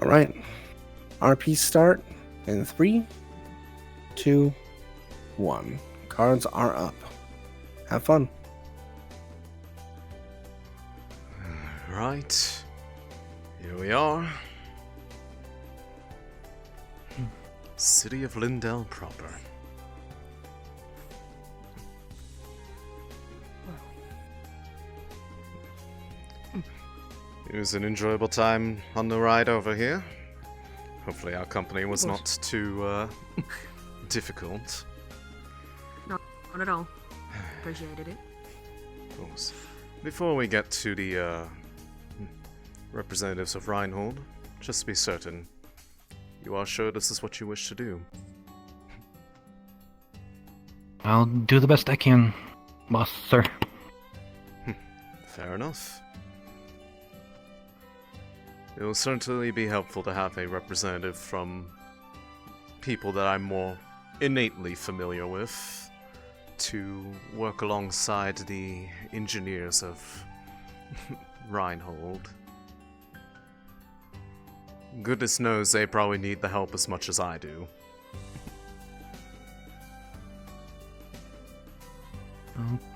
All right. RP start in 3, 2, 1. Cards are up. Have fun. Right. Here we are. City of Lindell proper. It was an enjoyable time on the ride over here. Hopefully our company was not too difficult. No, not at all. Appreciated it. Of course. Before we get to the representatives of Reinhold, just to be certain, you are sure this is what you wish to do? I'll do the best I can, boss, sir. Fair enough. It will certainly be helpful to have a representative from people that I'm more innately familiar with to work alongside the engineers of Reinhold. Goodness knows they probably need the help as much as I do.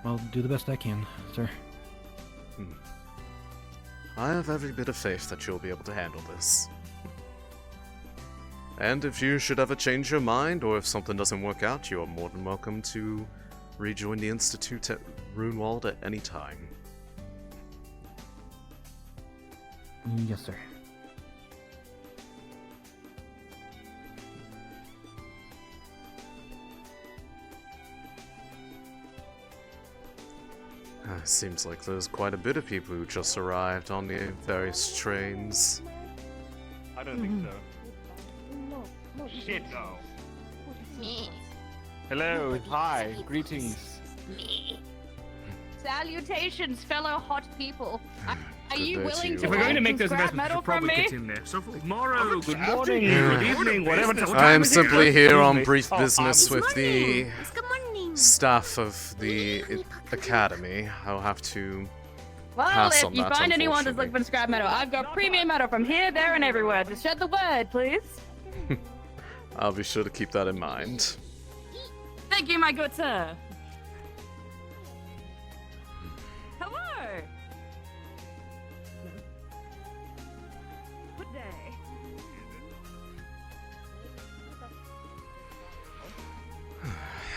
I'll do the best I can, sir. I have every bit of faith that you'll be able to handle this. And if you should ever change your mind, or if something doesn't work out, you are more than welcome to rejoin the Institute at Runewald at any time. Yes, sir. Seems like there's quite a bit of people who just arrived on the various trains. I don't think so. Shit, no. Hello, hi, greetings. Salutations, fellow hot people. Are you day to willing you. to If we're going to buy make some those scrap investments, we metal should from probably me? get in there. So tomorrow, good After morning, you. good evening, whatever. What I time am is it? simply here on Excuse me. brief Oh, business with the Good morning. staff of the academy. I'll have to Well, pass if on you that, find anyone that's unfortunately. looking for scrap metal, I've got premium metal from here, there, and everywhere. Just shed the word, please. I'll be sure to keep that in mind. Thank you, my good sir. Hello. Good day.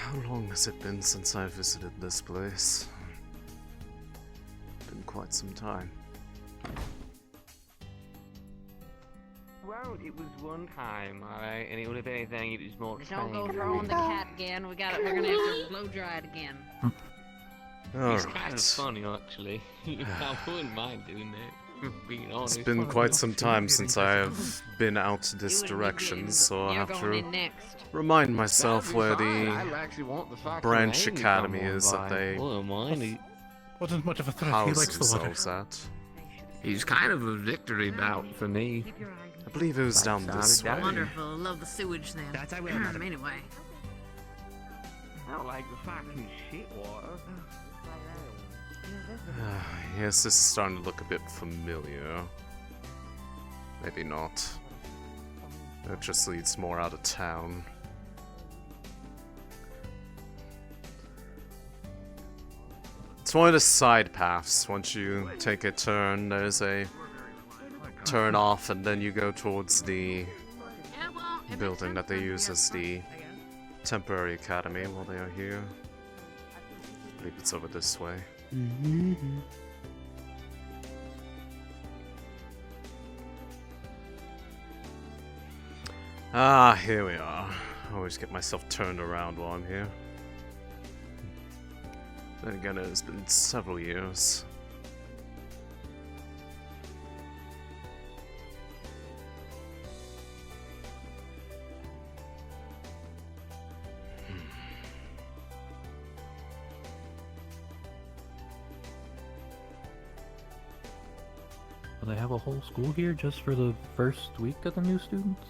How long has it been since I visited this place? Been quite some time. Well, it was one time, alright, and it would have been anything, it was more Don't go exciting. throwing the cat again. We're gonna have to blow dry it again. It's kind of Alright. funny, actually. I wouldn't mind doing that, being honest. It's been quite some time since I have been out this direction, so I'll You're have going to in next. remind myself where the I actually want the fact branch that Amy academy come on is that by. they Well, mine, Wasn't much of a threat. He house likes the water. themselves at. he's kind of a victory bout for me. Keep your eyes I believe it was down this way. Solid. Wonderful. Love the sewage then. That I will, madam. Anyway. I don't like the fucking shit water. Yes, this is starting to look a bit familiar. Maybe not. It just leads more out of town. It's one of the side paths. Once you take a turn, there's a turn off, and then you go towards the Yeah, well, it makes building that they sense. use as the temporary academy while they are here. I believe it's over this way. Ah, here we are. I always get myself turned around while I'm here. Then again, it has been several years. Will they have a whole school here just for the first week of the new students?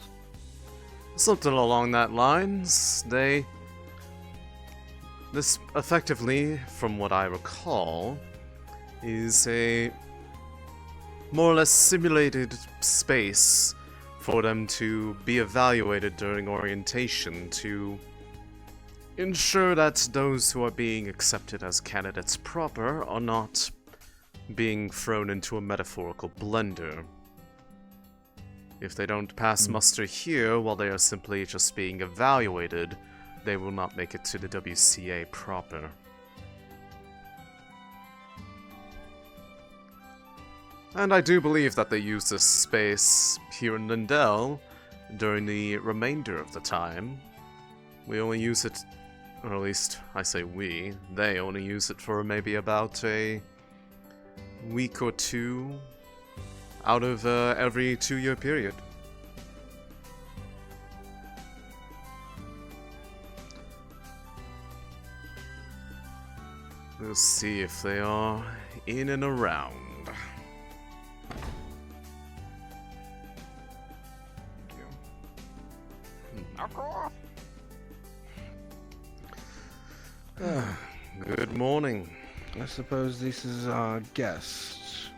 Something along that lines. This effectively, from what I recall, is a more or less simulated space for them to be evaluated during orientation to ensure that those who are being accepted as candidates proper are not being thrown into a metaphorical blender. If they don't pass muster here while they are simply just being evaluated, they will not make it to the WCA proper. And I do believe that they use this space here in Lindell during the remainder of the time. We only use it, or at least I say we, they only use it for maybe about a week or two out of every 2-year period. We'll see if they are in and around. Good morning. I suppose this is our guest,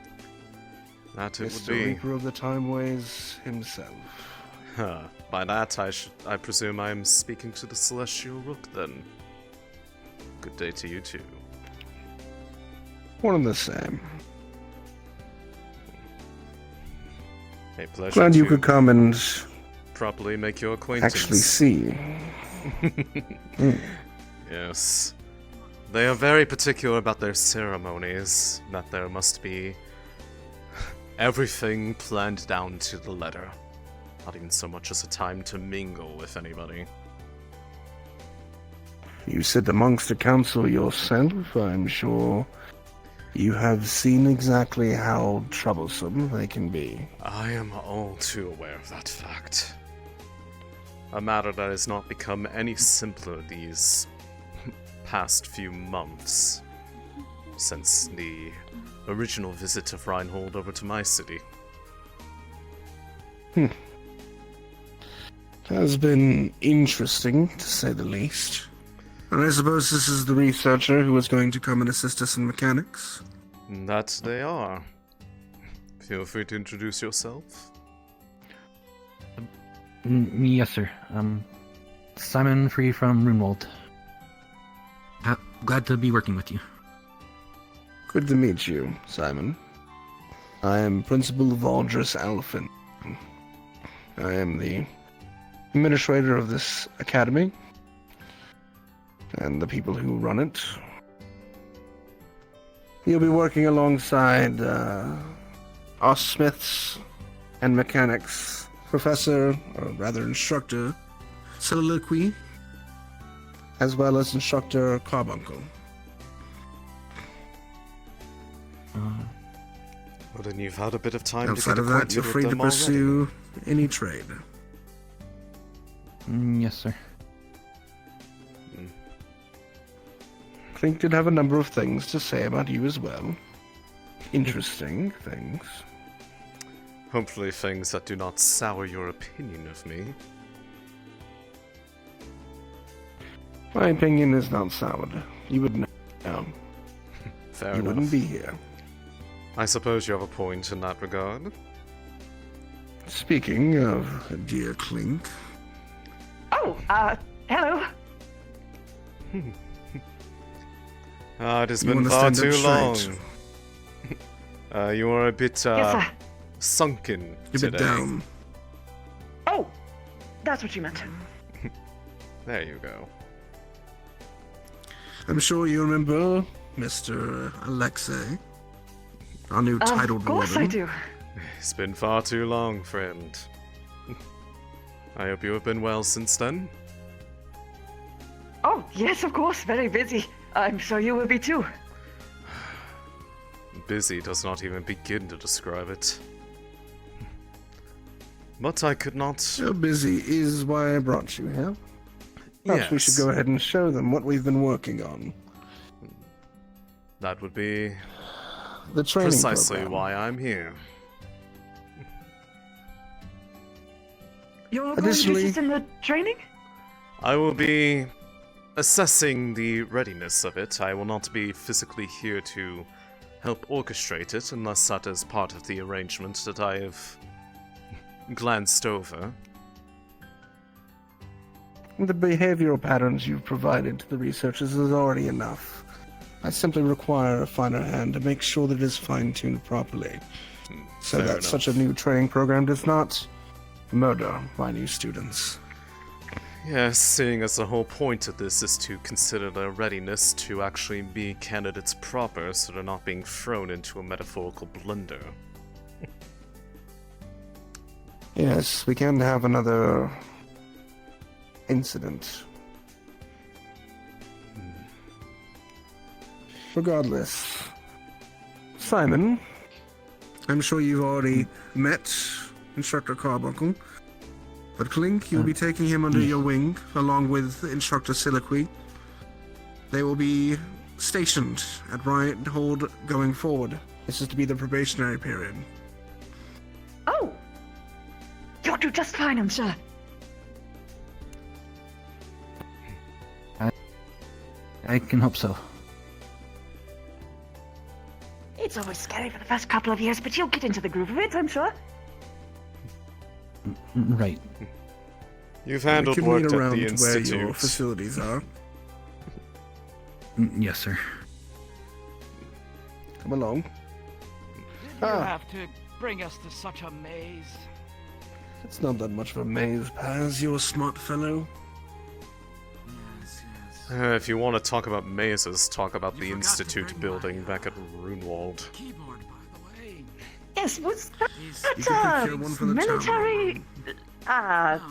That it would Mr. be. Reaper of the Timeways himself. By that, I presume I am speaking to the Celestial Rook, then. Good day to you, too. One and the same. A pleasure Glad to you could come and properly make your acquaintance. actually see. Yes. They are very particular about their ceremonies, that there must be everything planned down to the letter. Not even so much as a time to mingle with anybody. You sit amongst the council yourself, I'm sure you have seen exactly how troublesome they can be. I am all too aware of that fact. A matter that has not become any simpler these past few months, since the original visit of Reinhold over to my city. Has been interesting, to say the least. And I suppose this is the researcher who was going to come and assist us in mechanics? That they are. Feel free to introduce yourself. Yes, sir. Simon Free from Runewald. Glad to be working with you. Good to meet you, Simon. I am Principal Valdris Alphin. I am the administrator of this academy, and the people who run it. You'll be working alongside our smiths and mechanics, Professor, or rather Instructor, Soliloquy, as well as Instructor Carbuncle. Well, then you've had a bit of time Outside to of get that, acquainted you're with free to them already. pursue any trade. Yes, sir. Clink did have a number of things to say about you as well. Interesting things. Hopefully things that do not sour your opinion of me. My opinion is not soured. You would know. Fair You enough. wouldn't be here. I suppose you have a point in that regard. Speaking of dear Clink, Oh, hello. It has You been wanna far stand too up long. straight? You are a bit Yes, sir. sunken you're a today. bit down. Oh, that's what you meant. There you go. I'm sure you remember Mr. Alexei, our new titled Of course warden. I do. It's been far too long, friend. I hope you have been well since then. Oh, yes, of course. Very busy. I'm sure you will be too. Busy does not even begin to describe it. But I could not... So busy is why I brought you here. Perhaps we should Yes. go ahead and show them what we've been working on. That would be The training precisely program. why I'm here. You're going to Additionally- assist in the training? I will be assessing the readiness of it. I will not be physically here to help orchestrate it unless that is part of the arrangement that I have glanced over. The behavioral patterns you've provided to the researchers is already enough. I simply require a finer hand to make sure that it is fine-tuned properly, so Fair that enough. such a new training program does not murder my new students. Yes, seeing as the whole point of this is to consider their readiness to actually be candidates proper, so they're not being thrown into a metaphorical blunder. Yes, we can have another incident. Regardless, Simon, I'm sure you've already met Instructor Carbuncle, but Clink, you'll be taking him under your wing, along with Instructor Siliqui. They will be stationed at Riot Hold going forward. This is to be the probationary period. Oh! You'll do just fine, I'm sure. I can hope so. It's always scary for the first couple of years, but you'll get into the groove of it, I'm sure. Right. You've We handled can work meet at around the where your Institute. facilities are. Yes, sir. Come along. You have to bring us to such a maze. It's not that much of a maze, Paz. You're a smart fellow. Yes, yes. If you want to talk about mazes, talk about the You forgot to Institute bring building my, back at Runewald. Keyboard, by the way. Yes, was that Is- You can procure one for the military Oh,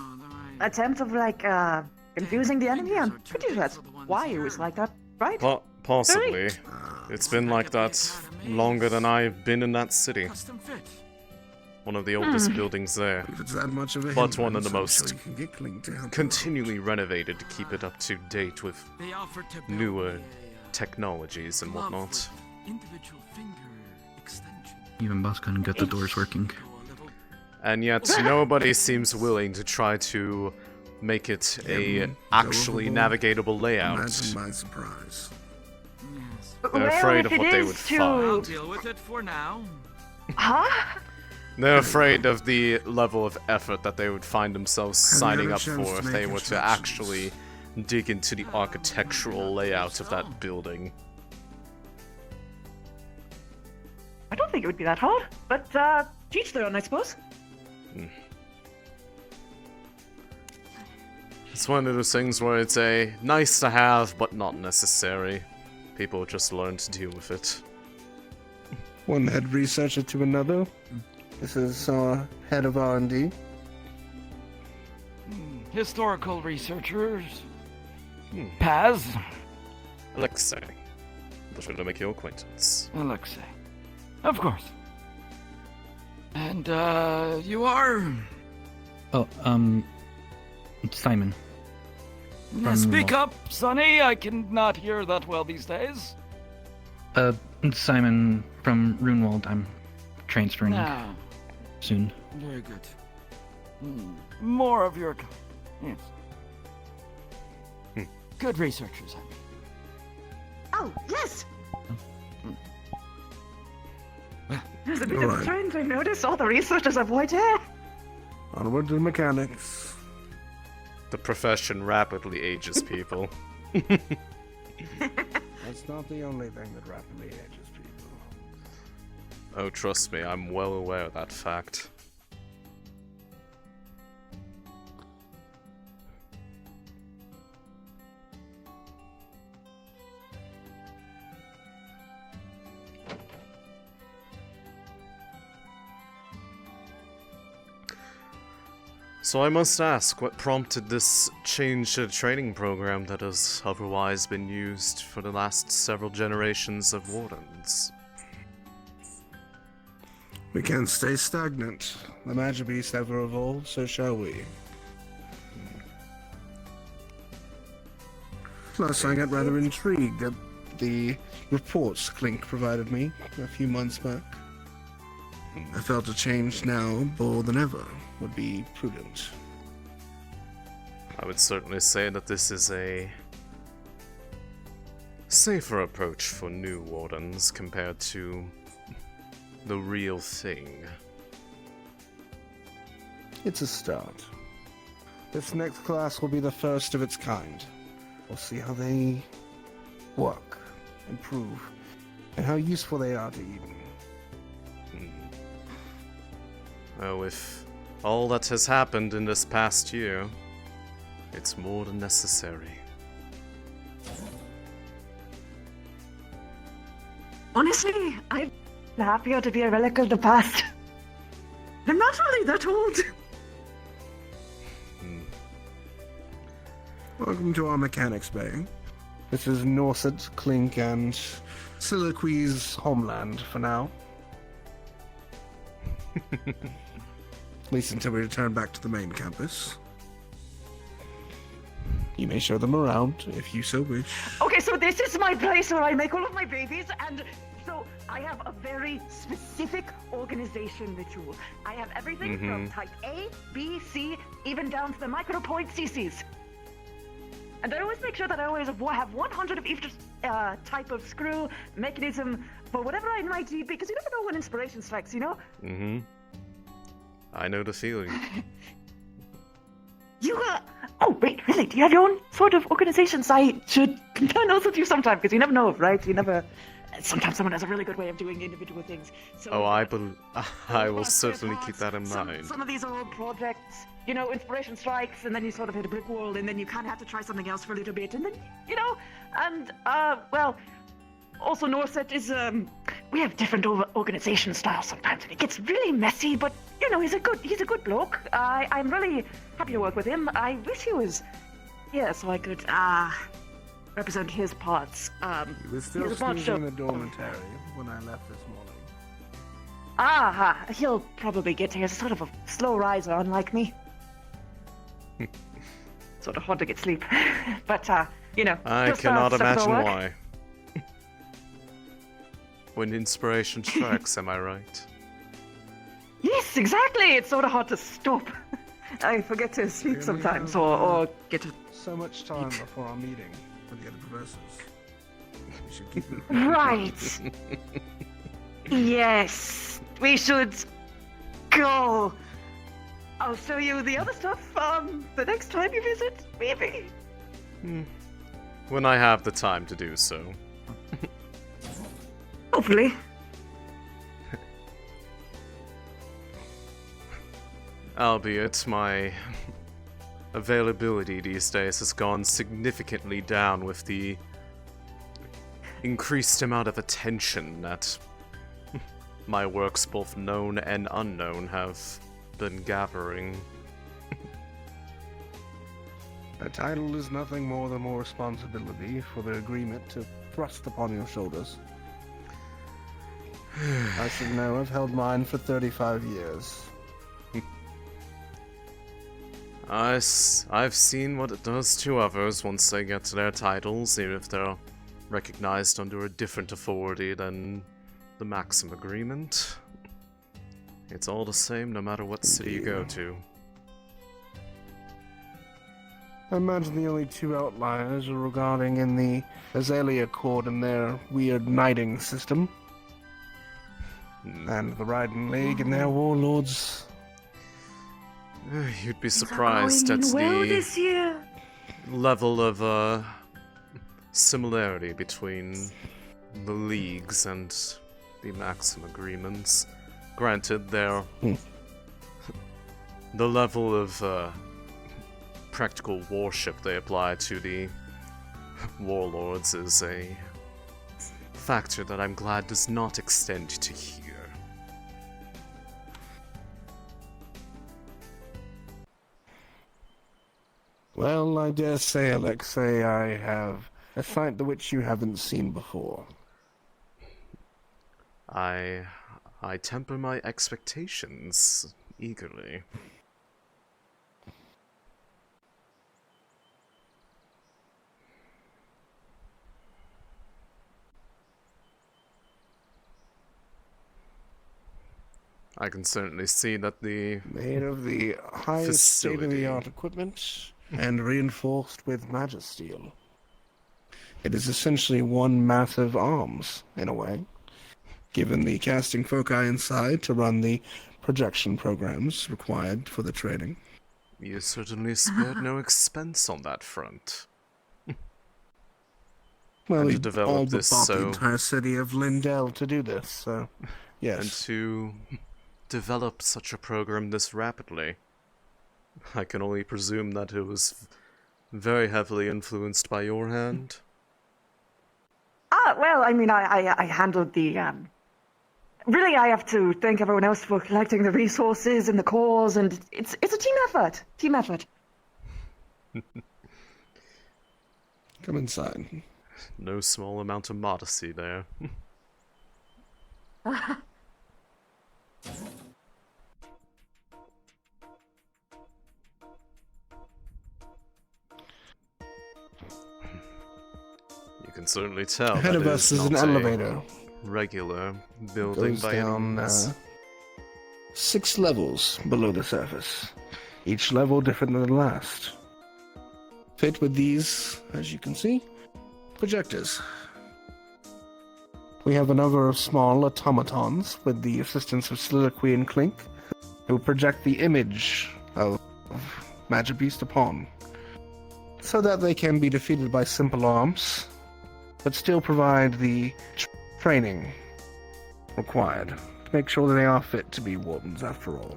the attempt of confusing the enemy? I'm pretty sure that's why it was like that, right? Possibly. It's been like that longer than I've been in that city. custom fit. One of the oldest buildings there. If it's that much of a But hindrance, one of the I'm sure most you can get Clink to help you Continually renovated to keep it up to date with They offered to build newer me technologies and glove whatnot. with individual finger extension. Even Boss couldn't get the doors working. Go a little And yet nobody seems willing to try to make it a actually navigatable layout. Imagine my surprise. yes. They're afraid of what they would I'll find. deal with it for now. Huh? They're afraid of the level of effort that they would find themselves Have you signing had a up chance for to if make they were to introductions? actually dig into the architectural layout of that building. I don't think it would be that hard, but teach their own, I suppose. It's one of those things where it's a nice to have, but not necessary. People just learn to deal with it. One head researcher to another. This is our head of R&D. Historical researchers. Paz. Alexei. Pleasure to make your acquaintance. Alexei. Of course. And, you are... Oh, Simon. Speak up, Sonny. I cannot hear that well these days. Simon from Runewald. I'm transferring Ah, soon. very good. More of your kind. Yes. Good researchers, I mean. Oh, yes! There's a bit of Alright. a trend, I notice. All the researchers have white hair. Onward to the mechanics. The profession rapidly ages people. That's not the only thing that rapidly ages people. Oh, trust me, I'm well aware of that fact. So I must ask, what prompted this change to the training program that has otherwise been used for the last several generations of Wardens? We can't stay stagnant. The Magic Beast ever evolved, so shall we. Plus, I got rather intrigued at the reports Clink provided me a few months back. I felt a change now, more than ever, would be prudent. I would certainly say that this is a safer approach for new Wardens compared to the real thing. it's a start. This next class will be the first of its kind. We'll see how they work, improve, and how useful they are to Eden. Well, with all that has happened in this past year, it's more than necessary. Honestly, I'm happier to be a relic of the past. I'm not really that old. Welcome to our mechanics bay. This is Norset, Clink, and Soliloquy's homeland for now. At least until we return back to the main campus. You may show them around if you so wish. Okay, so this is my place where I make all of my babies, and so I have a very specific organization ritual. I have everything from type A, B, C, even down to the micropoint CCs. And I always make sure that I always have 100 of each type of screw, mechanism, for whatever I might need, because you never know when inspiration strikes, you know? I know the feeling. You, oh, wait, really? Do you have your own sort of organizations? I should compare notes with you sometime, because you never know, right? You never... Sometimes someone has a really good way of doing individual things. So, Oh, I will certainly keep that in mind. Some of these old projects, you know, inspiration strikes, and then you sort of hit a brick wall, and then you kind of have to try something else for a little bit, and then, you know, and, well, also Norset is, we have different organization styles sometimes, and it gets really messy, but, you know, he's a good bloke. I'm really happy to work with him. I wish he was here so I could, represent his parts. He was still snoozing in the dormitory when I left this morning. He'll probably get here. He's sort of a slow riser, unlike me. Sort of hard to get sleep. But, you know. I cannot imagine why. When inspiration strikes, am I right? Yes, exactly! It's sort of hard to stop. I forget to sleep sometimes, or get to... So much time before our meeting with the other professors. We should keep it. Right. Yes, we should go. I'll show you the other stuff, the next time you visit, maybe. When I have the time to do so. Hopefully. Albeit my availability these days has gone significantly down with the increased amount of attention that my works, both known and unknown, have been gathering. A title is nothing more than more responsibility for the agreement to thrust upon your shoulders. I should know, I've held mine for 35 years. I've seen what it does to others once they get to their titles, even if they're recognized under a different authority than the Maxim Agreement. It's all the same no matter what city you go to. I imagine the only two outliers are regarding in the Azalea Court and their weird knighting system. And the Riding League and their warlords. You'd be surprised at the level of similarity between the leagues and the Maxim Agreements. Granted, the level of practical worship they apply to the warlords is a factor that I'm glad does not extend to here. Well, I dare say, Alexei, I have a sight the which you haven't seen before. I temper my expectations eagerly. I can certainly see that the made of the highest state-of-the-art equipment and reinforced with magisteel. It is essentially one massive arms, in a way. given the casting foci inside to run the projection programs required for the training. You certainly spared no expense on that front. Well, And we to develop all but this bought the so- entire city of Lindell to do this, so yes. And to develop such a program this rapidly, I can only presume that it was very heavily influenced by your hand. Well, I mean, I handled the, really, I have to thank everyone else for collecting the resources and the cores, and it's a team effort. Team effort. Come inside. No small amount of modesty there. You can certainly tell Ahead that of it us is an not a elevator. regular building Goes by any down means. 6 levels below the surface. Each level different than the last. Fit with these, as you can see, projectors. We have a number of small automatons with the assistance of Soliloquy and Clink, who project the image of Magic Beast upon, so that they can be defeated by simple arms, but still provide the training required to make sure that they are fit to be Wardens after all.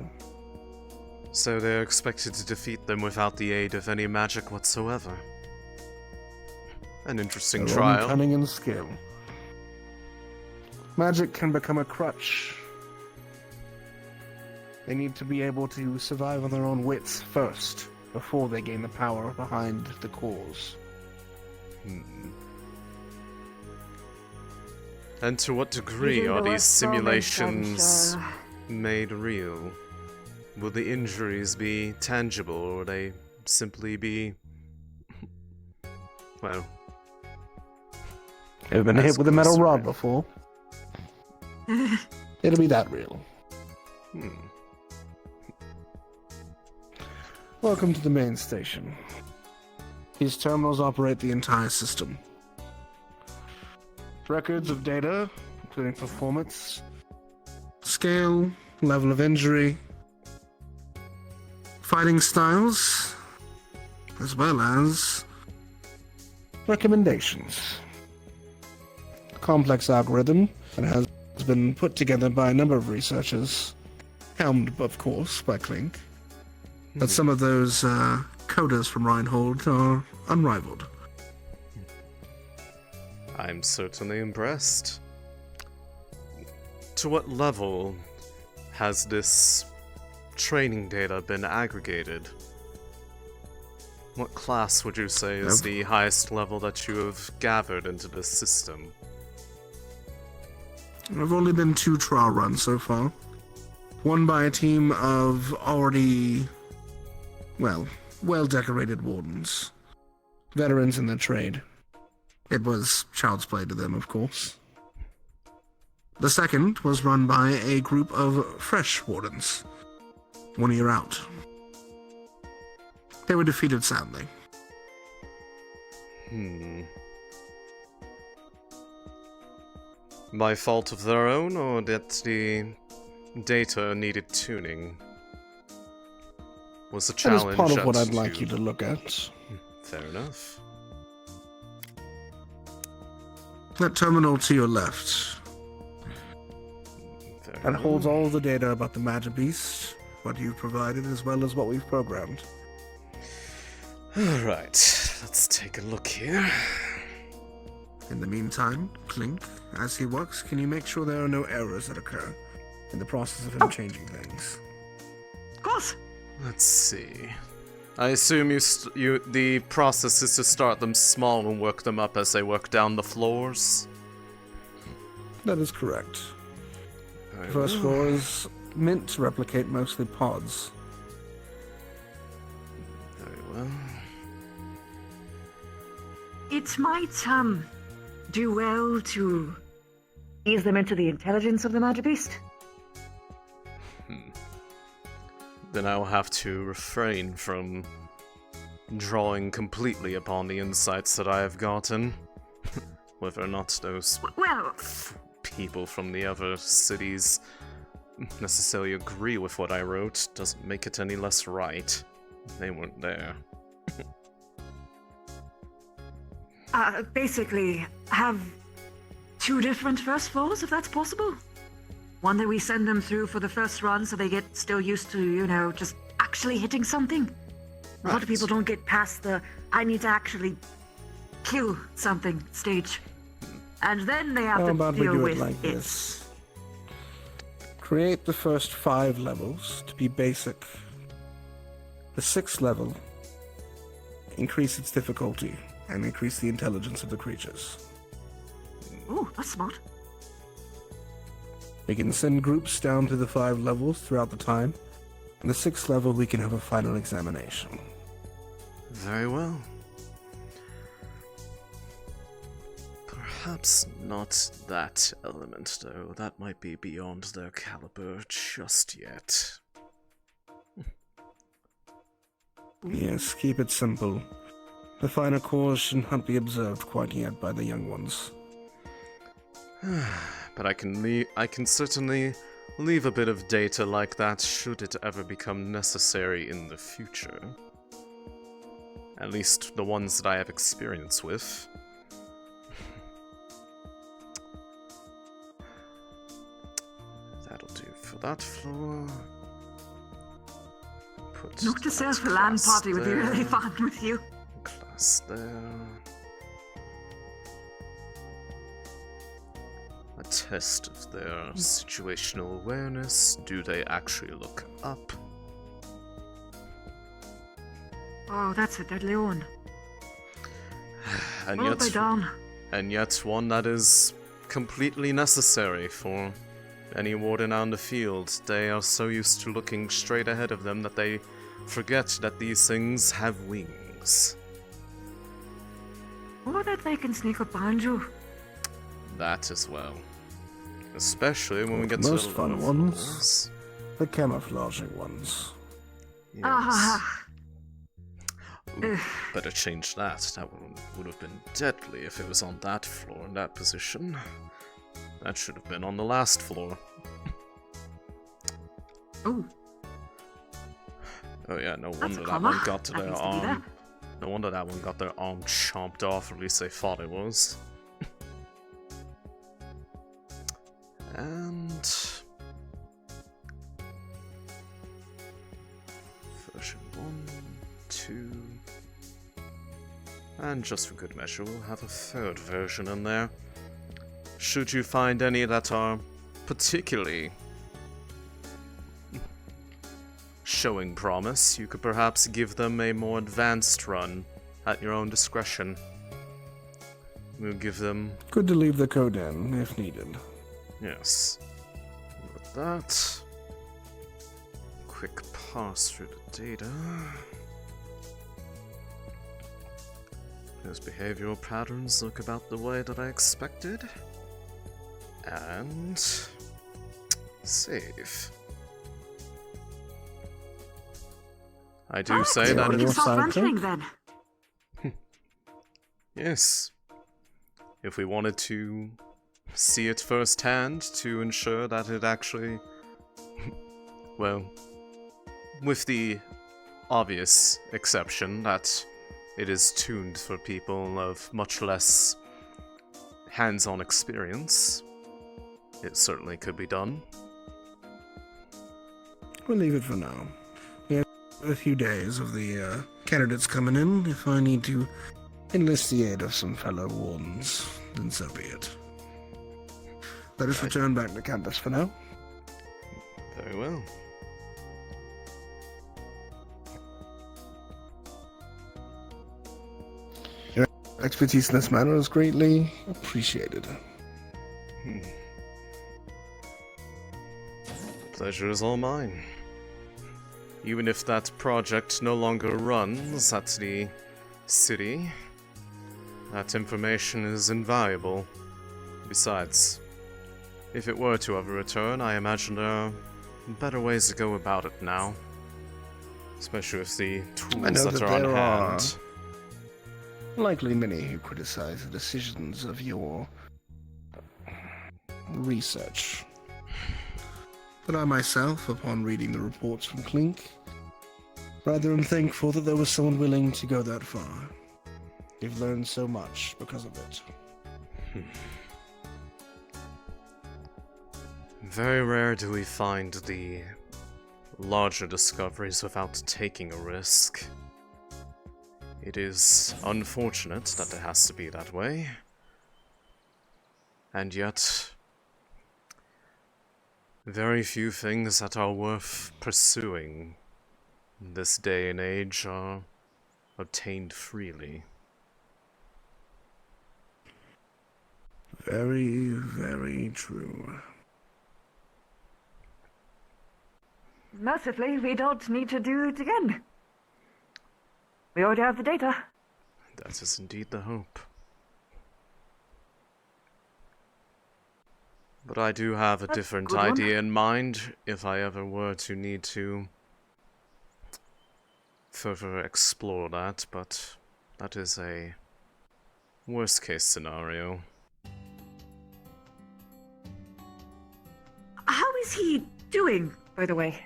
So they're expected to defeat them without the aid of any magic whatsoever. An interesting Their own trial. cunning and skill. Magic can become a crutch. They need to be able to survive on their own wits first, before they gain the power behind the cause. And to what degree are these simulations made real? Will the injuries be tangible, or will they simply be... well... Ever been as hit with a metal close to rod real. before? It'll be that real. Welcome to the main station. These terminals operate the entire system. Records of data, including performance, scale, level of injury, fighting styles, as well as recommendations. A complex algorithm that has been put together by a number of researchers, helmed, of course, by Clink. But some of those coders from Reinhold are unrivaled. I'm certainly impressed. To what level has this training data been aggregated? What class would you say is the highest level that you have gathered into this system? There have only been 2 trial runs so far. One by a team of already, well-decorated Wardens. Veterans in their trade. It was child's play to them, of course. The second was run by a group of fresh Wardens. 1 year out. They were defeated soundly. By fault of their own, or that the data needed tuning? Was the That challenge is part of what at I'd like two? you to look at. Fair enough. That terminal to your left. Fair That enough. holds all the data about the Magic Beast, what you've provided, as well as what we've programmed. Alright, let's take a look here. In the meantime, Clink, as he works, can you make sure there are no errors that occur in the process of him changing things? Of course. Let's see. I assume the process is to start them small and work them up as they work down the floors? That is correct. Very The first well. floor is meant to replicate mostly pods. Very well. It might, do well to ease them into the intelligence of the Magic Beast. Then I'll have to refrain from drawing completely upon the insights that I have gotten. Whether or not those Well, people from the other cities necessarily agree with what I wrote doesn't make it any less right. They weren't there. Basically, have 2 different first floors, if that's possible. One that we send them through for the first run so they get still used to, you know, just actually hitting something. A lot of people don't get past the I need to actually kill something stage. And then they have How to about we deal do with it like this? Create the first 5 levels to be basic. The 6th level, increase its difficulty and increase the intelligence of the creatures. Ooh, that's smart. We can send groups down to the 5 levels throughout the time. On the 6th level, we can have a final examination. Very well. Perhaps not that element, though. That might be beyond their caliber just yet. Yes, keep it simple. The finer cores should not be observed quite yet by the young ones. But I can certainly leave a bit of data like that should it ever become necessary in the future. At least the ones that I have experience with. That'll do for that floor. Put Note to that self, a LAN class party would be really there, fun with you. Class there. A test of their situational awareness. Do they actually look up? Oh, that's a deadly one. And What have I done? and yet one that is completely necessary for any warden on the field. They are so used to looking straight ahead of them that they forget that these things have wings. Or that they can sneak up behind you. That as well. Especially when we get Most to the fun lower ones. floors. The camouflaging ones. Yes. Ah, Ooh, better change that. That would have been deadly if it was on that floor in that position. That should have been on the last floor. oh, Oh yeah, no that's wonder a that comma. one got to That their needs to be there. arm. No wonder that one got their arm chomped off, or at least they thought it was. And version 1, 2, and just for good measure, we'll have a 3rd version in there. Should you find any that are particularly showing promise, you could perhaps give them a more advanced run at your own discretion. We'll give them... Good to leave the code in, if needed. Yes. With that... Quick pass through the data... Those behavioral patterns look about the way that I expected. And... save. I do say so that on it your Stop side, mentioning Kirk? then. Yes. If we wanted to see it firsthand to ensure that it actually... well, with the obvious exception that it is tuned for people of much less hands-on experience, it certainly could be done. We'll leave it for now. We have a few days of the candidates coming in. If I need to enlist the aid of some fellow wardens, then so be it. Let us return back to campus for now. Very well. Your expertise in this matter is greatly appreciated. Pleasure is all mine. Even if that project no longer runs at the city, that information is invaluable. Besides, if it were to ever return, I imagine there are better ways to go about it now. Especially with the I know tools that that are on there are hand. likely many who criticize the decisions of your research. But I myself, upon reading the reports from Clink, rather am thankful that there was someone willing to go that far. You've learned so much because of it. Very rare do we find the larger discoveries without taking a risk. It is unfortunate that it has to be that way. And yet, very few things that are worth pursuing in this day and age are obtained freely. Very, very true. Mercifully, we don't need to do it again. We already have the data. That is indeed the hope. But I do have a That's different good one. idea in mind if I ever were to need to further explore that, but that is a worst case scenario. How is he doing, by the way?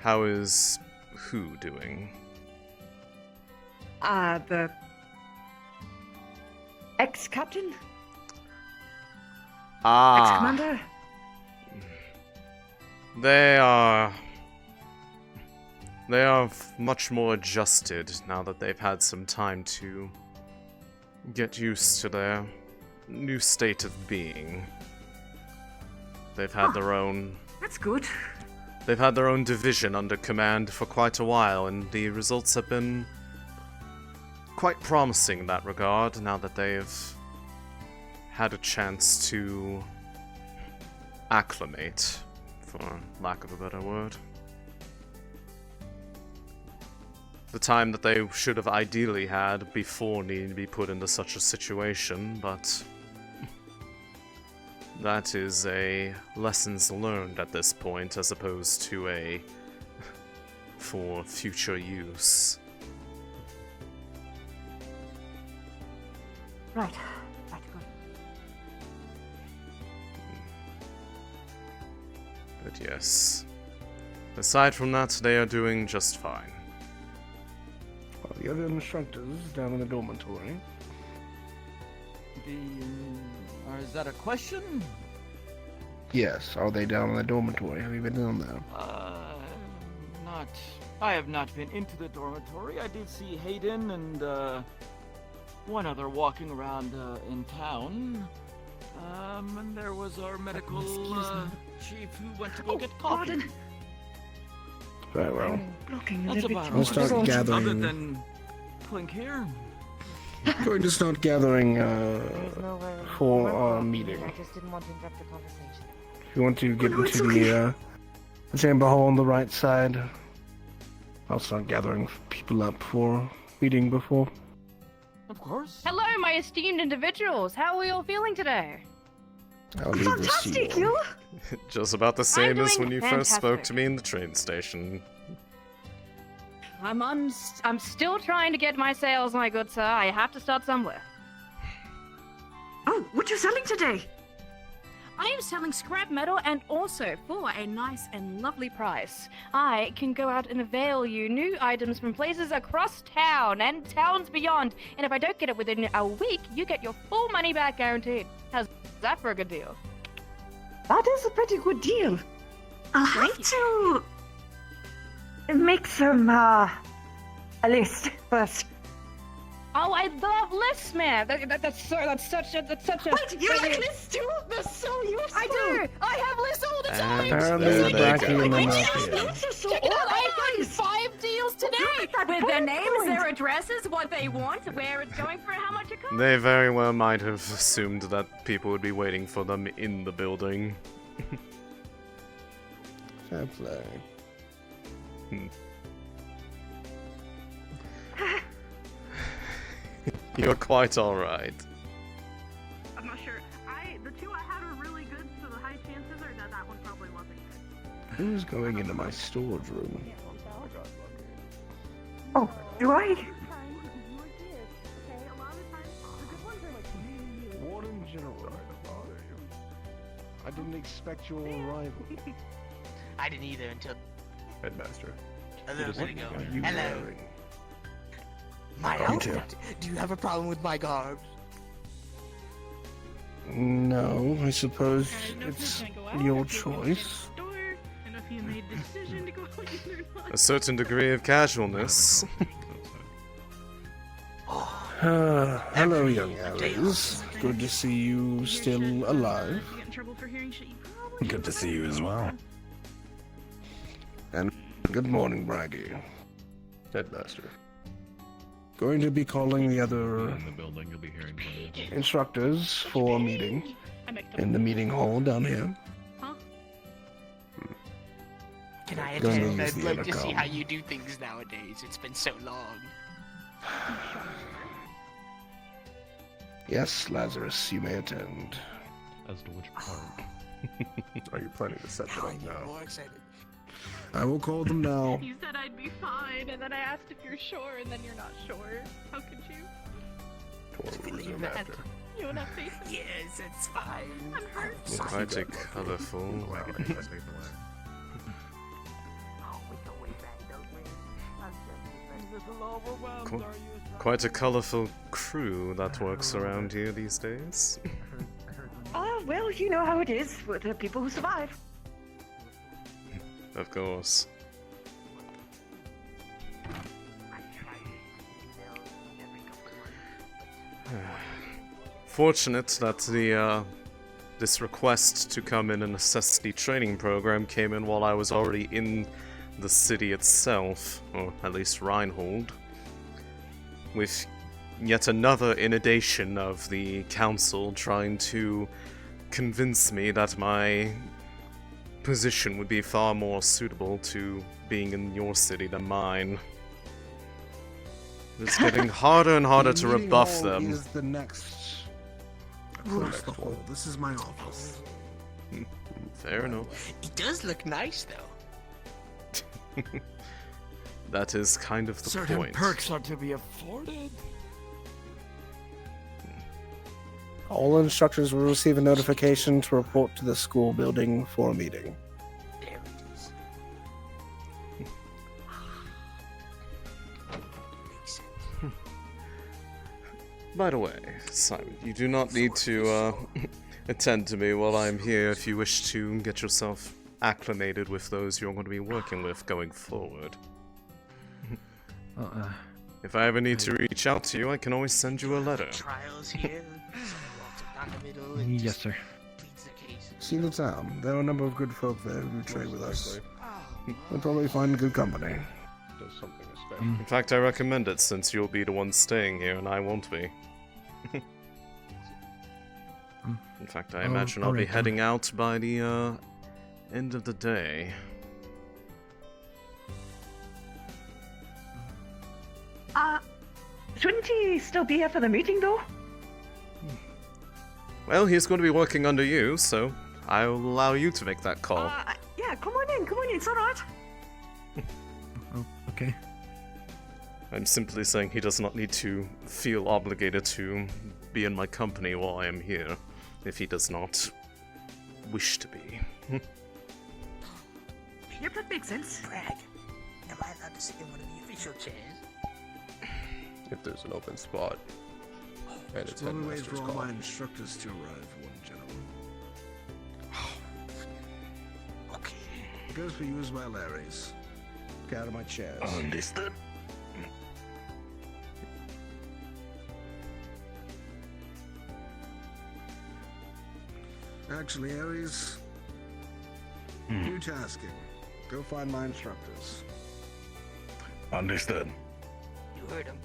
How is who doing? The ex-captain? Ah, Ex-commander? they are much more adjusted now that they've had some time to get used to their new state of being. They've had their own That's good. They've had their own division under command for quite a while, and the results have been quite promising in that regard, now that they've had a chance to acclimate, for lack of a better word. The time that they should have ideally had before needing to be put into such a situation, but that is a lessons learned at this point, as opposed to a for future use. Right. Right, good. But yes, aside from that, they are doing just fine. Well, the other instructors down in the dormitory. Is that a question? Yes, are they down in the dormitory? Have you been down there? Not. I have not been into the dormitory. I did see Hayden and one other walking around in town. And there was our medical chief who went to go get coffee. Warden. Very well. Blocking That's the about We'll all. start Other gathering. than Clink here. Going to start gathering for our meeting. I just didn't want to interrupt the conversation. If you want to get no, it's into okay. the chamber hall on the right side, I'll start gathering people up for meeting before. Of course. Hello, my esteemed individuals. How are we all feeling today? I'll leave this to Fantastic, you. you! Just about the same as doing when you first spoke fantastic. to me in the train station. I'm still trying to get my sales, my good sir. I have to start somewhere. Oh, what you selling today? I am selling scrap metal, and also for a nice and lovely price. I can go out and avail you new items from places across town and towns beyond. And if I don't get it within a week, you get your full money back guaranteed. How's that for a good deal? That is a pretty good deal. I'll have Thank to make some, a list first. Oh, I love lists, man. That's such a. Wait, you like lists too? They're so useful. I do. I have lists all the time. And Apparently, there it's they Bracky go. and then These up here. lists are so Check it out. I've organized. gotten 5 deals today Look at that with their bullet names, point. their addresses, what they want, where it's going for, how much it costs. They very well might have assumed that people would be waiting for them in the building. Fair play. You're quite alright. I'm not sure. The two I had were really good, so the high chances are that one probably wasn't good. Who's going into my storage room? Oh, do I? Warden General. I didn't expect your arrival. I didn't either until Headmaster. a little bit ago. What are you Hello. wearing? My Me outfit. Do you have a problem with my garb? No, I suppose it's your choice. A certain degree of casualness. Hello, young Aries. Good to see you still alive. Good to see you as well. And good morning, Braggy. Headmaster. Going to be calling the other In the building, you'll be hearing from me. instructors for a meeting in the meeting hall down here. Can I Gonna attend? use I'd the love to see intercom. how you do things nowadays. It's been so long. Yes, Lazarus, you may attend. As to which part? Are you planning to set them Now I up get now? more excited. I will call them now. You said I'd be fine, and then I asked if you're sure, and then you're not sure. How could you? Tor will Believe resume that. after. You and that face. Yes, it's fine. I'm hurt. Quite a colourful. Oh, we go way back, don't we? I'm just A little overwhelmed, Cool. are you? Quite a colourful crew that works around here these days. Well, you know how it is with the people who survive. Of course. Fortunate that this request to come in and assess the training program came in while I was already in the city itself, or at least Reinhold, with yet another inundation of the council trying to convince me that my position would be far more suitable to being in your city than mine. It's getting harder and harder The to meeting rebuff hall them. is the next across the hall. This is my office. Fair enough. It does look nice, though. That is kind of the Certain point. perks are to be afforded. All instructors will receive a notification to report to the school building for a meeting. There it is. Makes sense. By the way, Simon, you do not need to attend to me while I'm here if you wish to get yourself acclimated with those you're going to be working with going forward. If I ever need to reach out to you, I can always send you a letter. Trials here. Someone walks up down the middle and Yes, just sir. pleads the case. See the town. There are a number of good folk there who trade with us. Oh, We'll probably find good company. Does something special. In fact, I recommend it since you'll be the one staying here and I won't be. In fact, I imagine I'll be alright, heading out by the end of the day. Shouldn't he still be here for the meeting, though? Well, he's going to be working under you, so I'll allow you to make that call. Yeah, come on in, it's alright. Oh, okay. I'm simply saying he does not need to feel obligated to be in my company while I am here, if he does not wish to be. Yep, that makes sense. Brag. Am I allowed to sit in one of the official chairs? If there's an open spot. And it's While we wait headmaster's for all call. my instructors to arrive, one gentleman. Okay. It goes for you as well, Ares. Get out of my chairs. Understood. Actually, Ares, new tasking. Go find my instructors. Understood. You heard him.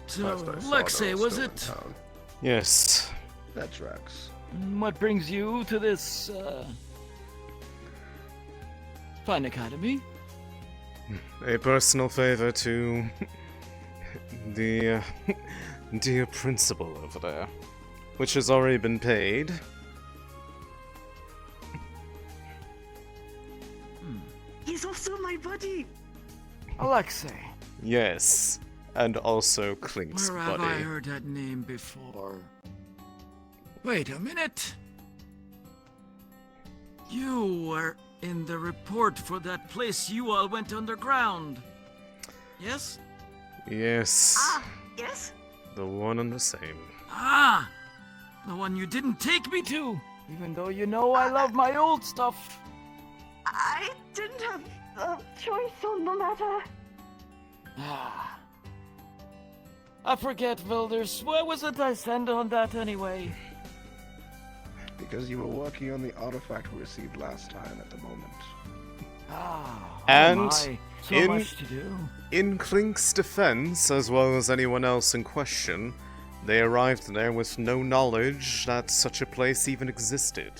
So, Last I saw, Alexei, they were was still in it? town. Yes. That tracks. What brings you to this, fine academy? A personal favor to the dear principal over there, which has already been paid. He's also my buddy. Alexei. Yes. And also Clink's Where have buddy. I heard that name before? Wait a minute. You were in the report for that place you all went underground. Yes? Yes. Yes? The one and the same. Ah! The one you didn't take me to! Even though you know I love my old stuff. I didn't have a choice on the matter. Ah. I forget, Vilders. Where was it I sent on that anyway? Because you were working on the artifact we received last time at the moment. Ah. And oh my. So in- much to do. In Clink's defense, as well as anyone else in question, they arrived there with no knowledge that such a place even existed.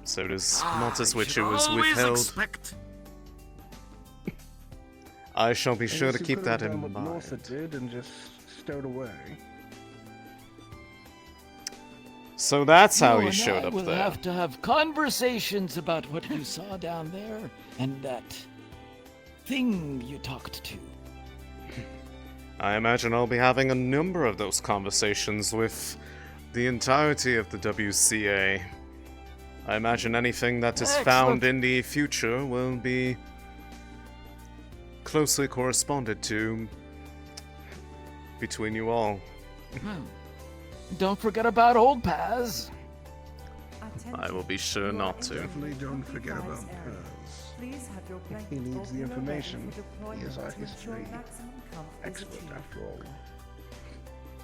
So it is not as which it was withheld. Expect. I shall be sure to You keep could that have in done what Norsa mind. did and just stowed away. So that's how You he and showed I up will there. have to have conversations about what you saw down there and that thing you talked to. I imagine I'll be having a number of those conversations with the entirety of the WCA. I imagine anything that is found in the future will be closely corresponded to between you all. Don't forget about old Paz. I will be sure not to. Definitely don't forget about Paz. He needs the information. He is our history expert, after all.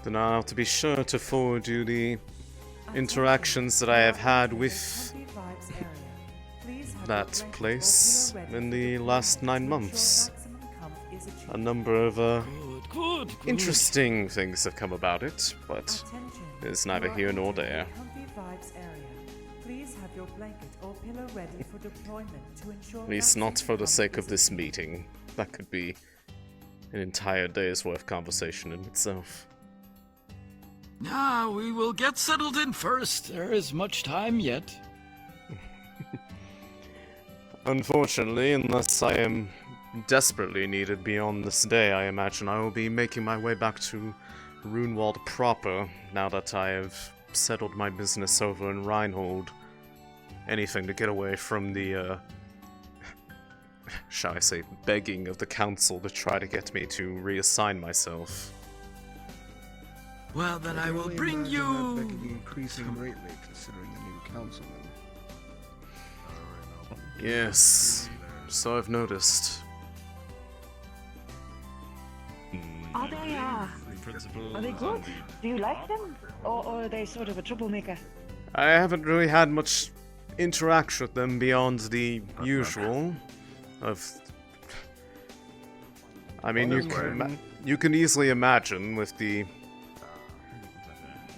Then I'll have to be sure to forward you the interactions that I have had with that place in the last 9 months. A number of Good. interesting things have come about it, but it's neither here nor there. At least not for the sake of this meeting. That could be an entire day's worth of conversation in itself. Ah, we will get settled in first. There is much time yet. Unfortunately, unless I am desperately needed beyond this day, I imagine I will be making my way back to Runewald proper, now that I have settled my business over in Reinhold. Anything to get away from the, shall I say, begging of the council to try to get me to reassign myself. Well, then I will can bring only imagine you... that begging increasing greatly, considering the new councilman. Yes, so I've noticed. Are they good? Do you like them? Or are they sort of a troublemaker? I haven't really had much interaction with them beyond the usual of... I mean, you can easily imagine with the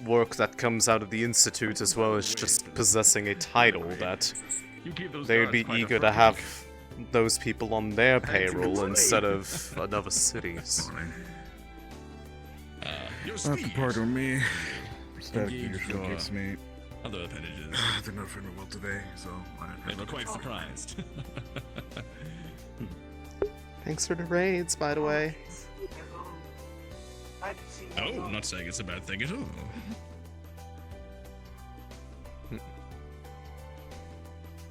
work that comes out of the Institute as well as just possessing a title that they would be eager to have those people on their payroll instead of another city's. Not to pardon me. Static figure showcase me. Other appendages. They're not feeling well today, so They were quite surprised. Thanks for the raids, by the way. Oh, I'm not saying it's a bad thing at all.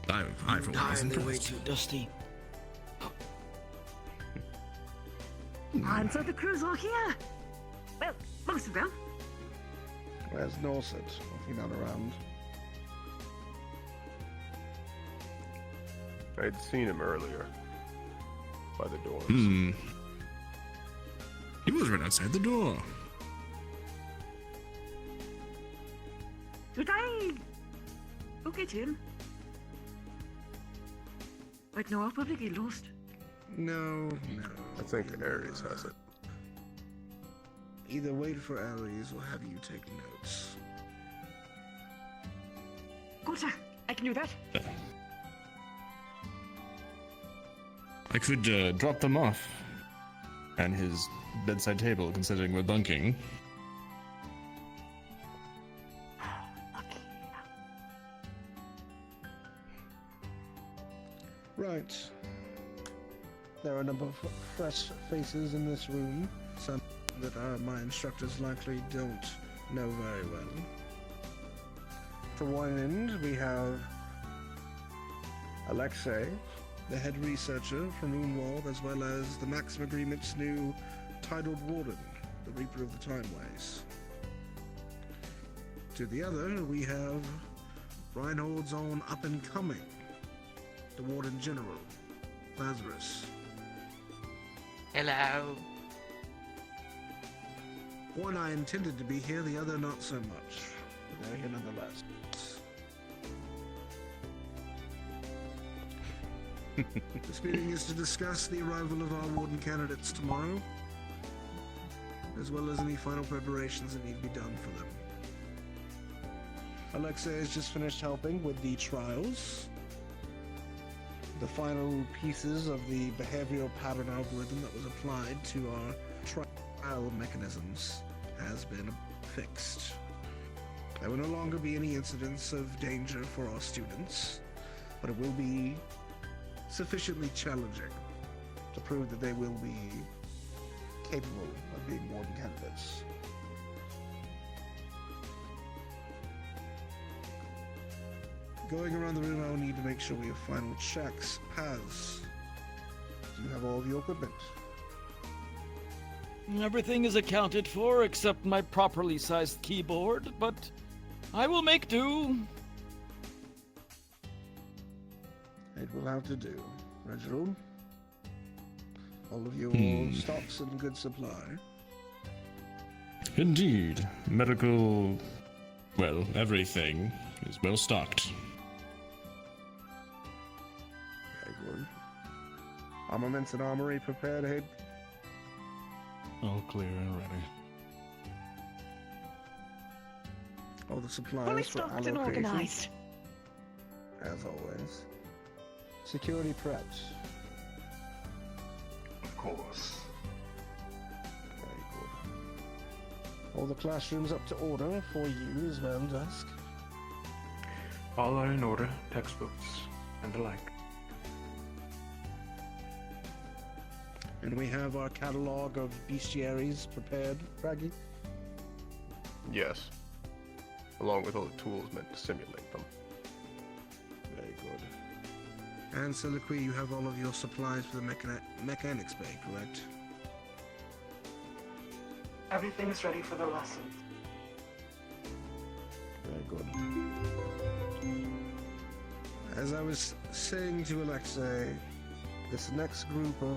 I for one was They're way impressed. too dusty. And so the crew's all here. Well, most of them. Where's Norset? Was he not around? I'd seen him earlier. By the doors. He was right outside the door. Did I look at him? Like, no, I'll probably get lost. No. I think Ares has it. Either wait for Ares or have you take notes. Good, sir. I can do that. I could drop them off. And his bedside table, considering we're bunking. Right. There are a number of fresh faces in this room, some that my instructors likely don't know very well. For one end, we have Alexei, the head researcher from Moonwald, as well as the Maxim Agreement's new titled Warden, the Reaper of the Timeways. To the other, we have Reinhold's own up-and-coming, the Warden General, Lazarus. Hello. One I intended to be here, the other not so much. But they're here nonetheless. This meeting is to discuss the arrival of our Warden candidates tomorrow, as well as any final preparations that need to be done for them. Alexei has just finished helping with the trials. The final pieces of the behavioral pattern algorithm that was applied to our trial mechanisms has been fixed. There will no longer be any incidents of danger for our students, but it will be sufficiently challenging to prove that they will be capable of being Warden candidates. Going around the room, I will need to make sure we have final checks. Paz, do you have all of your equipment? Everything is accounted for except my properly sized keyboard, but I will make do. It will have to do. Reginald, all of your stocks and good supply. Indeed. Medical... well, everything is well stocked. Very good. Armaments and armory prepared ahead. All clear and ready. All the supplies Fully for stocked and allocation. organized. As always. Security prepped. Of course. Very good. All the classrooms up to order for you as well, Dusk. All are in order, textbooks and the like. And we have our catalog of bestiaries prepared, Raggy? Yes. Along with all the tools meant to simulate them. Very good. And Soliloquy, you have all of your supplies for the mechanics bay, correct? Everything is ready for the lesson. Very good. As I was saying to Alexei, this next group of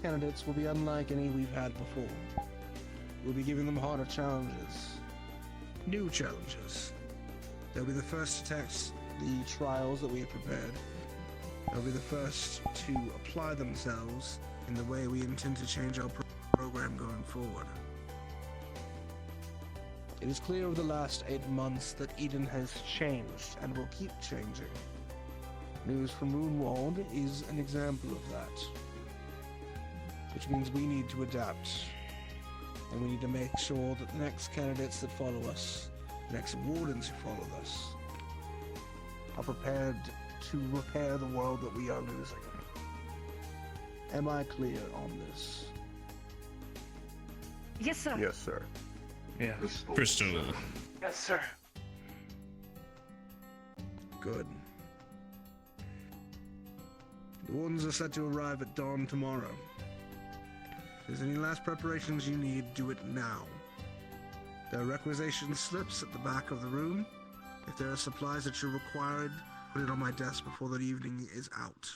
candidates will be unlike any we've had before. We'll be giving them harder challenges. New challenges. They'll be the first to test the trials that we have prepared. They'll be the first to apply themselves in the way we intend to change our program going forward. It is clear over the last 8 months that Eden has changed and will keep changing. News from Moonwald is an example of that. Which means we need to adapt. And we need to make sure that the next candidates that follow us, the next Wardens who follow us, are prepared to repair the world that we are losing. Am I clear on this? Yes, sir. Yes, sir. Yeah. Crystal. Yes, sir. Good. The Wardens are set to arrive at dawn tomorrow. If there's any last preparations you need, do it now. There are requisition slips at the back of the room. If there are supplies that you're required, put it on my desk before the evening is out.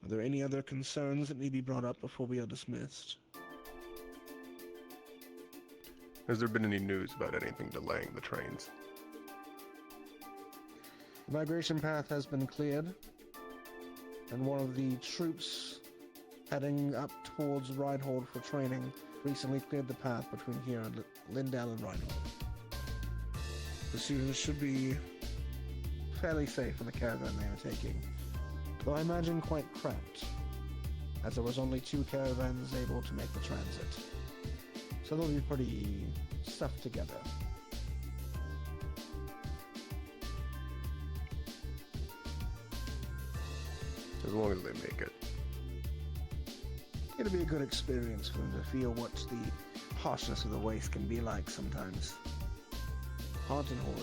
Are there any other concerns that need to be brought up before we are dismissed? Has there been any news about anything delaying the trains? The migration path has been cleared, and one of the troops heading up towards Reinhold for training recently cleared the path between here and Lindell and Reinhold. The students should be fairly safe in the caravan they are taking, though I imagine quite cramped, as there was only 2 caravans able to make the transit. So they'll be pretty stuffed together. As as long as they make it. It'll be a good experience for them to feel what the harshness of the waste can be like sometimes. Hard and horrid.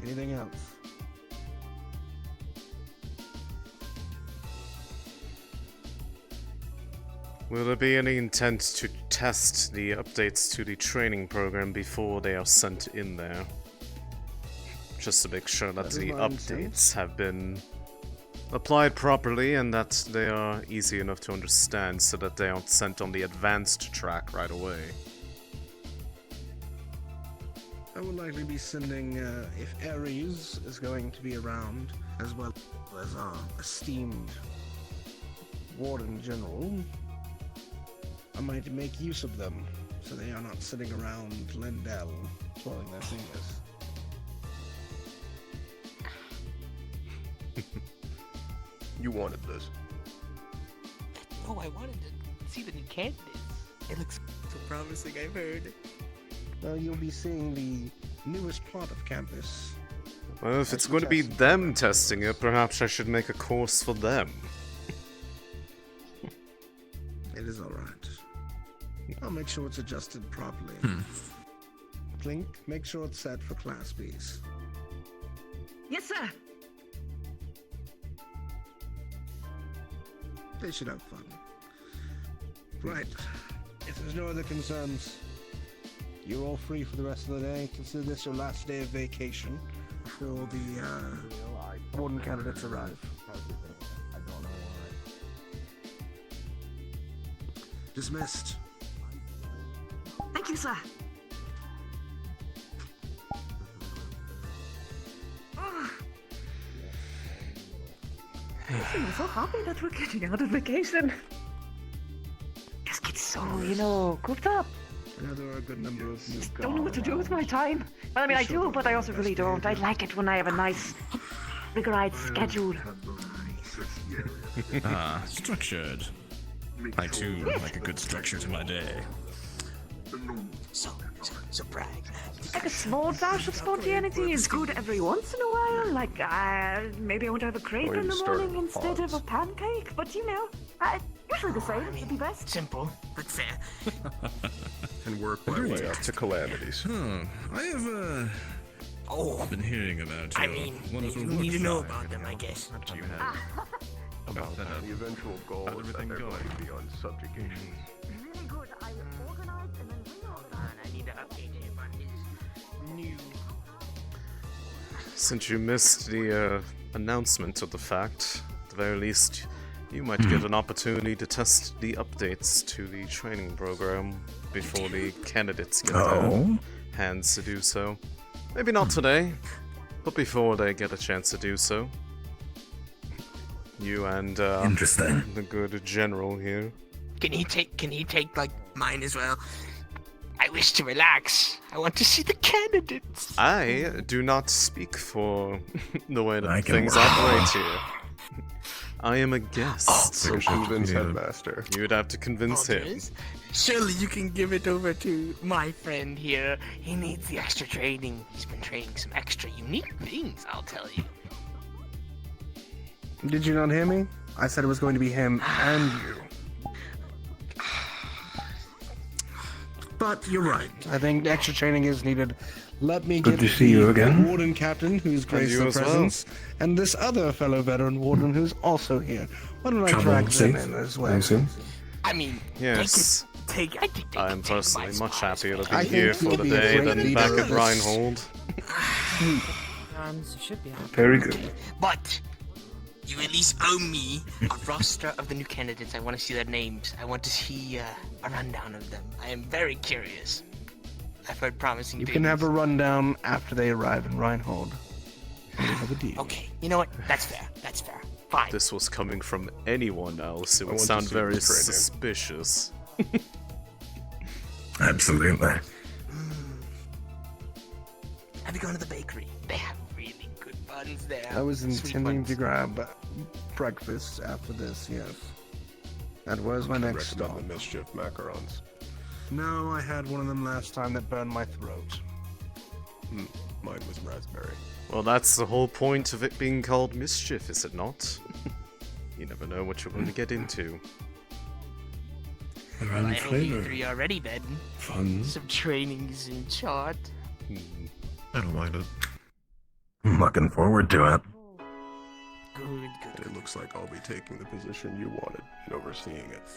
Anything else? Will there be any intent to test the updates to the training program before they are sent in there? Just to make sure that the updates have been applied properly and that they are easy enough to understand so that they aren't sent on the advanced track right away. I will likely be sending, if Ares is going to be around, as well as our esteemed Warden General, I might make use of them, so they are not sitting around Lindell, twirling their fingers. You wanted this. No, I wanted to see the new candidates. It looks so promising, I've heard. Well, you'll be seeing the newest part of campus. Well, if it's going to be them testing it, perhaps I should make a course for them. It is alright. I'll make sure it's adjusted properly. Clink, make sure it's set for Class Bs. Yes, sir. They should have fun. Right. If there's no other concerns, you're all free for the rest of the day. Consider this your last day of vacation before the Warden candidates arrive. I don't know why. Dismissed. Thank you, sir. I'm so happy that we're getting out of vacation. Just get so, cooped up. I know there are a good number of new Don't know what to do with my time. Well, I mean, I do, but I also really don't. I like it when I have a nice, rigorous schedule. Structured. I too like a good structure to my day. So brag. Like a small dash of spontaneity is good every once in a while. Like, maybe I want to have a crepe in the morning instead of a pancake. But usually the same would be best. Simple, but fair. And work my way up to calamities. I have been hearing about I your mean, wonderful you need to know about them, I guess. You have about the eventual goal of everybody to be on subjugation. Really good. I organized and then reorganized. I need to update him on his new. Since you missed the announcement of the fact, at the very least, you might get an opportunity to test the updates to the training program before the candidates get their hands to do so. Maybe not today, but before they get a chance to do so. You and the good general here. Can he take like mine as well? I wish to relax. I want to see the candidates. I do not speak for the way that things operate here. I am a guest. So convince Headmaster. You would have to convince him. Surely you can give it over to my friend here. He needs the extra training. He's been training some extra unique things, I'll tell you. Did you not hear me? I said it was going to be him and you. But you're right. I think extra training is needed. Let me get to see you again. The Warden Captain, who's graced the presence, and this other fellow veteran Warden who's also here. Why don't I drag them in as well? I mean, yes. I am personally much happier to be I here think for the you'll be a day great than leader back of at this. Reinhold. Should be happy. Very good. But you at least owe me a roster of the new candidates. I want to see their names. I want to see a rundown of them. I am very curious. I've heard promising You things. can have a rundown after they arrive in Reinhold. We'll have a deal. Okay, you know what? That's fair. That's fair. Fine. This was coming from anyone else. It would want to sound see very the training. suspicious. Absolutely. Have you gone to the bakery? They have really good buns there. I was Sweet intending buns. to grab breakfast after this, yes. That was my next Rest on stop. the mischief macarons. No, I had one of them last time that burned my throat. Mine was raspberry. Well, that's the whole point of it being called mischief, is it not? You never know what you're going to get into. Well, I hope you three are ready then. Fun. Some trainings in chart. I don't mind it. I'm looking forward to it. Good. It looks like I'll be taking the position you wanted and overseeing it.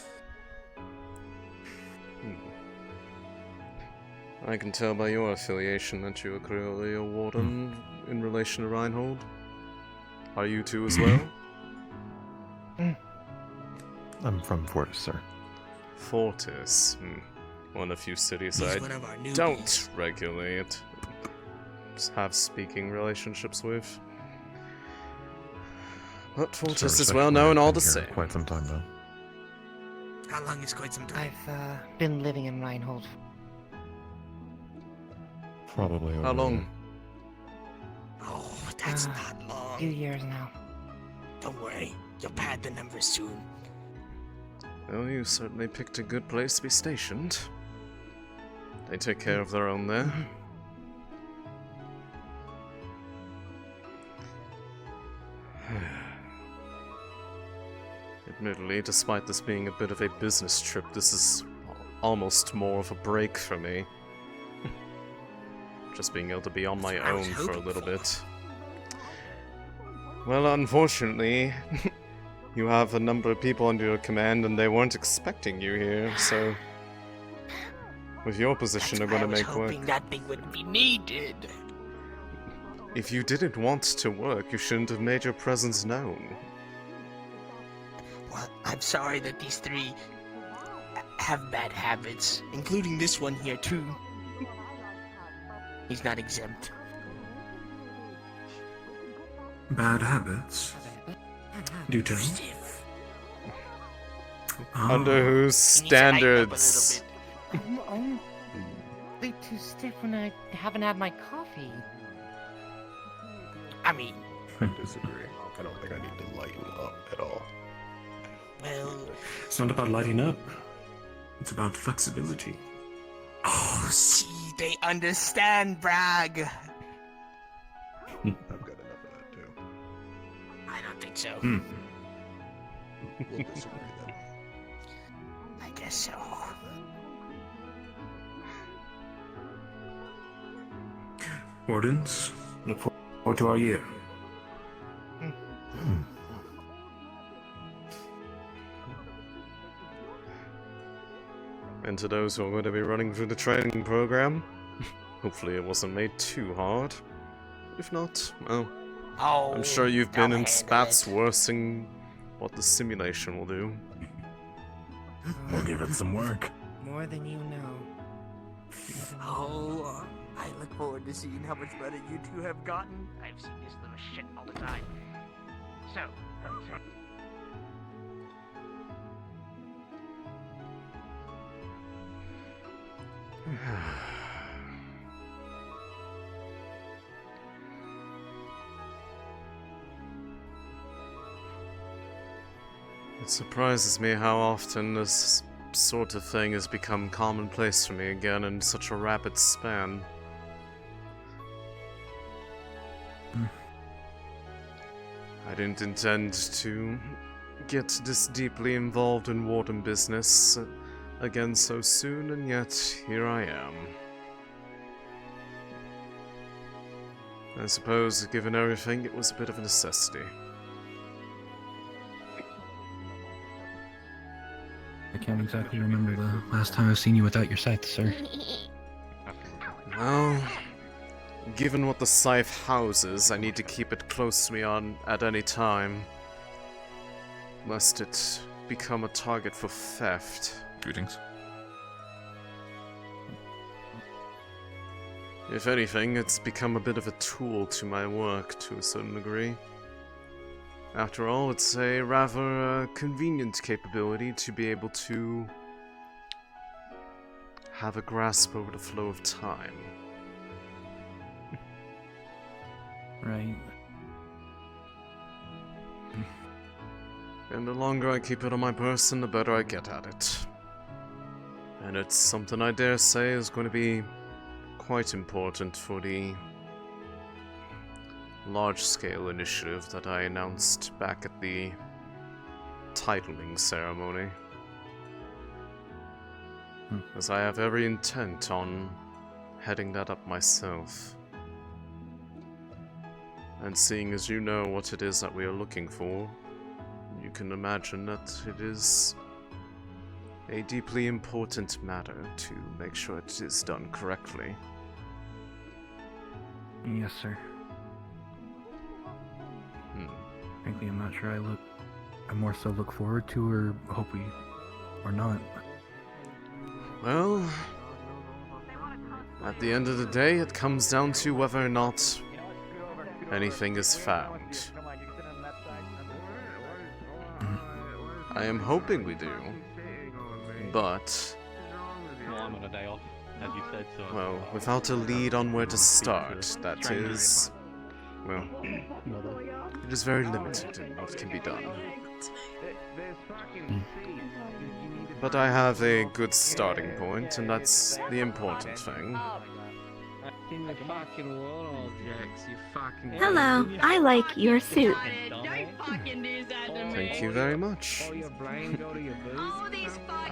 I can tell by your affiliation that you are clearly a warden in relation to Reinhold. Are you two as well? I'm from Fortis, sir. Fortis. One of few cities He's I one of our newbies. don't regularly have speaking relationships with. But Fortis is well known all the same. Quite some time though. How long is quite some time? I've been living in Reinhold. Probably. How long? Oh, that's not long. A few years now. Don't worry, you'll pad the numbers soon. Well, you certainly picked a good place to be stationed. They take care of their own there. Admittedly, despite this being a bit of a business trip, this is almost more of a break for me. Just being able to be on my own for a little bit. Well, unfortunately, you have a number of people under your command and they weren't expecting you here, so... With your position, I'm gonna make work. That thing would be needed. If you didn't want to work, you shouldn't have made your presence known. Well, I'm sorry that these three have bad habits, including this one here too. He's not exempt. Bad habits? Do tell. Under whose standards? I'm way too stiff when I haven't had my coffee. I mean... I disagree. I don't think I need to lighten up at all. Well... It's not about lighting up. It's about flexibility. Oh, see, they understand, Bragg. I've got enough of that too. I don't think so. We'll disagree then. I guess so. Wardens, look forward to our year. And to those who are going to be running through the training program, hopefully it wasn't made too hard. If not, well, I'm sure you've been in spats worse than what the simulation will do. We'll give it some work. More than you know. Oh, I look forward to seeing how much better you two have gotten. I've seen this little shit all the time. So, It surprises me how often this sort of thing has become commonplace for me again in such a rapid span. I didn't intend to get this deeply involved in warden business again so soon, and yet here I am. I suppose, given everything, it was a bit of a necessity. I can't exactly remember the last time I've seen you without your scythe, sir. Well, given what the scythe houses, I need to keep it close to me at any time, lest it become a target for theft. Greetings. If anything, it's become a bit of a tool to my work to a certain degree. After all, it's a rather convenient capability to be able to have a grasp over the flow of time. Right. And the longer I keep it on my person, the better I get at it. And it's something I dare say is going to be quite important for the large-scale initiative that I announced back at the titling ceremony. As I have every intent on heading that up myself. And seeing as you know what it is that we are looking for, you can imagine that it is a deeply important matter to make sure it is done correctly. Yes, sir. Frankly, I'm not sure I more so look forward to or hope we or not. Well, at the end of the day, it comes down to whether or not anything is found. I am hoping we do, but... Well, I'm on a day off, as you said, so... Well, without a lead on where to start, that is... Well, it is very limited in what can be done. But I have a good starting point, and that's the important thing. Hello, I like your suit. Thank you very much.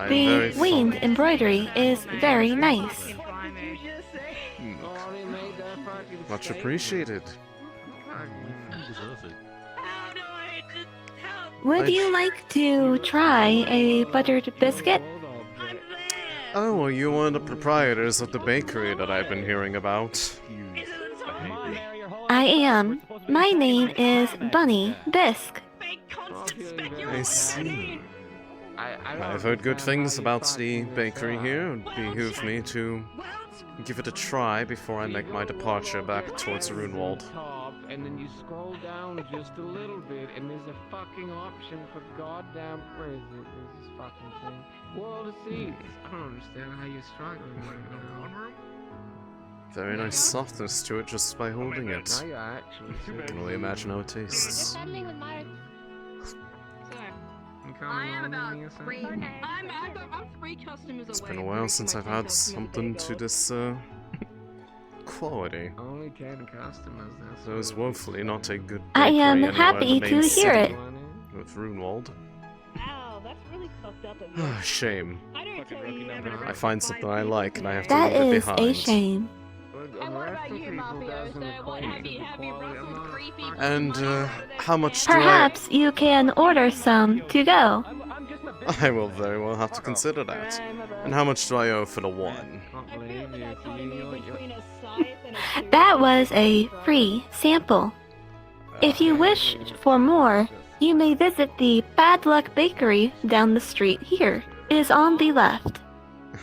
The winged embroidery is very nice. Much appreciated. Would you like to try a buttered biscuit? Oh, well, you're one of the proprietors of the bakery that I've been hearing about. I am. My name is Bunny Bisque. I see. I've heard good things about the bakery here. It would behoove me to give it a try before I make my departure back towards Runewald. And then you scroll down just a little bit, and there's a fucking option for goddamn... Where is it? Where's this fucking thing? World of Seeds. I don't understand how you're struggling right now. Very nice softness to it just by holding it. I can only imagine how it tastes. I am about three. I'm 3 customers away. It's been a while since I've had something to this quality. Only 10 customers. So it's woefully not a good I bakery am anywhere in happy the to main hear city it. with Runewald. Ow, that's really fucked up of you. Shame. I don't tell you every I find something I like and I have to That leave it is behind. a shame. And what about you, Mafioso? What, have you rustled creepy... And how much do Perhaps you can order some to go. I will very well have to consider that. And how much do I owe for the one? That was a free sample. If you wish for more, you may visit the Bad Luck Bakery down the street here. It is on the left.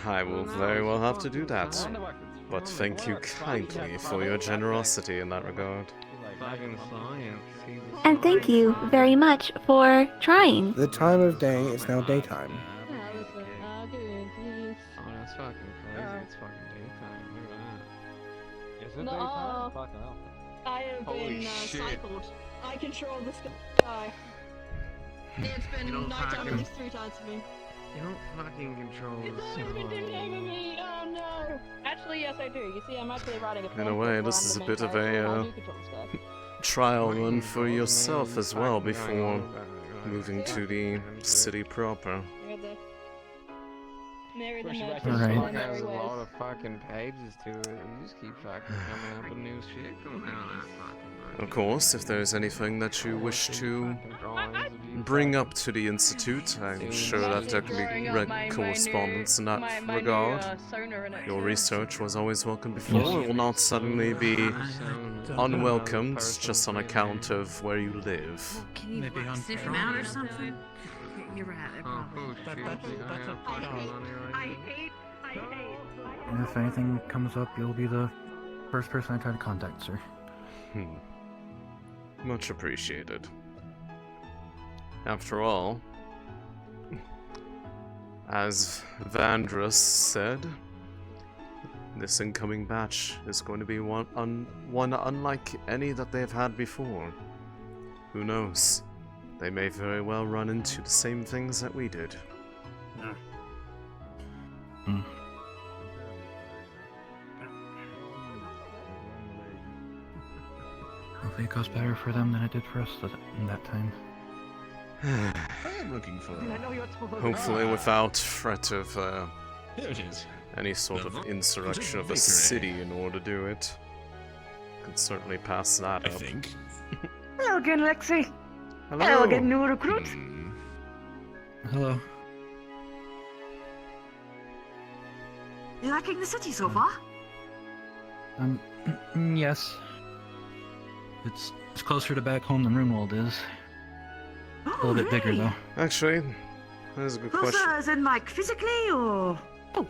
I will very well have to do that. But thank you kindly for your generosity in that regard. And thank you very much for trying. The time of day is now daytime. Oh, that's fucking crazy. It's fucking daytime. Look at that. Is it No. daytime? Fucking hell. I have Holy been shit. cycled. I control the sky. It's been You don't nighttime fucking- at least 3 times for me. You don't fucking control It's the always been dictated to me. Oh no. Actually, yes, I do. You see, I'm actually riding a In a way, this is a bit of a trial run for yourself as well before moving to the city proper. Married the Alright. merchant. There's a lot of fucking pages to it. You just keep fucking coming up with new shit coming out of that fucking book. Of course, if there's anything that you wish to bring up to the Institute, I'm sure that there can be correspondence in that regard. Your research was always welcome before. It will not suddenly be unwelcomed just on account of where you live. Can you sniff him out or something? You're right. And if anything comes up, you'll be the first person I try to contact, sir. Much appreciated. After all, as Vandrus said, this incoming batch is going to be one unlike any that they've had before. Who knows? They may very well run into the same things that we did. hopefully it goes better for them than it did for us in that time. I am looking for. Hopefully without threat of There it is. any sort of insurrection of a city in order to do it. Could certainly pass that up. I think. Hello again, Alexei. Hello. Hello again, new recruit. Hello. You liking the city so far? Yes. It's closer to back home than Runewald is. A little bit bigger, though. Actually, that is a good Closer question. as in, like, physically, or... Oh,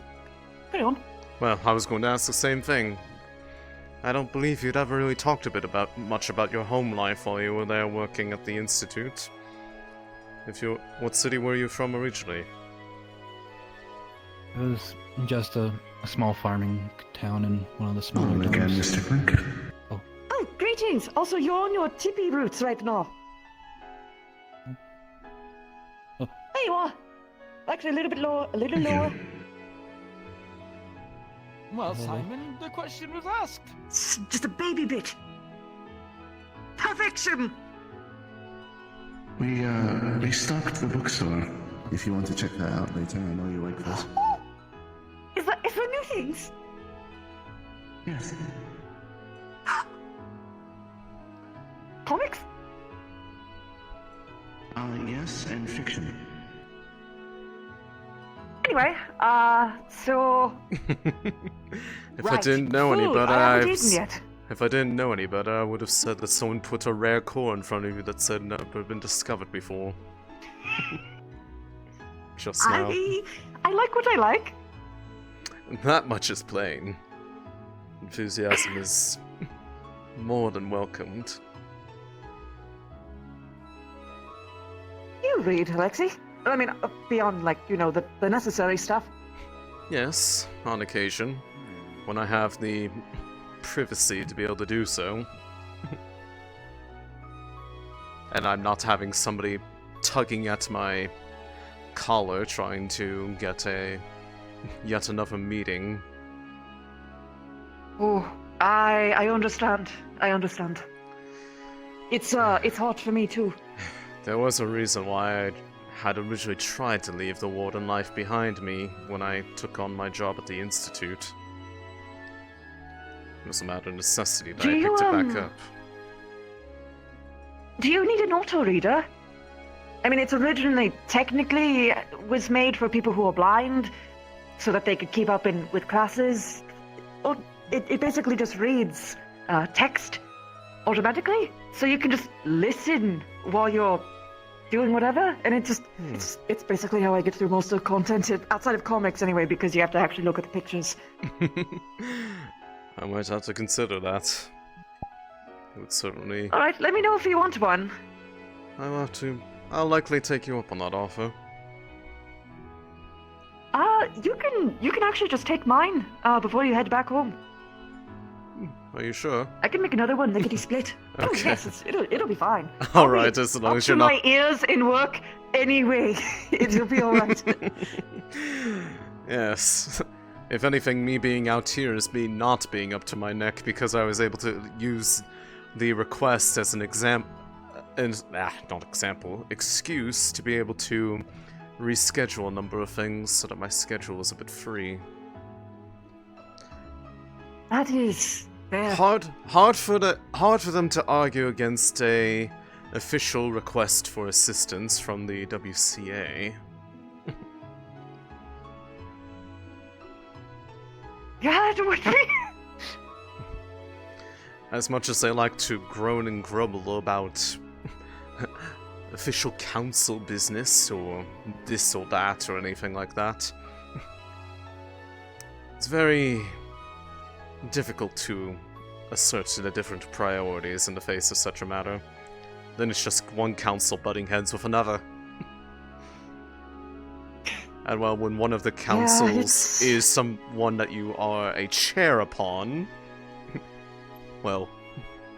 carry on. Well, I was going to ask the same thing. I don't believe you'd ever really talked much about your home life while you were there working at the Institute. What city were you from originally? It was just a small farming town in one of the smaller towns. Again, Mr. Clink. Oh, greetings. Also, you're on your tippy routes right now. Oh. There you are. Actually, a little bit lower, a little lower. Well, Simon, the question was asked. Just a baby bit. Perfection! We stocked the bookstore. If you want to check that out later, I know you like this. Is there new things? Yes. Comics? Yes, and fiction. Anyway, so... If I didn't know any better, I haven't eaten yet. If I didn't know any better, I would have said that someone put a rare core in front of you that said never been discovered before. Just now. I like what I like. That much is plain. Enthusiasm is more than welcomed. You read, Alexei. I mean, beyond, like, you know, the necessary stuff. Yes, on occasion. When I have the privacy to be able to do so. And I'm not having somebody tugging at my collar trying to get yet another meeting. Oh, I understand. I understand. It's hard for me too. There was a reason why I had originally tried to leave the warden life behind me when I took on my job at the Institute. It was a matter of necessity that I picked it back up. Do you need an auto-reader? I mean, it's originally, technically, was made for people who are blind, so that they could keep up with classes. Or it basically just reads text automatically, so you can just listen while you're doing whatever, and it's basically how I get through most of the content, outside of comics anyway, because you have to actually look at the pictures. I might have to consider that. It would certainly... Alright, let me know if you want one. I'll have to... I'll likely take you up on that offer. You can actually just take mine, before you head back home. Are you sure? I can make another one lickety split. Okay. Oh yes, it'll be fine. Alright, as long as you're not... my ears in work anyway. It'll be alright. Yes. If anything, me being out here is me not being up to my neck because I was able to use the request as an excuse to be able to reschedule a number of things so that my schedule was a bit free. That is fair. Hard for them to argue against a official request for assistance from the WCA. Yeah, it would be. As much as they like to groan and grumble about official council business or this or that or anything like that, it's very difficult to assert the different priorities in the face of such a matter. Then it's just one council butting heads with another. And well, when one of the councils is someone that you are a chair upon, well,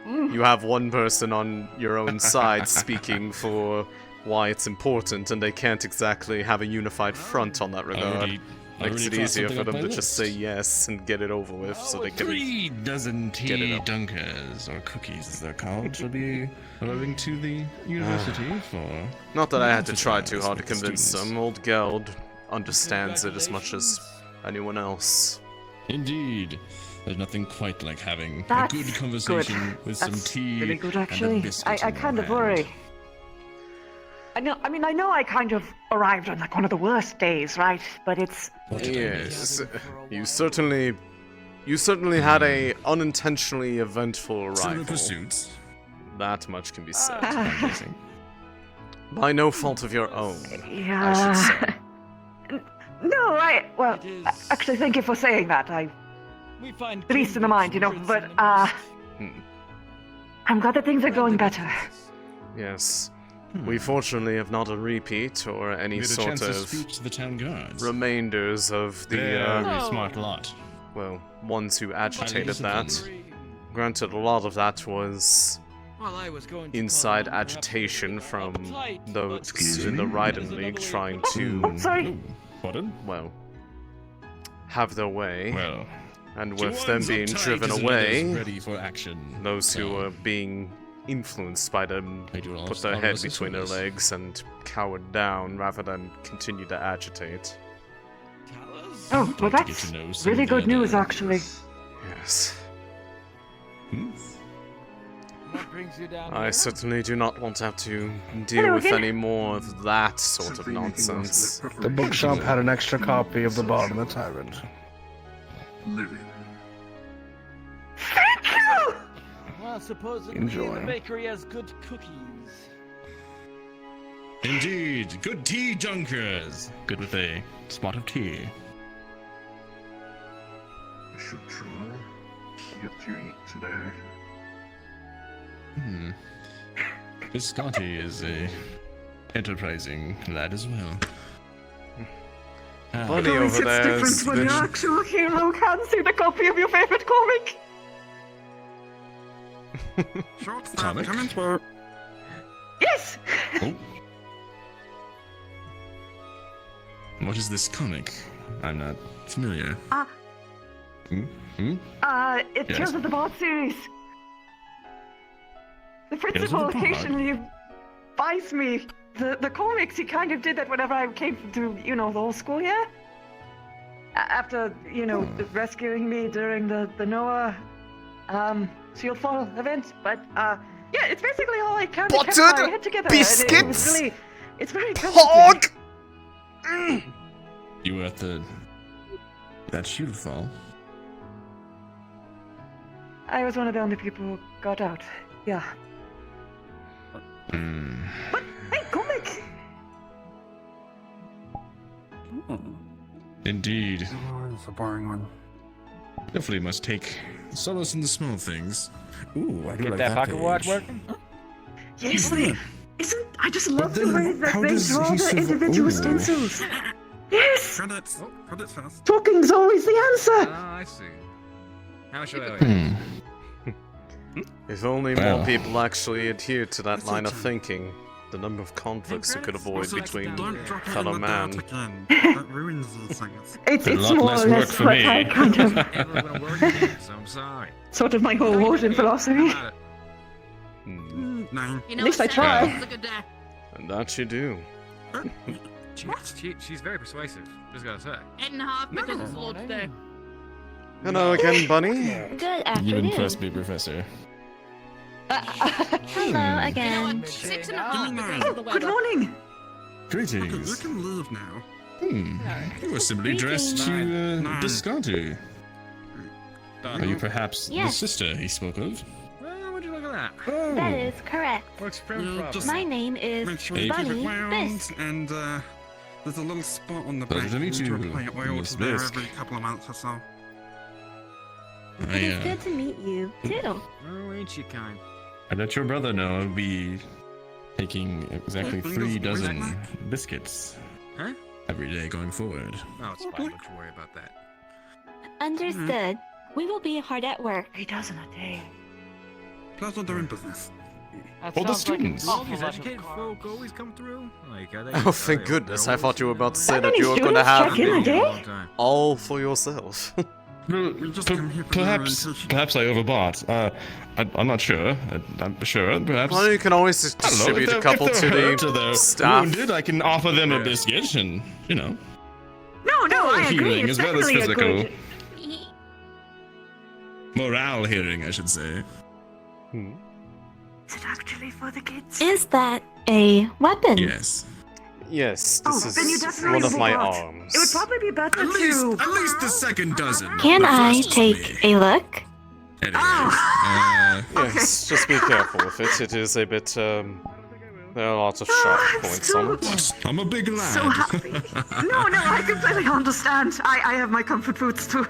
you have one person on your own side speaking for why it's important, and they can't exactly have a unified front on that regard. Makes it easier for them to just say yes and get it over with, so they can 3 dozen get it tea up. dunkers, or cookies as they're called, shall be arriving to the university for... Not that I had to office try hours too hard to with the convince students. them. Old Geld understands it as much as anyone else. Indeed. There's nothing quite like having That's a good conversation good. with That's some tea really good, and actually. a biscuit I in kind your of hand. worry. I know I kind of arrived on like one of the worst days, right? But it's... Yes, you certainly had a unintentionally eventful arrival. Similar pursuits. That much can be said. By no fault of your own, Yeah. I should say. No, well, actually, thank you for saying that. We find the least in the mind, you know. But Hmm. I'm glad that things are going better. Yes. We fortunately have not a repeat or any We had a sort chance to of speak to the town guards. remainders of the Very smart lot. well, ones who agitated disciplined. that. Granted, a lot of that was Well, I was going to inside call them perhaps agitation from uptight, those but in the there's Raiden another League way of trying putting to, it. Sorry. well, have their way. Well, and to with them one's being uptight driven isn't away, others ready for action. those who Well, are being influenced by them all put their of head us as between their service. legs and cowered down rather than continue to agitate. Oh, well, to get that's to know some really of the good news, other- actually. Yes. What brings you down I here? certainly do not want to have to deal Hello with again. any more of that sort of nonsense. The bookshop had an extra copy of The Bard and the Tyrant. Thank you! Well, supposedly Enjoy. the bakery has good cookies. Indeed, good tea dunkers. Good with a spot of tea. I should try to get you eat today. Visconti is a enterprising lad as well. Buddy It always over hits there different is when been- your actual hero can see the copy of your favorite comic. Comic? Yes! Oh. What is this comic? I'm not familiar. It's Yes. Tales of the Bard series. The Tales of principal the Bard? occasionally buys me the comics. He kind of did that whenever I came to, the whole school year. After, rescuing me during the Noah Shield Fall event. But, yeah, it's basically how I kind of kept my Buttered head together. And it was biscuits? really, it's very Pork! You were at that shield fall. I was one of the only people who got out. Yeah. But, hey, comic! Indeed. Oh, it's a boring one. Definitely must take solace in the small things. Ooh, I do Get like that pocket watch page. working? Yes, they, I just love the then way that how they does draw he the survive- individual Ooh. stencils. Yes! Credits. Credits first. Talking's always the answer! Ah, I see. How much are they? Hmm. If only Well. more people actually adhered to that line of thinking, the number of conflicts we could avoid Also, between don't drop it fellow in the man. dirt again. That ruins the things. It's A lot more less or work less for what me. I kind of, Never gonna work again, so I'm sorry. sort of my whole Warden philosophy. How about it? No. You At least I what, try. Sam? It's a good day. And that you do. She's very persuasive, just gotta say. 8.5 because it's Lord's Day. Hello again, Bunny. Good You afternoon. impressed me, Professor. Hello You know again. what? 6.5 because of the weather. Good morning! Greetings. You can leave now. You were simply dressed to Nine. Visconti. Are you perhaps the Yes. sister he spoke of? Well, would you look at that? Oh. That is correct. Works very Yeah, properly. just- My name is Make sure you keep Bunny it round, Biss. and there's a little spot on the Pleasure back. to You meet need to you, apply it oil Miss to there Bisk. every couple of months or so. It is good to meet you, too. Oh, ain't she kind? I let your brother know I'll be taking exactly Bring 3 those boys dozen back. biscuits Huh? every day going forward. Oh, it's fine. Don't you worry about that. Understood. We will be hard at work. 3 dozen a day. Plus, they're in business. That All the sounds like an students. awful These lot of educated cars. folk always come through? Like, are they, Oh, thank goodness. I thought you were about to say How that many you were going to students check in a have day? all for yourself. Perhaps I overbought. I'm not sure. I'm sure. Perhaps. Well, you can always just I don't know, distribute if a couple they're to hurt or the they're staff. wounded, I can offer them a biscuit and, you know. No, I agree. Healing It's as well as definitely a physical. good. Morale hearing, I should say. Is it actually for the kids? Is that a weapon? Yes. Yes, Oh, this then you is definitely one of my will not. arms. It would probably be better At to. least the second dozen. Can The I first was take me. a look? Yes, just be careful with it. It is a bit, there are lots of sharp points on it. I'm a big lad. So happy. No, I completely understand. I have my comfort boots too.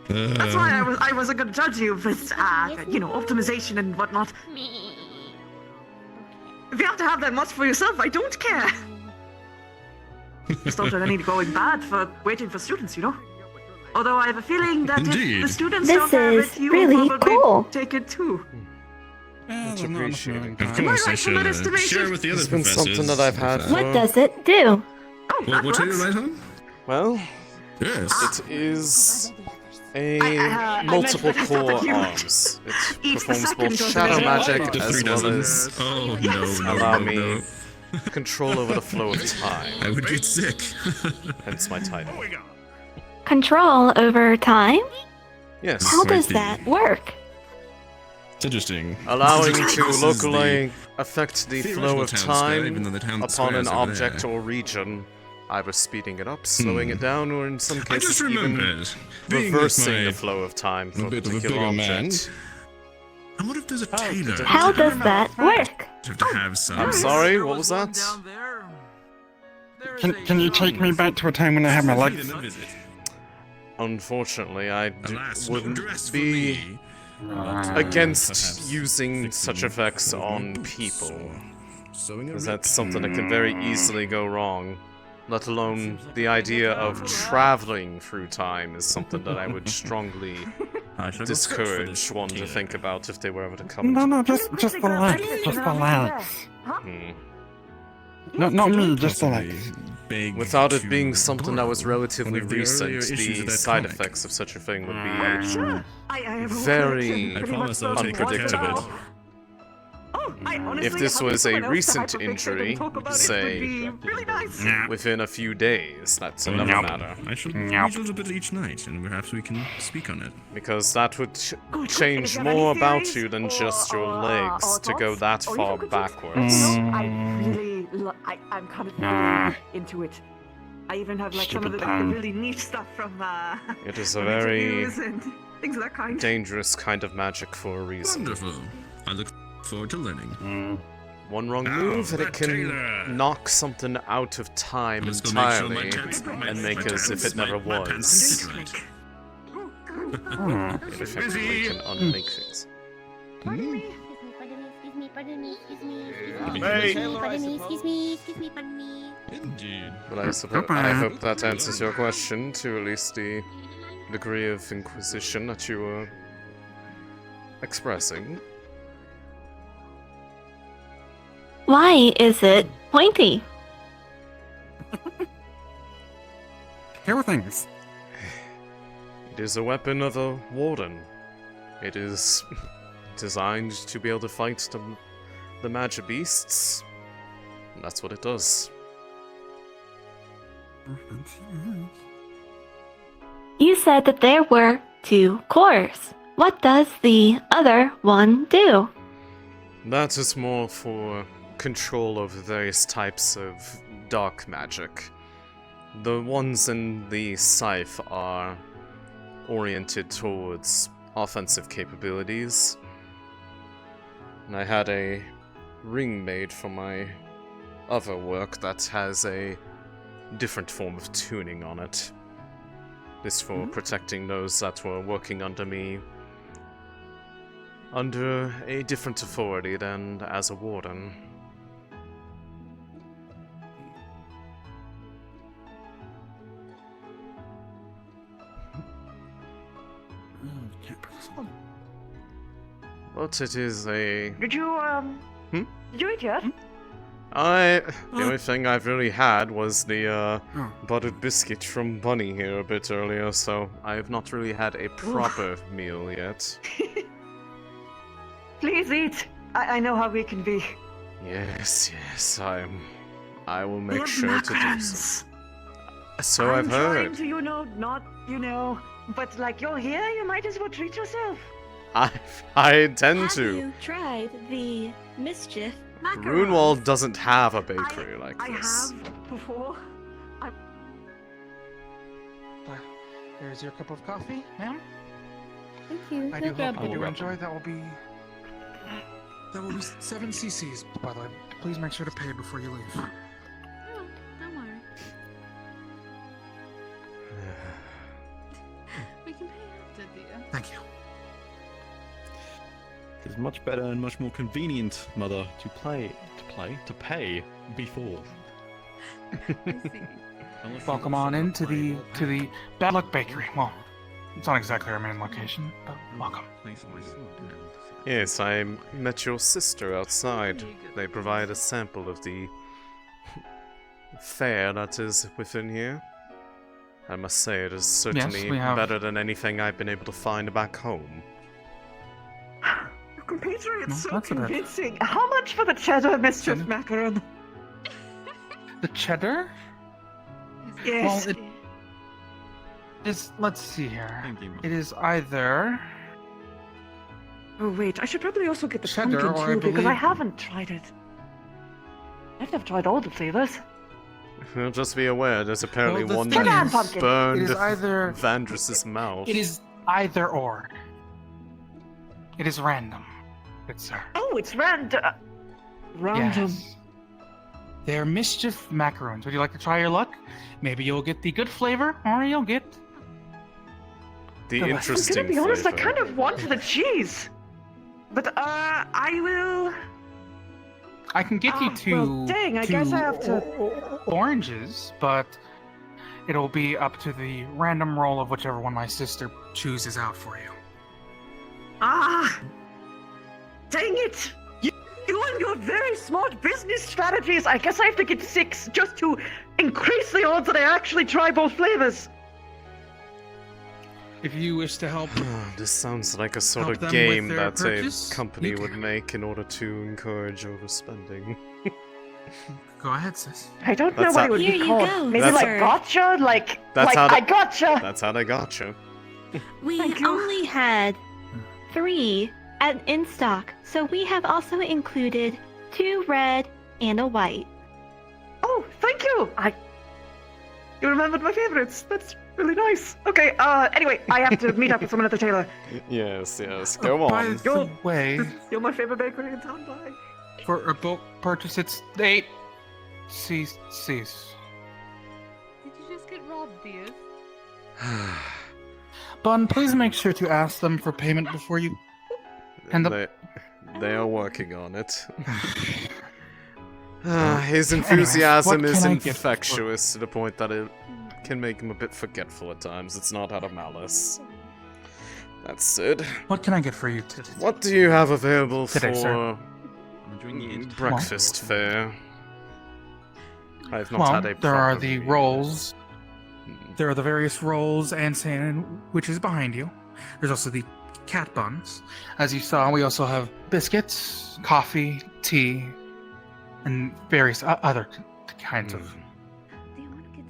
That's why I wasn't gonna judge you, but optimization and whatnot. If you have to have that much for yourself, I don't care. Just don't want any going bad for waiting for students, you know. Although I have a feeling that if Indeed. the students This don't have is it, you really will probably cool. take it too. Much appreciated. Of course, I right, should underestimated? share with the other It's been professors. something that I've had What for... does it do? What are you right on? Well, Yes. it is I multiple meant that I thought core that you would arms. It eat the performs second both dozen. shadow Yeah, magic Up to as 3 well dozen. as Oh, no, allow no, me no. control over the flow of time. I would get sick. Hence my title. Control over time? Yes. How does Mighty. that work? It's interesting. Allowing This to is locally affect the flow theoretical of town square, time even though the town upon square an is over object there. or region, either speeding it up, slowing it down, or in some I cases just even remembered, being with reversing my the flow of time for a a bit of a particular bigger man. object. I wonder if there's a tailor. How does that work? Have to have some. I'm sorry, what was that? Can you take me back to a time when I had my legs? Unfortunately, I Alas, no wouldn't dress for be me. against Perhaps using fixing such effects on boots people, or sewing a because rib. that's something that can very easily go wrong. Let alone the idea of traveling through time is something that I would strongly I shall go search for discourage this one to tailor. think about if they were ever to come. No, just the legs. Just the legs. Not me, just the legs. Big Without it to being something that was borrow. relatively One of the earlier recent, issues the of that side comic. effects of such a thing would Sure. be I have a whole very collection, pretty promise much I'll take good care of unpredictable. it. Oh, I honestly If this haven't was someone a else to recent hyperfixate injury, and talk about it say, would be really nice. within a few days, that's another Nope. matter. I shall read a little bit each night, and perhaps we can speak on it. Because that would Good. change And if you have more any about theories you than or- just your or, legs or to go thoughts, that or far even critiques, backwards. I really, I'm kind of really into it. I even have like some of the, like, the really neat stuff from It is a from very interviews and things of that kind. dangerous kind of magic for a reason. Wonderful. I look forward to learning. One wrong Now, move and the it can tailor. knock something out of time Let's go make sure entirely and make my as if it never my pants was. fit It right. effectively can unmake things. Pardon me. Indeed. But I suppose I hope that answers your question to at least the degree of inquisition that you were expressing. Why is it pointy? Hear things. It is a weapon of a warden. It is designed to be able to fight the magic beasts. And that's what it does. You said that there were 2 cores. What does the other one do? That is more for control of various types of dark magic. The ones in the scythe are oriented towards offensive capabilities. And I had a ring made for my other work that has a different form of tuning on it. This for protecting those that were working under me under a different authority than as a warden. But it is a... Did you, Did you eat yet? The only thing I've really had was the, buttered biscuit from Bunny here a bit earlier, so I have not really had a proper meal yet. Please eat. I know how we can be. Yes, I will make sure to do so. So I've heard. I'm trying to, not, but like you're here, you might as well treat yourself. I intend to. Have you tried the mischief macarons? Runewald doesn't have a bakery like this. I have before. There's your cup of coffee, ma'am. Thank you. I do hope you do enjoy. That will be 7 cc's, by the way. Please make sure to pay before you leave. Oh, don't worry. We can pay after, dear. Thank you. It is much better and much more convenient, Mother, to pay before. Welcome on into the Bad Luck Bakery. Well, it's not exactly our main location, but welcome. Yes, I met your sister outside. They provide a sample of the fare that is within here. I must say it is certainly better than anything I've been able to find back home. Your compatriots so convincing. How much for the cheddar mischief macaron? The cheddar? Yes. Well, it is. Let's see here. It is either. Oh wait, I should probably also get the cheddar, pumpkin or too, because believe... I haven't tried it. I've tried all the flavors. Well, just be aware, there's apparently one that that burned it is either... Vandross's mouth. It is either or. It is random, good sir. Oh, it's random. Yes. They're mischief macaroons. Would you like to try your luck? Maybe you'll get the good flavor, or you'll get the interesting I'm gonna be honest, flavor. I kind of want the cheese. But, I will... I can get you two, well, dang, I guess I have to... oranges, but it'll be up to the random roll of whichever one my sister chooses out for you. Ah! Dang it! You and your very smart business strategies! I guess I have to get 6 just to increase the odds that I actually try both flavors. If you wish to help... This sounds like a sort of game that a company would make in order to encourage overspending. Go ahead, sis. I don't know what it would be called. Go, maybe like gotcha? I gotcha! That's how they gotcha. We only had 3 in stock, so we have also included 2 red and a white. Oh, thank you! You remembered my favorites. That's really nice. Okay, anyway, I have to meet up with someone at the tailor. Yes, go on. By the way... You're my favorite bakery in town, bye. For a bulk purchase, it's 8 cc's. Did you just get robbed, dear? Bun, please make sure to ask them for payment before you end up... They are working on it. His enthusiasm is infectious to the point that it can make him a bit forgetful at times. It's not out of malice. That said, what can I get for you today? What do you have available today, for sir? breakfast fare? I have not had a there are proper the meal. rolls. There are the various rolls and sandwiches behind you. There's also the cat buns. As you saw, we also have biscuits, coffee, tea, and various other kinds of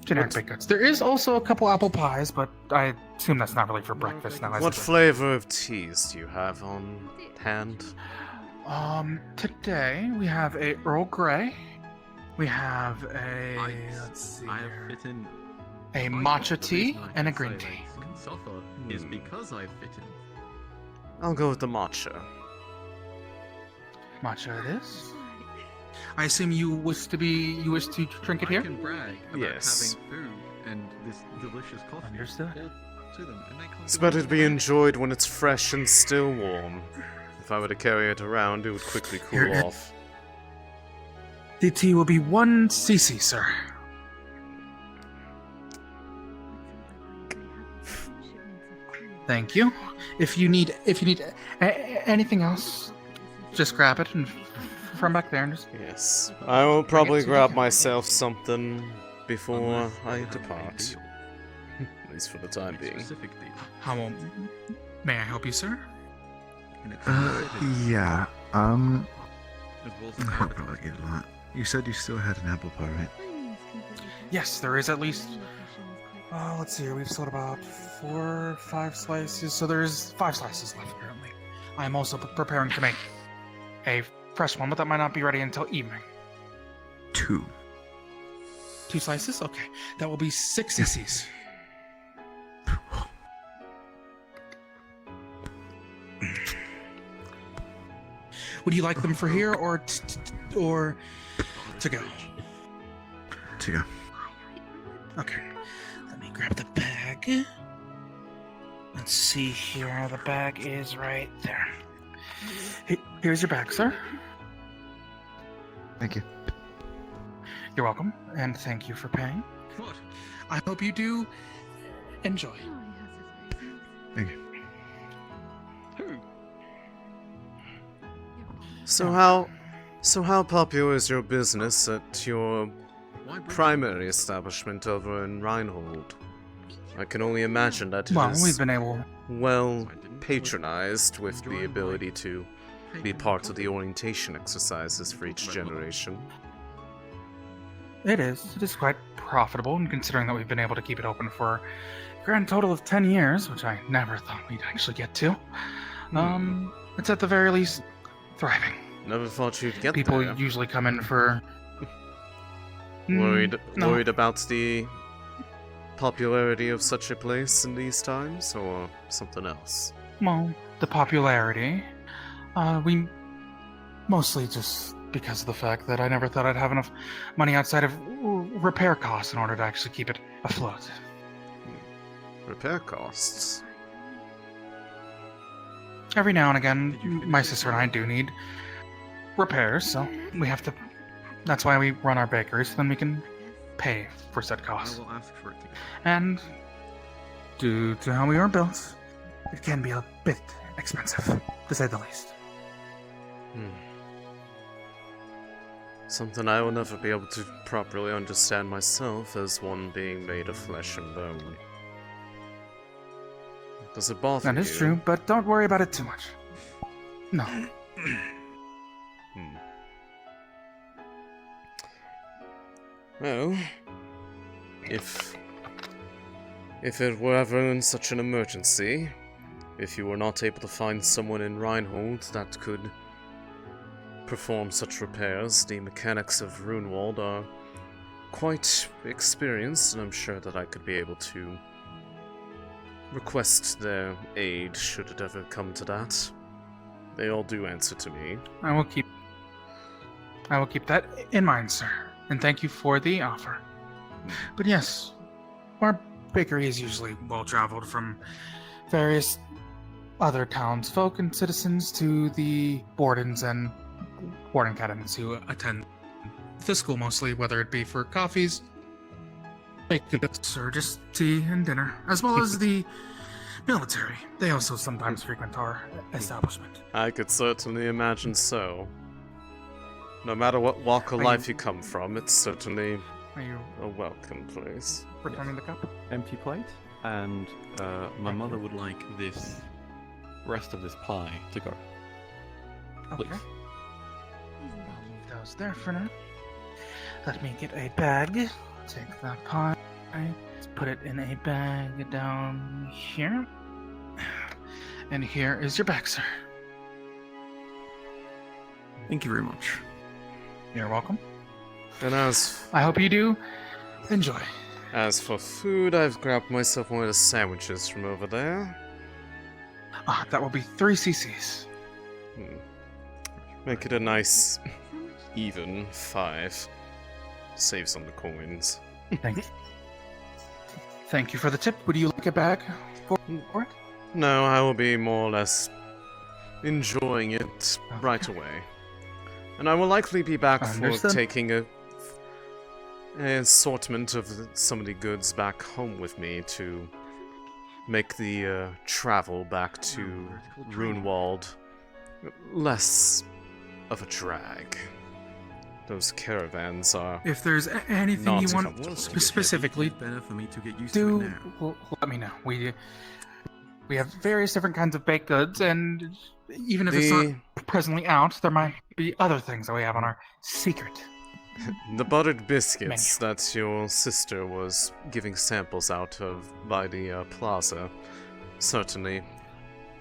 generic baked goods. There is also a couple apple pies, but I assume that's not really for breakfast now. What flavor of teas do you have on hand? Today we have a Earl Grey. We have a a matcha tea and a green tea. Is because I fit in. I'll go with the matcha. Matcha it is. I assume you wish to drink it here? I can brag about Yes. having food and this delicious coffee. Understood. To them, and they can't It's better to be enjoyed when it's fresh and still warm. If I were to carry it around, it would quickly cool Here. off. The tea will be 1 cc, sir. Thank you. If you need anything else, just grab it and from back there and just. Yes, I will probably grab myself something before I depart. At least for the time being. May I help you, sir? Yeah. I'll probably get a lot. You said you still had an apple pie, right? Yes, there is at least. Let's see here. We've sold about 4 or 5 slices, so there's 5 slices left currently. I'm also preparing to make a fresh one, but that might not be ready until evening. 2. 2 slices? Okay. That will be 6 cc's. Would you like them for here or to go? To go. Okay. Let me grab the bag. Let's see here. The bag is right there. Here's your bag, sir. Thank you. You're welcome, and thank you for paying. What? I hope you do enjoy. Thank you. So how popular is your business at your primary establishment over in Reinhold? I can only imagine that it is we've been able well patronized with the ability to be part of the orientation exercises for each generation. It is quite profitable, and considering that we've been able to keep it open for a grand total of 10 years, which I never thought we'd actually get to. It's at the very least thriving. Never thought you'd get People there. usually come in for Worried no. about the popularity of such a place in these times, or something else? Well, the popularity. We mostly just because of the fact that I never thought I'd have enough money outside of repair costs in order to actually keep it afloat. Repair costs? Every now and again, my sister and I do need repairs, so we have to. That's why we run our bakery, so then we can pay for said costs. I will ask for it again. And due to how we are built, it can be a bit expensive, to say the least. Something I will never be able to properly understand myself as one being made of flesh and bone. Does it bother you? That is true, but don't worry about it too much. No. Well, if it were ever in such an emergency, if you were not able to find someone in Reinhold that could perform such repairs, the mechanics of Runewald are quite experienced, and I'm sure that I could be able to request their aid should it ever come to that. They all do answer to me. I will keep that in mind, sir. And thank you for the offer. But yes, our bakery is usually well traveled from various other townsfolk and citizens to the Wardens and Warden candidates who attend the school mostly, whether it be for coffees, baked goods, or just tea and dinner, as well as the military. They also sometimes frequent our establishment. I could certainly imagine so. No matter what walk of life you come from, it's certainly a welcome place. Returning the cup? Empty plate, and my mother would like this rest of this pie to go. Okay. Please. I'll move those there for now. Let me get a bag. Take that pie. Let's put it in a bag down here. And here is your bag, sir. Thank you very much. You're welcome. And I hope you do enjoy. As for food, I've grabbed myself one of the sandwiches from over there. That will be 3 cc's. Make it a nice, even 5. Save some of the coins. Thank you. Thank you for the tip. Would you like a bag for it? No, I will be more or less enjoying it right away. And I will likely be back for taking an assortment of some of the goods back home with me to make the travel back to Runewald less of a drag. Those caravans are. If there's anything not you want comfortable. specifically, It's better for me to get used to it do now. let me know. We have various different kinds of baked goods, and even if it's not presently out, there might be other things that we have on our secret. The buttered biscuits that your sister was giving samples out of by the plaza certainly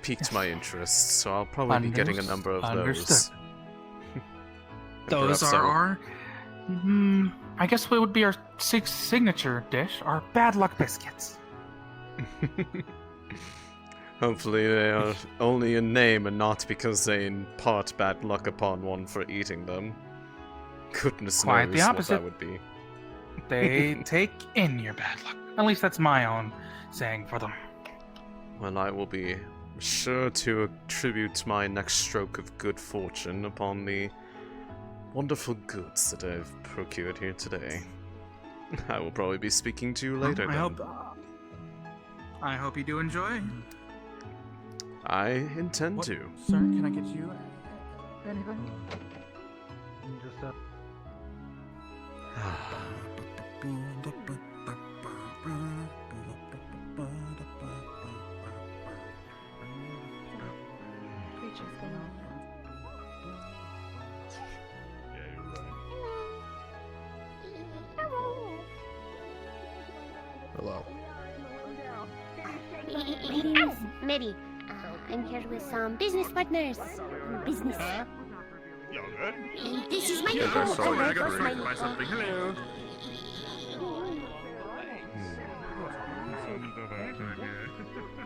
piqued my interest, so I'll probably be getting a number of those. Understood. Those Perhaps are our. I guess what would be our signature dish, our bad luck biscuits. Hopefully they are only in name and not because they impart bad luck upon one for eating them. Goodness Quite knows the what opposite. that would be. They take in your bad luck. At least that's my own saying for them. Well, I will be sure to attribute my next stroke of good fortune upon the wonderful goods that I've procured here today. I will probably be speaking to you later then. I hope you do enjoy. I intend to. Sir, can I get you anything? Just Hello. My name is Mary. I'm here with some business partners. Business. This is my Yes, I saw you. I I gotta my, buy something. Hello.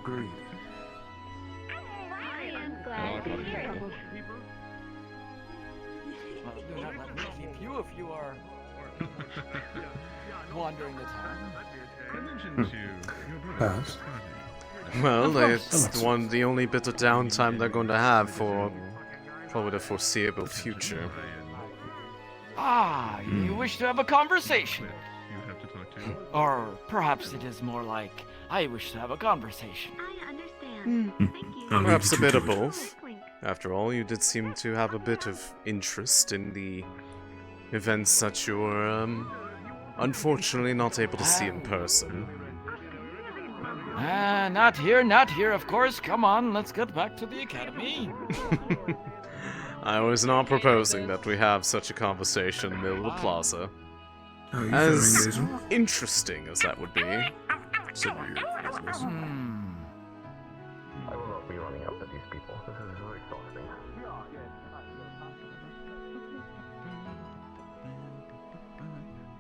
Great. I am glad to hear it. Well, do not let me keep you if you are wandering the town. Pass. Well, it's the only bit of downtime they're going to have for probably the foreseeable future. Ah, you wish to have a conversation. You have to talk to. Or perhaps it is more like, I wish to have a conversation. I understand. Thank you. Perhaps a bit of both. After all, you did seem to have a bit of interest in the events that you were, unfortunately not able to see in person. Not here, of course. Come on, let's get back to the academy. I was not proposing that we have such a conversation in the middle of the plaza. Oh, you As feeling engaging? interesting as that would be. Sit weird business. I will not be running after these people. This is very exhausting.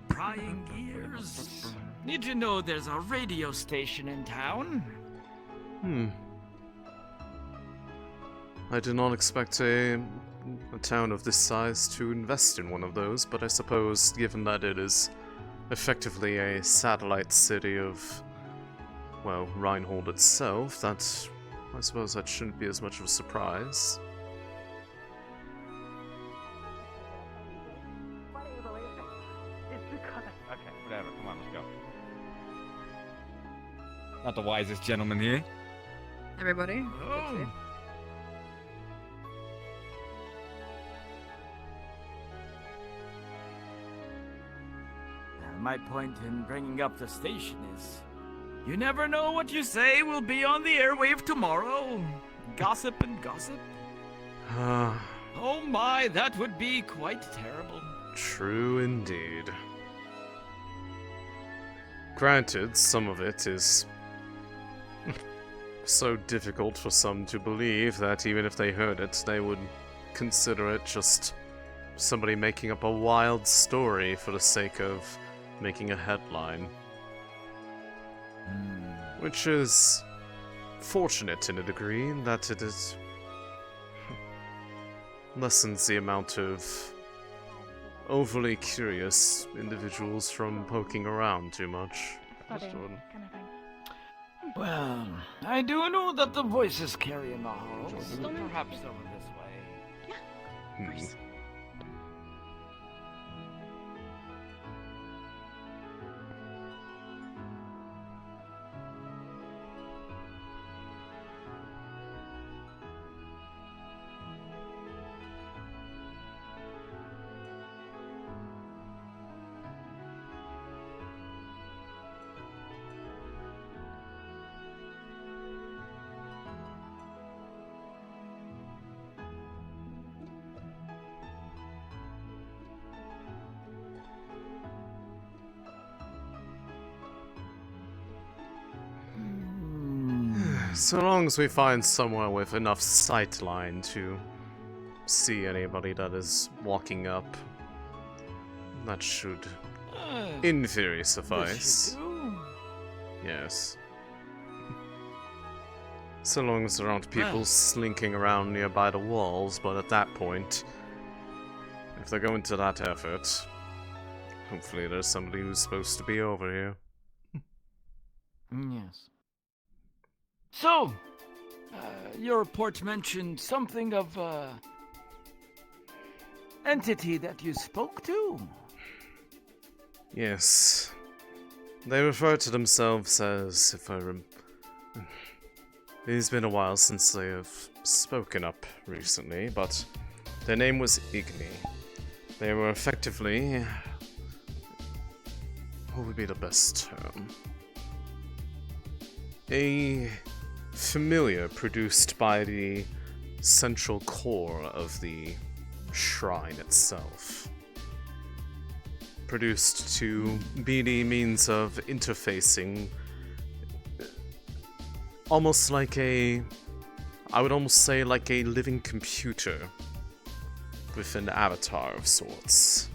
Prying gears. Did you know there's a radio station in town? I did not expect a town of this size to invest in one of those, but I suppose, given that it is effectively a satellite city of, well, Reinhold itself, I suppose that shouldn't be as much of a surprise. Okay, whatever. Come on, let's go. Not the wisest gentleman here. Everybody? Oh. My point in bringing up the station is, you never know what you say will be on the airwave tomorrow. Gossip and gossip. Oh my, that would be quite terrible. True indeed. Granted, some of it is so difficult for some to believe that even if they heard it, they would consider it just somebody making up a wild story for the sake of making a headline. Which is fortunate in a degree in that it is lessens the amount of overly curious individuals from poking around too much. Well, I do know that the voices carry in the halls. Perhaps over this way. So long as we find somewhere with enough sight line to see anybody that is walking up, that should, in theory, suffice. Yes. So long as there aren't people slinking around nearby the walls, but at that point, if they're going to that effort, hopefully there's somebody who's supposed to be over here. Yes. So, your report mentioned something of entity that you spoke to? Yes. They refer to themselves as, if I it's been a while since they have spoken up recently, but their name was Igni. They were effectively... what would be the best term? A familiar produced by the central core of the shrine itself. Produced to be the means of interfacing, almost like I would almost say like a living computer with an avatar of sorts.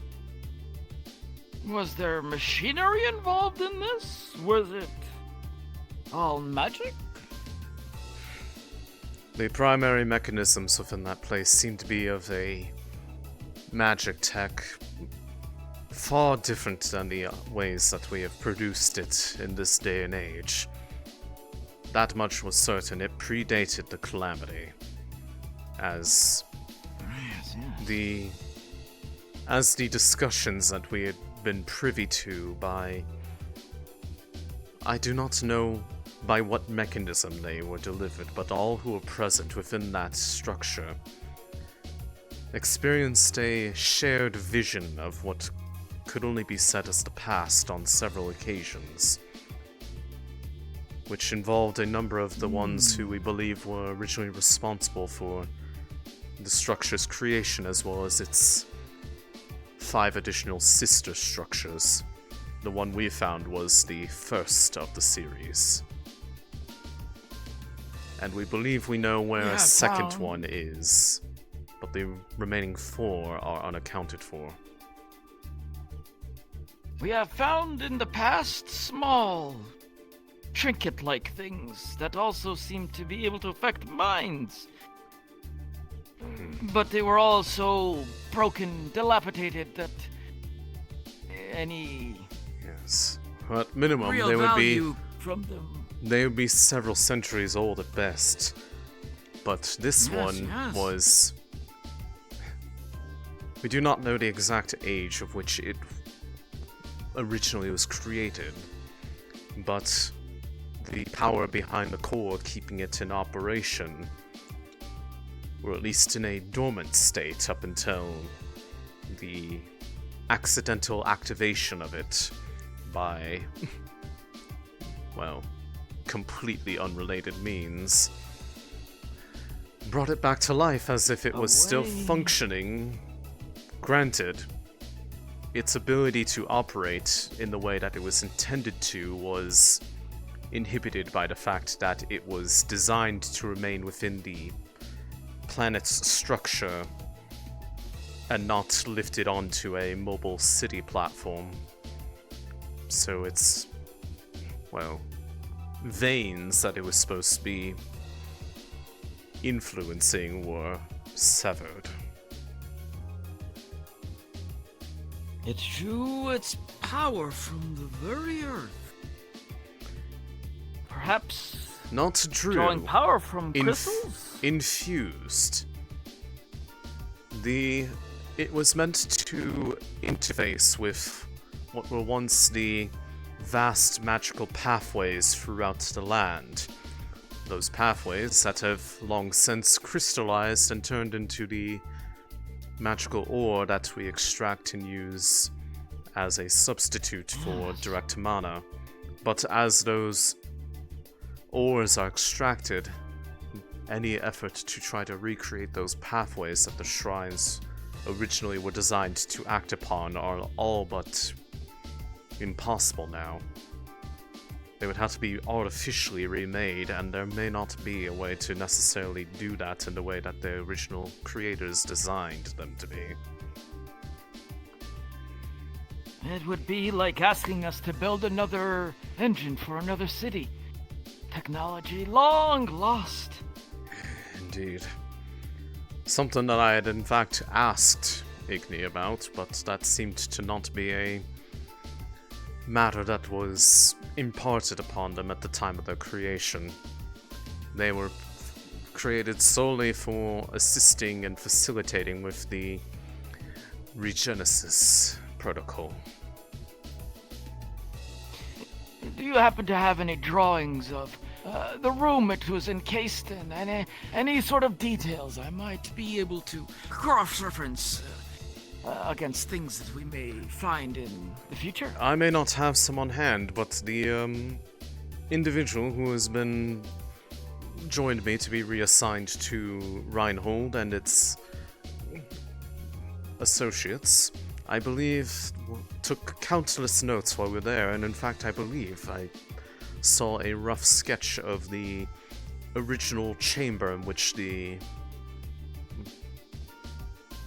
Was there machinery involved in this? Was it all magic? The primary mechanisms within that place seem to be of a magic tech far different than the ways that we have produced it in this day and age. That much was certain. It predated the Calamity. As the discussions that we had been privy to by... I do not know by what mechanism they were delivered, but all who were present within that structure experienced a shared vision of what could only be said as the past on several occasions, which involved a number of the ones who we believe were originally responsible for the structure's creation, as well as its 5 additional sister structures. The one we found was the first of the series. And we believe we know where a second one is, but the remaining 4 are unaccounted for. We have found in the past small, trinket-like things that also seem to be able to affect minds. But they were all so broken, dilapidated that any... Yes. At minimum, real they would be... value from them. They would be several centuries old at best. But this one was... We do not know the exact age of which it originally was created, but the power behind the core keeping it in operation, or at least in a dormant state up until the accidental activation of it by, well, completely unrelated means, brought it back to life as if it was still functioning. Granted, its ability to operate in the way that it was intended to was inhibited by the fact that it was designed to remain within the planet's structure and not lifted onto a mobile city platform. So its, well, veins that it was supposed to be influencing were severed. It drew its power from the very earth. Perhaps not drew. Drawing power from crystals? Infused. It was meant to interface with what were once the vast magical pathways throughout the land. Those pathways that have long since crystallized and turned into the magical ore that we extract and use as a substitute for direct mana. But as those ores are extracted, any effort to try to recreate those pathways that the shrines originally were designed to act upon are all but impossible now. they would have to be artificially remade, and there may not be a way to necessarily do that in the way that the original creators designed them to be. It would be like asking us to build another engine for another city. Technology long lost. Indeed. Something that I had in fact asked Igni about, but that seemed to not be a matter that was imparted upon them at the time of their creation. They were created solely for assisting and facilitating with the Regenesis protocol. Do you happen to have any drawings of the room it was encased in? Any sort of details I might be able to cross-reference against things that we may find in the future? I may not have some on hand, but the individual who has been joined me to be reassigned to Reinhold and its associates, I believe, took countless notes while we were there, and in fact I believe I saw a rough sketch of the original chamber in which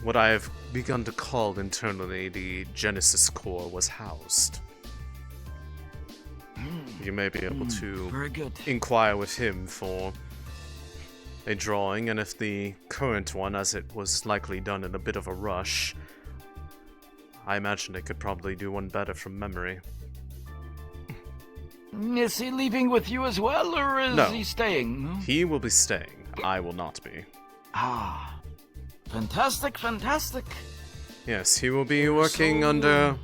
what I have begun to call internally the Genesis core was housed. You may be able to very good. inquire with him for a drawing, and if the current one, as it was likely done in a bit of a rush, I imagine they could probably do one better from memory. Is he leaving with you as well, or is No. he staying? He will be staying. I will not be. Ah, fantastic, fantastic. Yes, he will be working under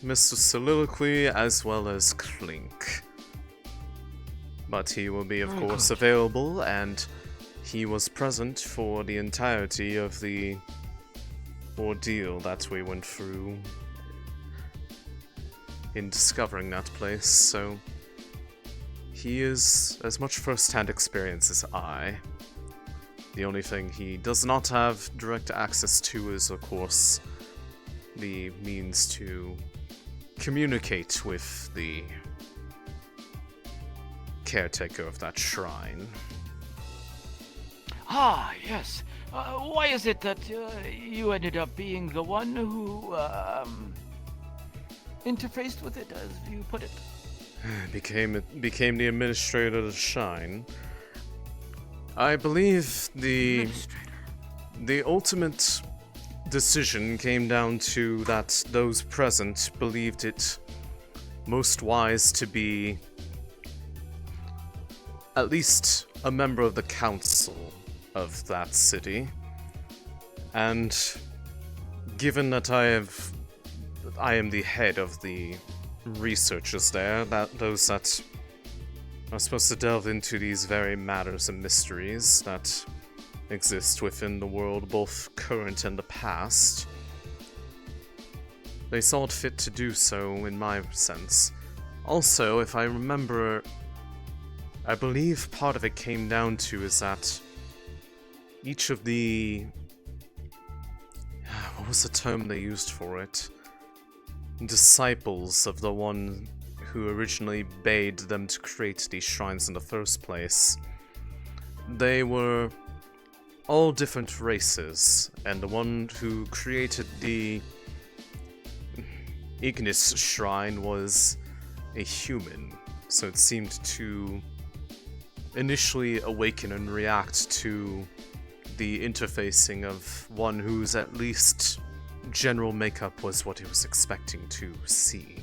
Mr. Soliloquy as well as Clink. But he will be, of Very course, good. available, and he was present for the entirety of the ordeal that we went through in discovering that place, so he is as much first-hand experience as I. The only thing he does not have direct access to is, of course, the means to communicate with the caretaker of that shrine. Ah, yes. Why is it that you ended up being the one who interfaced with it, as you put it? Became the administrator of the shrine. I believe the ultimate decision came down to that those present believed it most wise to be at least a member of the council of that city, and given that I am the head of the researchers there, that those that are supposed to delve into these very matters and mysteries that exist within the world, both current and the past, they saw it fit to do so, in my sense. Also, if I remember, I believe part of it came down to is that each of the... what was the term they used for it? Disciples of the one who originally bade them to create these shrines in the first place. They were all different races, and the one who created the Ignis shrine was a human, so it seemed to initially awaken and react to the interfacing of one whose at least general makeup was what he was expecting to see.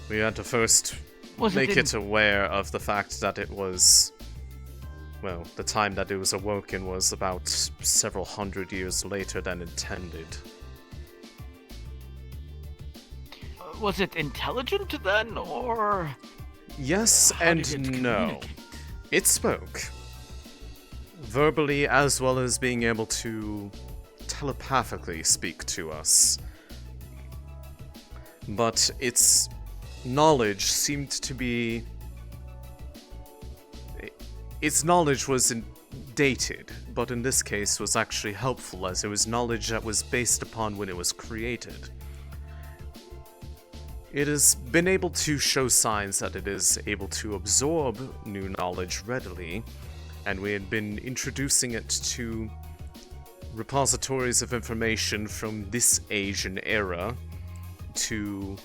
We had to first make it aware of the fact that it was, well, the time that it was awoken was about several hundred years later than intended. Was it intelligent then, or...? Yes How and did it no. communicate? It spoke. Verbally, as well as being able to telepathically speak to us. But its knowledge seemed to be... Its knowledge was dated, but in this case was actually helpful, as it was knowledge that was based upon when it was created. it has been able to show signs that it is able to absorb new knowledge readily, and we had been introducing it to repositories of information from this age and era to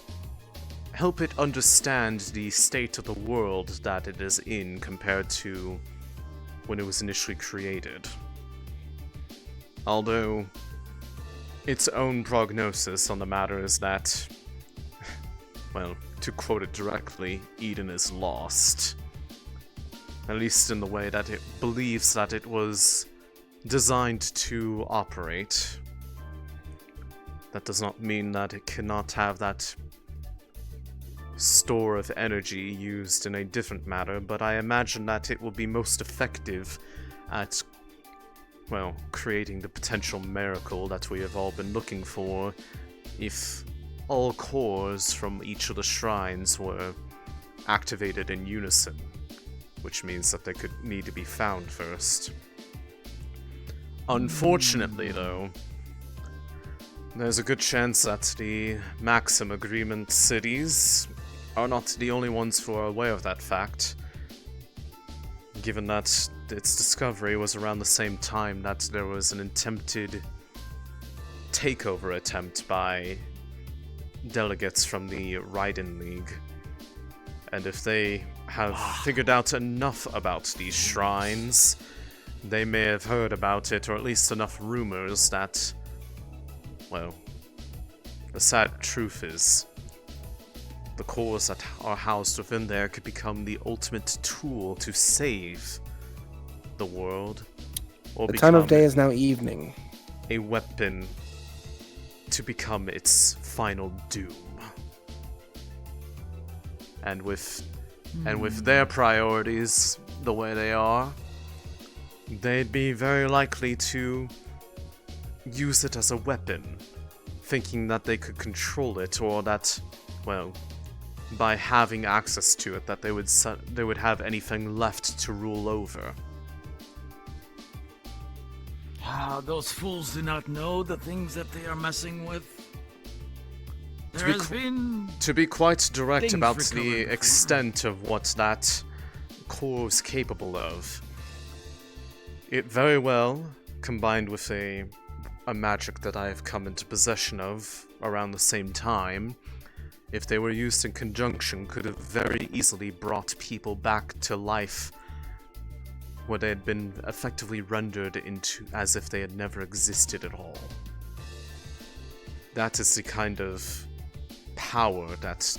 help it understand the state of the world that it is in compared to when it was initially created. Although its own prognosis on the matter is that, well, to quote it directly, Eden is lost. At least in the way that it believes that it was designed to operate. That does not mean that it cannot have that store of energy used in a different manner, but I imagine that it will be most effective at, well, creating the potential miracle that we have all been looking for if all cores from each of the shrines were activated in unison, which means that they could need to be found first. Unfortunately, though, there's a good chance that the Maxim Agreement cities are not the only ones who are aware of that fact, given that its discovery was around the same time that there was an attempted takeover attempt by delegates from the Raiden League. And if they have figured out enough about these shrines, they may have heard about it, or at least enough rumors that, well, the sad truth is, the cores that are housed within there could become the ultimate tool to save the world, or The time of become day is now evening. a weapon to become its final doom. And with their priorities the way they are, they'd be very likely to use it as a weapon, thinking that they could control it, or that, well, by having access to it, that they would have anything left to rule over. Those fools do not know the things that they are messing with. There has been To be quite direct things about recovered the before. extent of what that core is capable of, it very well, combined with a magic that I have come into possession of around the same time, if they were used in conjunction, could have very easily brought people back to life where they had been effectively rendered into as if they had never existed at all. That is the kind of power that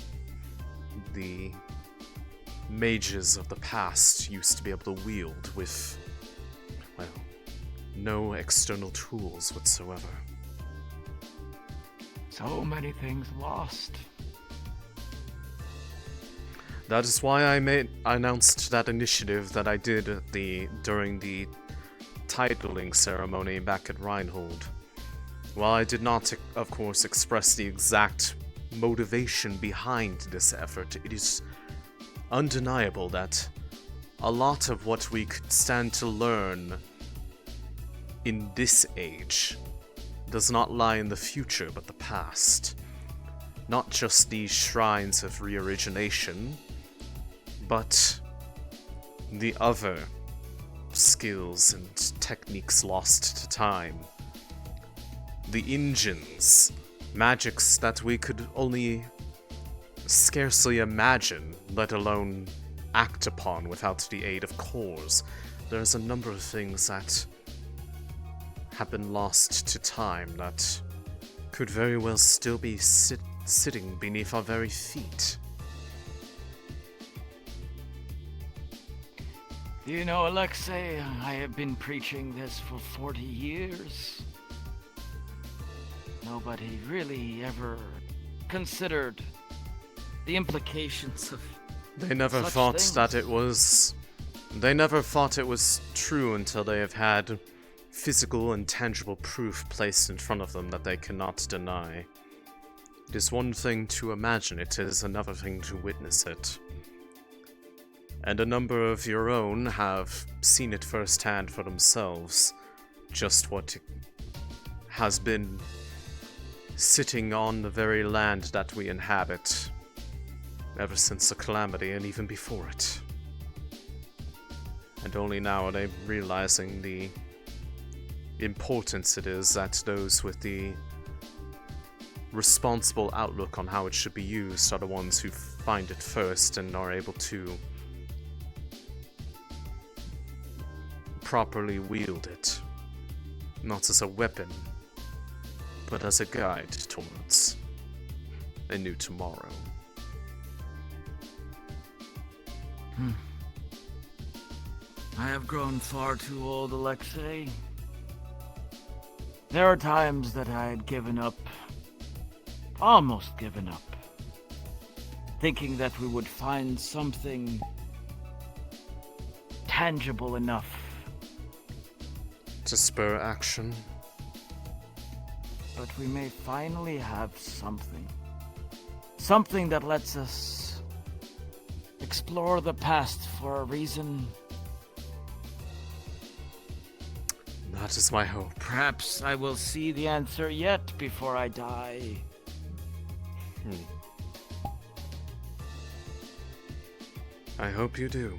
the mages of the past used to be able to wield with, well, no external tools whatsoever. so many things lost. That is why I announced that initiative that I did during the titling ceremony back at Reinhold. While I did not, of course, express the exact motivation behind this effort, it is undeniable that a lot of what we could stand to learn in this age does not lie in the future but the past. Not just these shrines of re-origination, but the other skills and techniques lost to time. The engines, magics that we could only scarcely imagine, let alone act upon without the aid of cores. There's a number of things that have been lost to time that could very well still be sitting beneath our very feet. You know, Alexei, I have been preaching this for 40 years. Nobody really ever considered the implications of They never such thought things. that it was... They never thought it was true until they have had physical and tangible proof placed in front of them that they cannot deny. It is one thing to imagine it, it is another thing to witness it. And a number of your own have seen it firsthand for themselves, just what has been sitting on the very land that we inhabit ever since the Calamity and even before it. And only now are they realizing the importance it is that those with the responsible outlook on how it should be used are the ones who find it first and are able to properly wield it. Not as a weapon, but as a guide towards a new tomorrow. I have grown far too old, Alexei. There are times that I had given up, almost given up, thinking that we would find something tangible enough to spur action. But we may finally have something. Something that lets us explore the past for a reason. That is my hope. Perhaps I will see the answer yet before I die. I hope you do.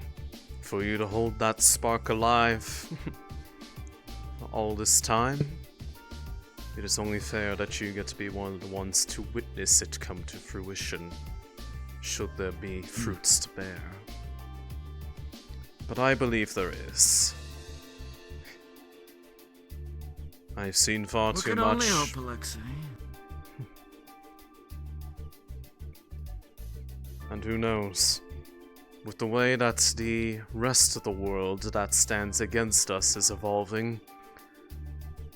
For you to hold that spark alive all this time, it is only fair that you get to be one of the ones to witness it come to fruition, should there be fruits to bear. But I believe there is. I've seen far too We can much. only hope, Alexei. And who knows? With the way that the rest of the world that stands against us is evolving,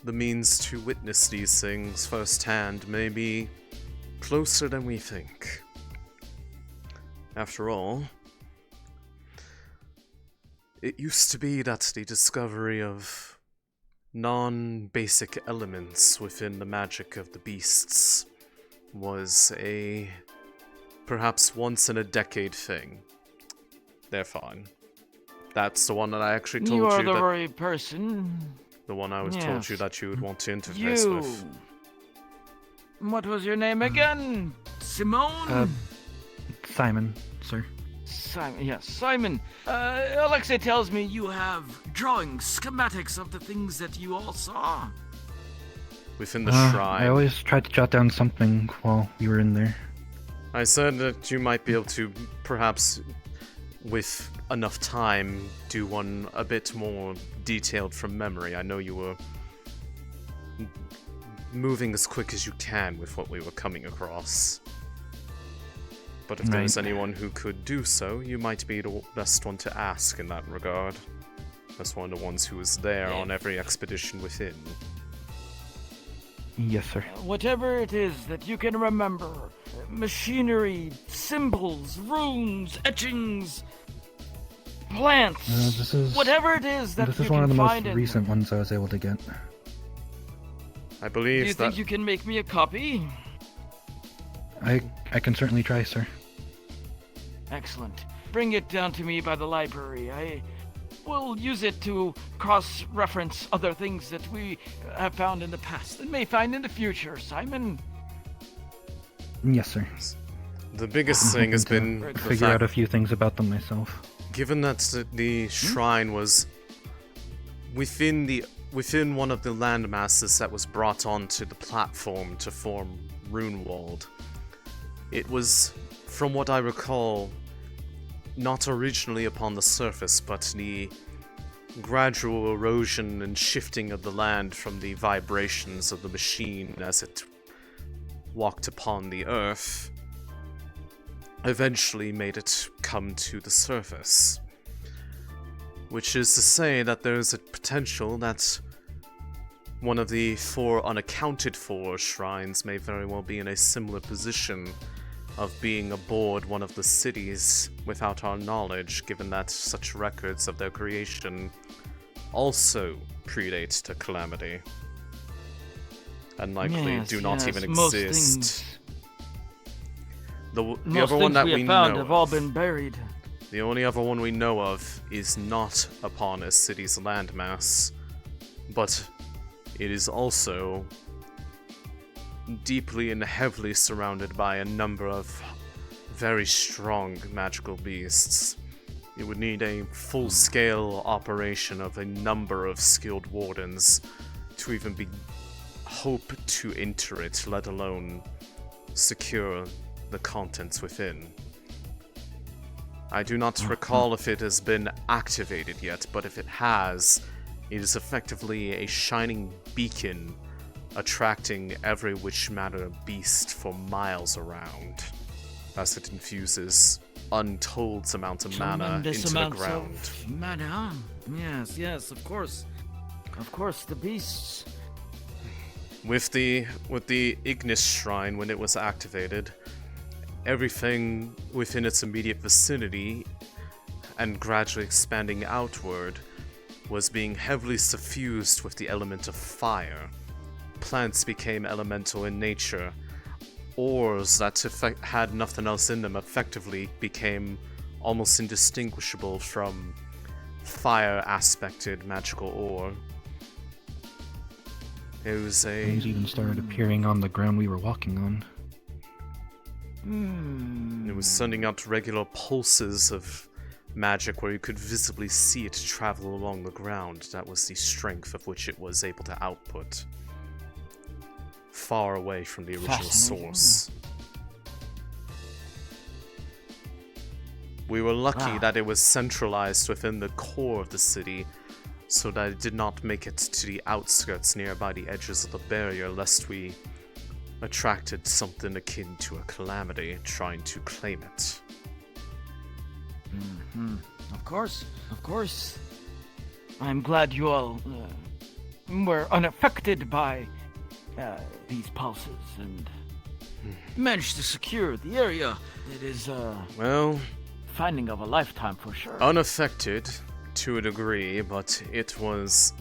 the means to witness these things firsthand may be closer than we think. After all, it used to be that the discovery of non-basic elements within the magic of the beasts was a perhaps once-in-a-decade thing. They're fine. That's the one that I actually told you You are the that... very person. The one I was told Yes. you that you would want to interface You. with. What was your name again? Simone? Simon, sir. Simon, yes, Simon. Alexei tells me you have drawings, schematics of the things that you all saw. Within the shrine. I always tried to jot down something while you were in there. I said that you might be able to, perhaps, with enough time, do one a bit more detailed from memory. I know you were moving as quick as you can with what we were coming across. But if there was anyone who could do so, you might be the best one to ask in that regard. As one of the ones who was there on every expedition within. Yes, sir. Whatever it is that you can remember, machinery, symbols, runes, etchings, plants, whatever it is that This you is one of can the most find in recent ones I was able to get. I believe Do you think you can make me a copy? I can certainly try, sir. Excellent. Bring it down to me by the library. I will use it to cross-reference other things that we have found in the past and may find in the future, Simon. Yes, sir. The biggest thing has been the figure out a few things about them myself. Given that the shrine was within one of the landmasses that was brought onto the platform to form Runewald, it was, from what I recall, not originally upon the surface, but the gradual erosion and shifting of the land from the vibrations of the machine as it walked upon the earth eventually made it come to the surface. Which is to say that there is a potential that one of the 4 unaccounted for shrines may very well be in a similar position of being aboard one of the cities without our knowledge, given that such records of their creation also predate the Calamity. And likely do not even exist. The other one that we found know have all been buried. The only other one we know of is not upon a city's landmass, but it is also deeply and heavily surrounded by a number of very strong magical beasts. It would need a full-scale operation of a number of skilled wardens to even hope to enter it, let alone secure the contents within. I do not recall if it has been activated yet, but if it has, it is effectively a shining beacon attracting every which manner beast for miles around, as it infuses untold amounts of mana into the ground. Of mana? Yes, of course. Of course, the beasts. With the Ignis Shrine, when it was activated, everything within its immediate vicinity, and gradually expanding outward, was being heavily suffused with the element of fire. Plants became elemental in nature. Ores that had nothing else in them effectively became almost indistinguishable from fire-aspected magical ore. It was Things even started appearing on the ground we were walking on. It was sending out regular pulses of magic where you could visibly see it travel along the ground. That was the strength of which it was able to output. Far away from the original source. We were lucky that it was centralized within the core of the city, so that it did not make it to the outskirts nearby the edges of the barrier, lest we attracted something akin to a calamity trying to claim it. Of course. I'm glad you all were unaffected by these pulses and managed to secure the area. It is well, finding of a lifetime for sure. Unaffected to a degree, but it was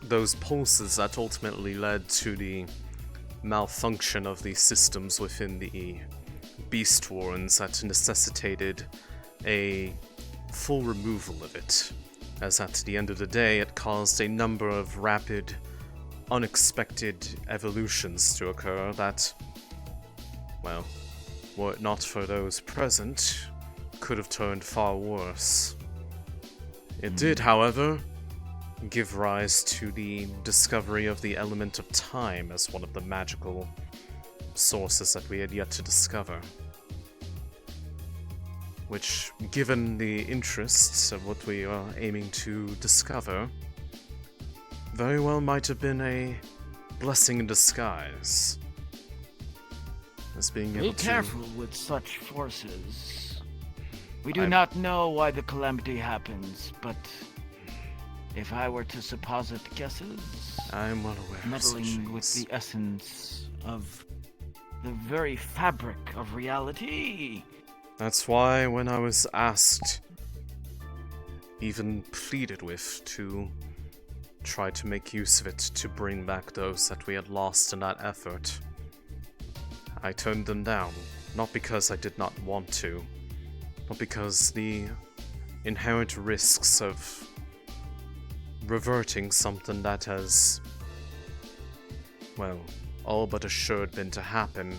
those pulses that ultimately led to the malfunction of the systems within the Beast Wardens that necessitated a full removal of it, as at the end of the day it caused a number of rapid, unexpected evolutions to occur that, well, were it not for those present, could have turned far worse. It did, however, give rise to the discovery of the element of time as one of the magical sources that we had yet to discover. Which, given the interests of what we are aiming to discover, very well might have been a blessing in disguise. As being able Be careful with such forces. We do not know why the calamity happens, but if I were to supposit guesses, I'm well aware meddling with the essence of the very fabric of reality. That's why when I was asked, even pleaded with, to try to make use of it to bring back those that we had lost in that effort, I turned them down, not because I did not want to, but because the inherent risks of reverting something that has, well, all but assured been to happen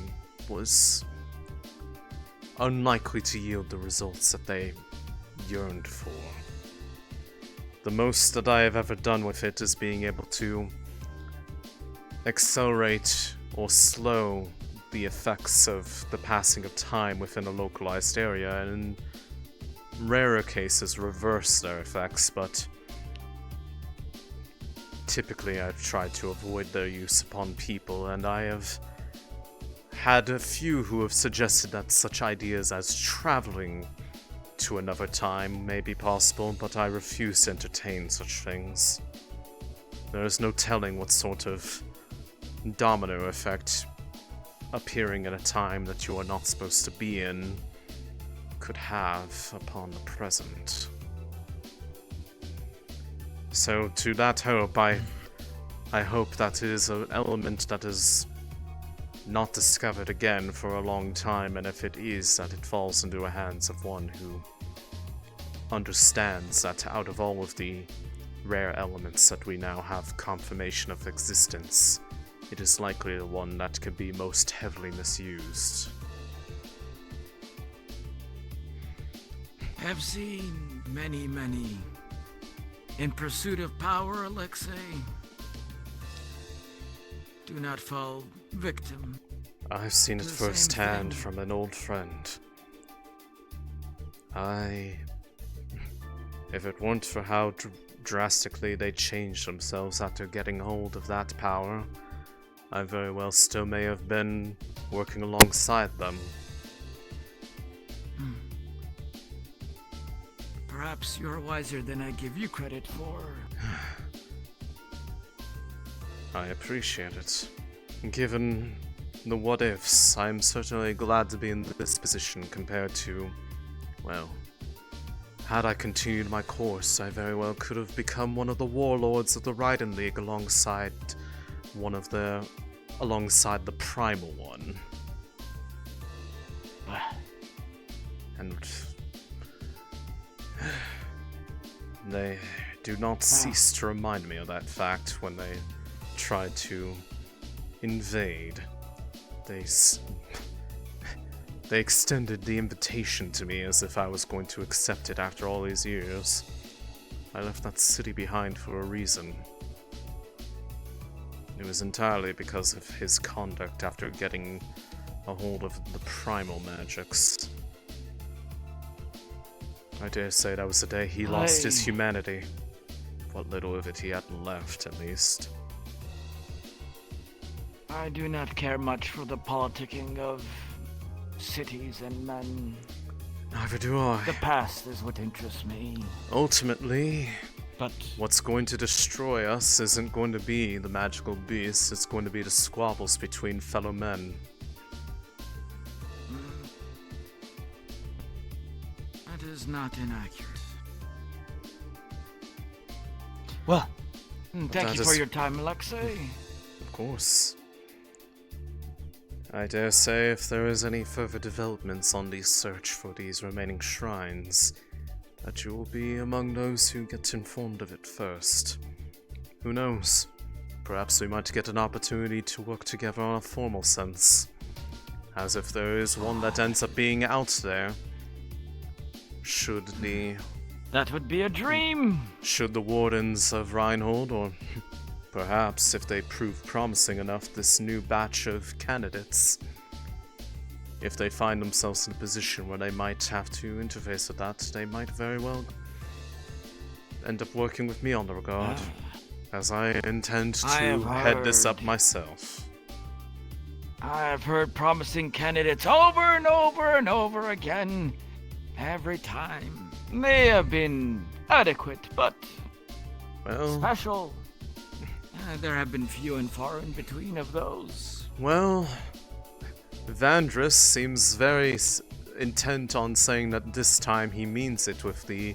was unlikely to yield the results that they yearned for. The most that I have ever done with it is being able to accelerate or slow the effects of the passing of time within a localized area, and in rarer cases reverse their effects, but typically I've tried to avoid their use upon people, and I have had a few who have suggested that such ideas as traveling to another time may be possible, but I refuse to entertain such things. There is no telling what sort of domino effect appearing at a time that you are not supposed to be in could have upon the present. So to that hope, I hope that it is an element that is not discovered again for a long time, and if it is, that it falls into the hands of one who understands that out of all of the rare elements that we now have confirmation of existence, it is likely the one that could be most heavily misused. have seen many, many in pursuit of power, Alexei. Do not fall victim. I've seen it The same firsthand thing. from an old friend. If it weren't for how drastically they changed themselves after getting hold of that power, I very well still may have been working alongside them. Perhaps you're wiser than I give you credit for. I appreciate it. Given the what-ifs, I'm certainly glad to be in this position compared to, well, had I continued my course, I very well could have become one of the warlords of the Raiden League alongside the primal one. And they do not cease to remind me of that fact when they tried to invade. They extended the invitation to me as if I was going to accept it after all these years. I left that city behind for a reason. It was entirely because of his conduct after getting a hold of the primal magics. I dare say that was the day he lost his humanity. What little of it he had left, at least. I do not care much for the politicking of cities and men. Neither do I. The past is what interests me. Ultimately, but what's going to destroy us isn't going to be the magical beasts, it's going to be the squabbles between fellow men. That is not inaccurate. Well, thank you for your time, Alexei. Of course. I dare say if there is any further developments on the search for these remaining shrines, that you will be among those who get informed of it first. Who knows? Perhaps we might get an opportunity to work together on a formal sense. As if there is one that ends up being out there. Should the... That would be a dream! Should the Wardens of Reinhold, or perhaps if they prove promising enough, this new batch of candidates, if they find themselves in a position where they might have to interface with that, they might very well end up working with me on the regard, as I intend to head this up myself. I have heard promising candidates over and over and over again. Every time. They have been adequate, but well, special. There have been few and far in between of those. Well, Vandris seems very intent on saying that this time he means it with the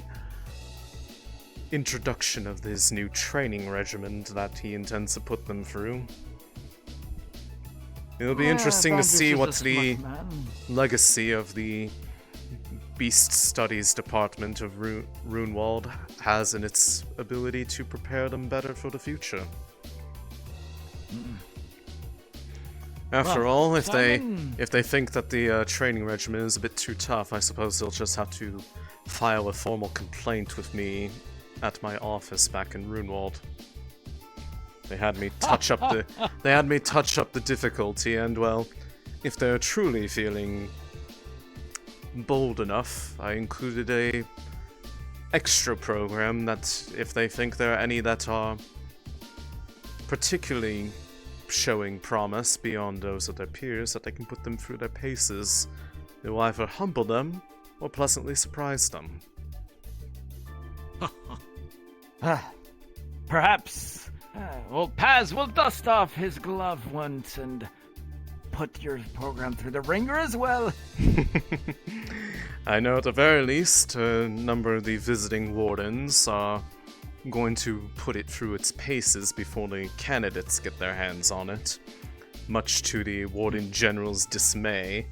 introduction of this new training regimen that he intends to put them through. It'll be interesting to see what the legacy of the Beast Studies Department of Runewald has in its ability to prepare them better for the future. After all, if they think that the training regimen is a bit too tough, I suppose they'll just have to file a formal complaint with me at my office back in Runewald. They had me touch up the difficulty, and well, if they're truly feeling bold enough, I included a extra program that if they think there are any that are particularly showing promise beyond those of their peers, that they can put them through their paces. It will either humble them or pleasantly surprise them. Perhaps old Paz will dust off his glove once and put your program through the ringer as well. I know at the very least a number of the visiting wardens are going to put it through its paces before the candidates get their hands on it, much to the Warden General's dismay,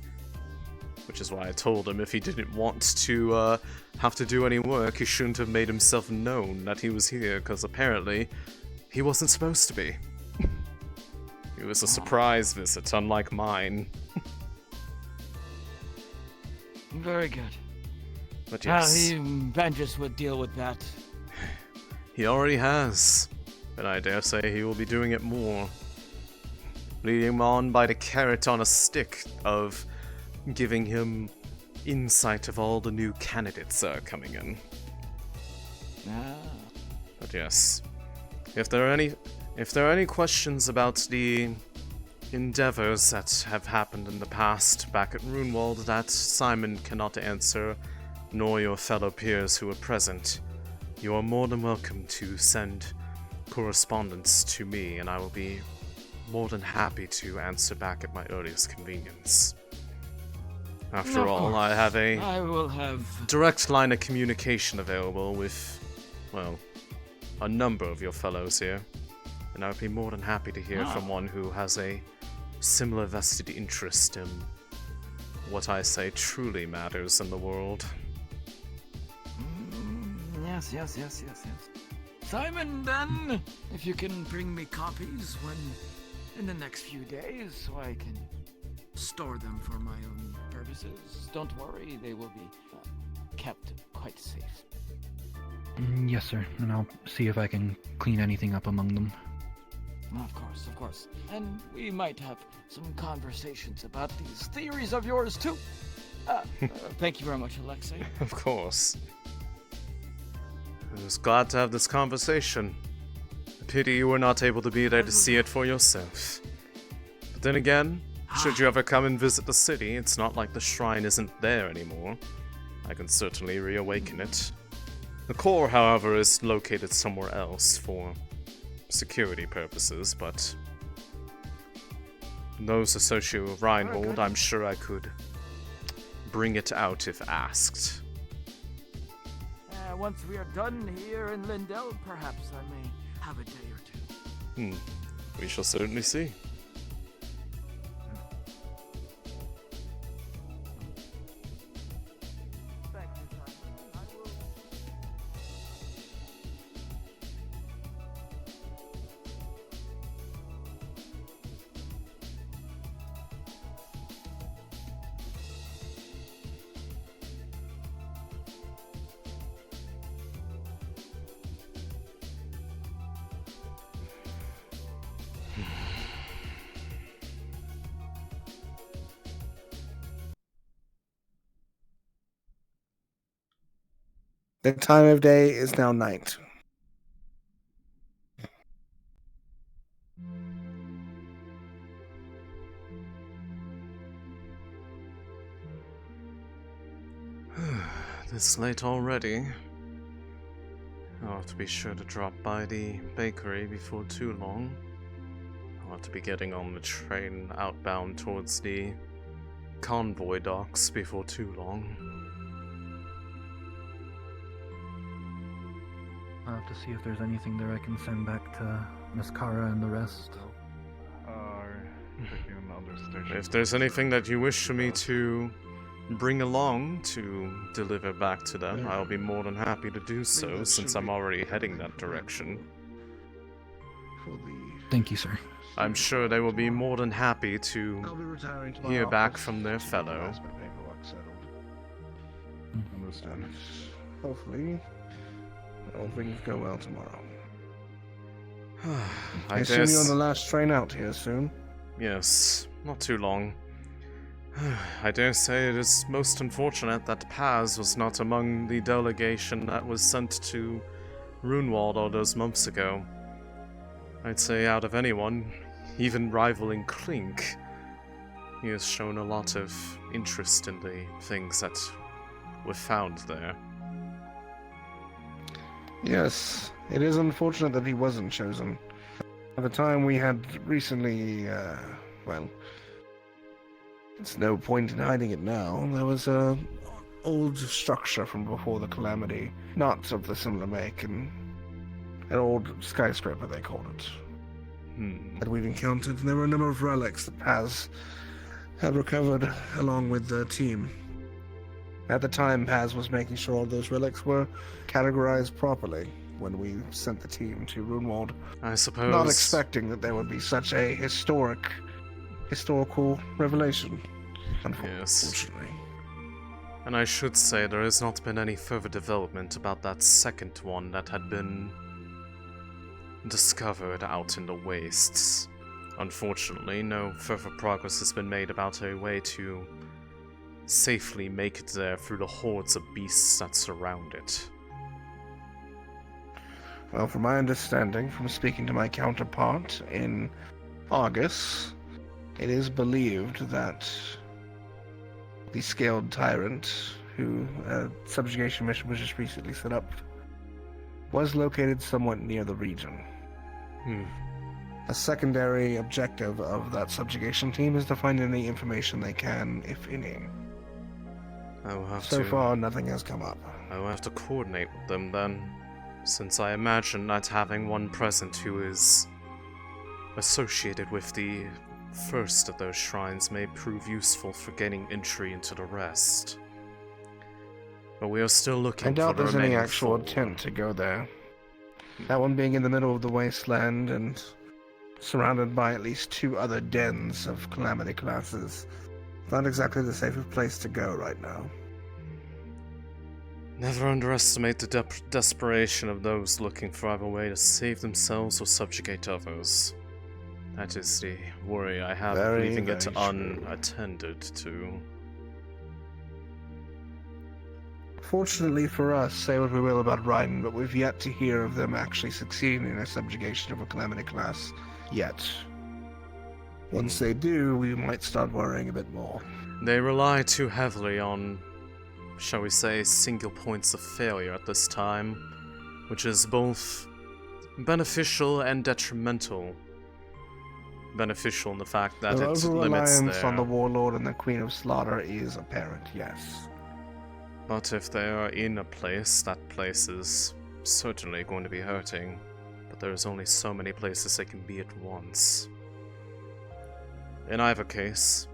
which is why I told him if he didn't want to have to do any work, he shouldn't have made himself known that he was here, because apparently he wasn't supposed to be. It was a surprise visit, unlike mine. Very good. But yes, Vandris would deal with that. he already has. And I dare say he will be doing it more. Leading him on by the carrot on a stick of giving him insight of all the new candidates coming in. But yes, if there are any questions about the endeavors that have happened in the past back at Runewald that Simon cannot answer, nor your fellow peers who are present, you are more than welcome to send correspondence to me, and I will be more than happy to answer back at my earliest convenience. After all, I have a direct line of communication available with, well, a number of your fellows here, and I would be more than happy to hear from one who has a similar vested interest in what I say truly matters in the world. Yes. Simon, then, if you can bring me copies in the next few days, so I can store them for my own purposes. Don't worry, they will be kept quite safe. Yes, sir, and I'll see if I can clean anything up among them. Of course. And we might have some conversations about these theories of yours, too. Thank you very much, Alexei. Of course. I was glad to have this conversation. A pity you were not able to be there to see it for yourself. But then again, should you ever come and visit the city, it's not like the shrine isn't there anymore. I can certainly reawaken it. The core, however, is located somewhere else for security purposes, but those associated with Reinhold, I'm sure I could bring it out if asked. Once we are done here in Lindell, perhaps I may have a day or two. We shall certainly see. The time of day is now night. This late already. I'll have to be sure to drop by the bakery before too long. I'll have to be getting on the train outbound towards the convoy docks before too long. I'll have to see if there's anything there I can send back to Miss Kara and the rest. If there's anything that you wish for me to bring along to deliver back to them, I'll be more than happy to do so, since I'm already heading that direction. Thank you, sir. I'm sure they will be more than happy to hear back from their fellow. Understand. Hopefully, all things go well tomorrow. I assume you're on the last train out here soon? Yes, not too long. I dare say it is most unfortunate that Paz was not among the delegation that was sent to Runewald all those months ago. I'd say out of anyone, even rivaling Clink, he has shown a lot of interest in the things that were found there. Yes, it is unfortunate that he wasn't chosen. At the time we had recently, well, it's no point in hiding it now. There was a old structure from before the Calamity, not of the similar make, and an old skyscraper, they called it, that we've encountered. And there were a number of relics that Paz had recovered along with the team. At the time, Paz was making sure all those relics were categorized properly when we sent the team to Runewald. I suppose. Not expecting that there would be such a historical revelation, unfortunately. And I should say there has not been any further development about that second one that had been discovered out in the wastes. Unfortunately, no further progress has been made about a way to safely make it there through the hordes of beasts that surround it. Well, from my understanding, from speaking to my counterpart in Argus, it is believed that the Scaled Tyrant, who a subjugation mission was just recently set up, was located somewhat near the region. A secondary objective of that subjugation team is to find any information they can, if any. So far, nothing has come up. I will have to coordinate with them then, since I imagine that having one present who is associated with the first of those shrines may prove useful for gaining entry into the rest. But we are still looking I doubt for the there's any remaining actual 4. intent to go there. That one being in the middle of the wasteland and surrounded by at least 2 other dens of Calamity classes. Not exactly the safest place to go right now. Never underestimate the desperation of those looking for either way to save themselves or subjugate others. That is the worry I have of leaving it unattended to. Fortunately for us, say what we will about Raiden, but we've yet to hear of them actually succeeding in a subjugation of a Calamity class yet. Once they do, we might start worrying a bit more. They rely too heavily on, shall we say, single points of failure at this time, which is both beneficial and detrimental. Beneficial in the fact that The it limits over-reliance their... on the Warlord and the Queen of Slaughter is apparent, yes. But if they are in a place, that place is certainly going to be hurting. But there's only so many places they can be at once. In either case,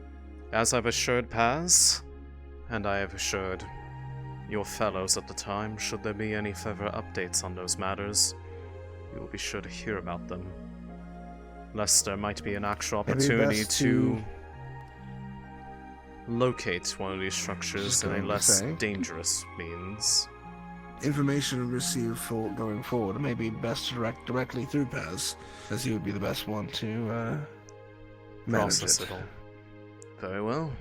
as I've assured Paz, and I have assured your fellows at the time, should there be any further updates on those matters, you will be sure to hear about them. Lest there might be an actual opportunity to locate one of these structures in a less dangerous means. Information received for going forward may be best directly through Paz, as he would be the best one to manage Process it. it all. Very well.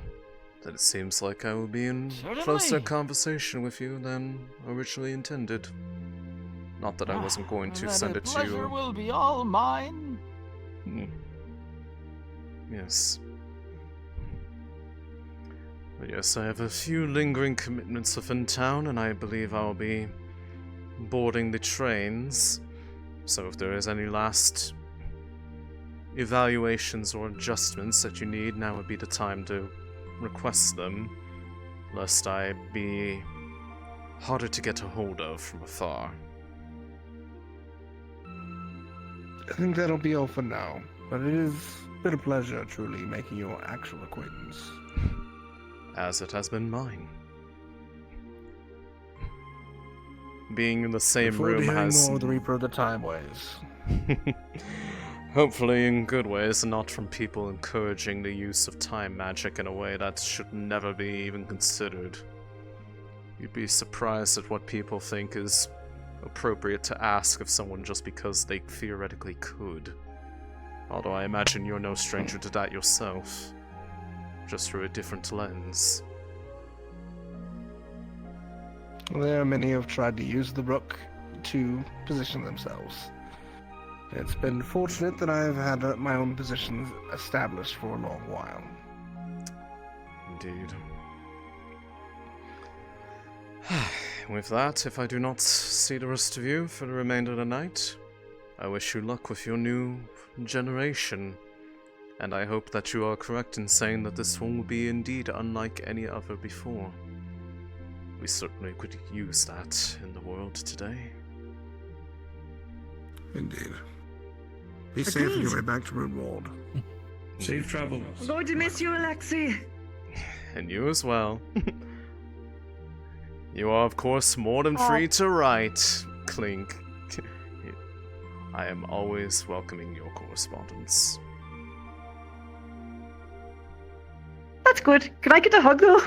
Then it seems like I will be in Certainly. closer conversation with you than originally intended. Not that I wasn't going to Then send the it to pleasure you. will be all mine. Yes. But yes, I have a few lingering commitments within town, and I believe I'll be boarding the trains. So if there is any last evaluations or adjustments that you need, now would be the time to request them, lest I be harder to get a hold of from afar. I think that'll be all for now, but it has been a pleasure, truly, making your actual acquaintance. As it has been mine. Being in the same Look forward room to hearing has... more of the Reaper of the Time ways. Hopefully in good ways, and not from people encouraging the use of time magic in a way that should never be even considered. You'd be surprised at what people think is appropriate to ask of someone just because they theoretically could. Although I imagine you're no stranger to that yourself. Just through a different lens. There are many who have tried to use the brook to position themselves. It's been fortunate that I have had my own positions established for a long while. Indeed. With that, if I do not see the rest of you for the remainder of the night, I wish you luck with your new generation. And I hope that you are correct in saying that this one will be indeed unlike any other before. We certainly could use that in the world today. Indeed. Be safe on your way back to Runewald. Safe travels. I'm going to miss you, Alexei. And you as well. You are, of course, more than free to write, Clink. I am always welcoming your correspondence. That's good. Can I get a hug, though?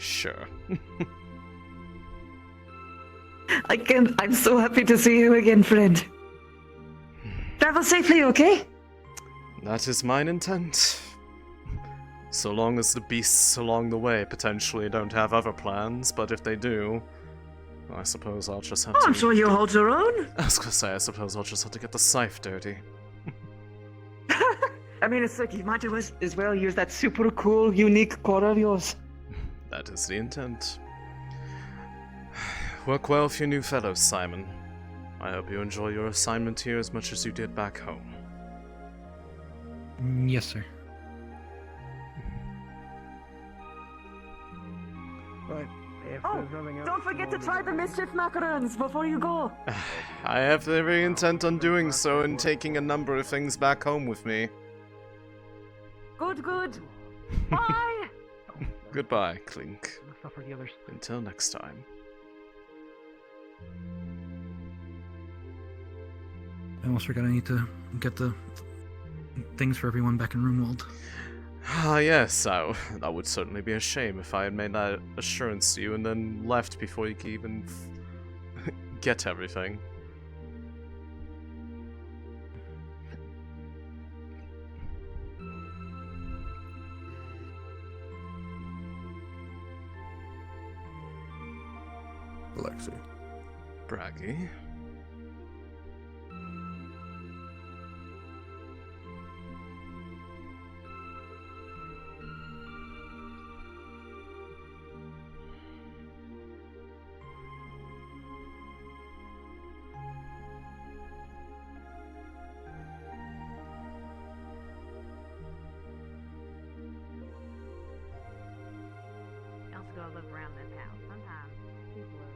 Sure. I'm so happy to see you again, friend. Travel safely, okay? That is mine intent. So long as the beasts along the way potentially don't have other plans, but if they do, I suppose I'll just have to... I'm sure you'll hold your own. I was gonna say, I suppose I'll just have to get the scythe dirty. I mean, it's like you might as well use that super cool, unique core of yours. That is the intent. Work well with your new fellows, Simon. I hope you enjoy your assignment here as much as you did back home. Yes, sir. Right. Oh, don't forget to try the mischief macarons before you go. I have every intent on doing so and taking a number of things back home with me. Good. Bye. Goodbye, Clink. Until next time. I also gonna need to get the things for everyone back in Runewald. Ah, yes, that would certainly be a shame if I had made that assurance to you and then left before you could even get everything. Alexei. Braggy. Go look around this house. Sometimes people are...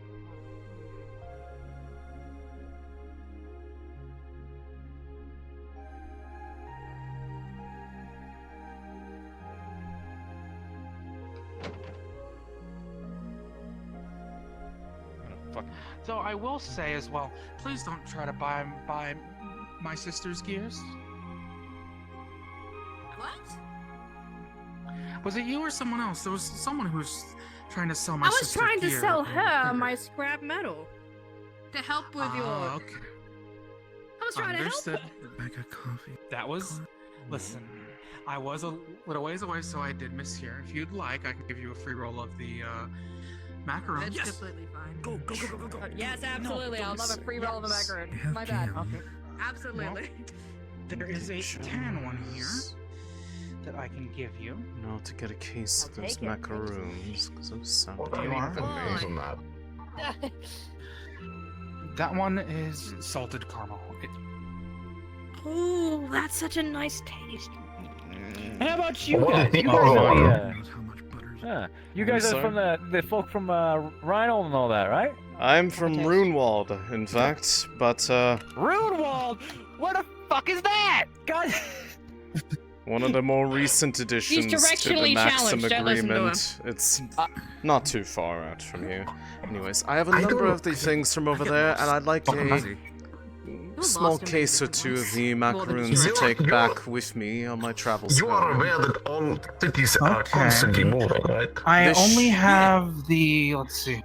So I will say as well, please don't try to buy my sister's gears. What? Was it you or someone else? There was someone who was trying to sell my I was sister trying to gear. sell her my scrap metal to help with your. Okay. I was trying Understood. to help. I got coffee. That was. Listen, I was a little ways away, so I did mishear. If you'd like, I can give you a free roll of the macarons. That's completely fine. Go. Yes, absolutely. I'll love a free roll of the macaron. My bad. Okay. Absolutely. Well, there is a tan one here that I can give you. No, to get a case of those macaroons, because those sound What are the names on that? That one is salted caramel. Oh, that's such a nice taste. How about you What guys? is You the guys other are, one? you guys are from the folk from Rheinald and all that, right? I'm from Runewald, in fact, but Runewald? What the fuck is that? God. one of the more recent additions to the directionally Maxim challenged, don't listen to Agreement. It's not too far out from here. Anyways, I have a number of the things from over there, and I'd like a small case or two of the macaroons to take back with me on my travels. You are aware that all cities are constantly moving, right? I only have the. Let's see.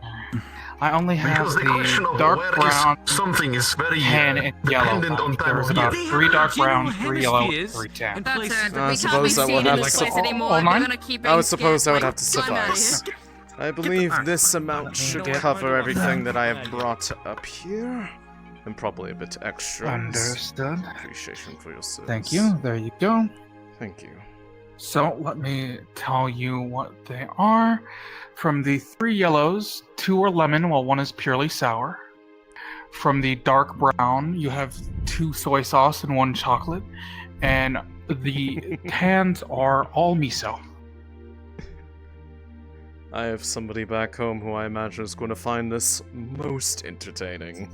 I only have Because the question the of dark where brown, is something is very tan, and yellow. dependent on time There's of about year. 3 dark brown, 3 yellow, 3 tan. That's it. I We suppose can't be that seen would in have this to place anymore. all We're nine? gonna keep I would being suppose that would have to scared. I'm outta suffice. here. I believe this amount should cover everything that I have brought up here, and probably a bit extra. Understood. Appreciation for your service. Thank you. There you go. Thank you. So let me tell you what they are. From the 3 yellows, 2 are lemon, while 1 is purely sour. From the dark brown, you have 2 soy sauce and 1 chocolate. And the tans are all miso. I have somebody back home who I imagine is going to find this most entertaining.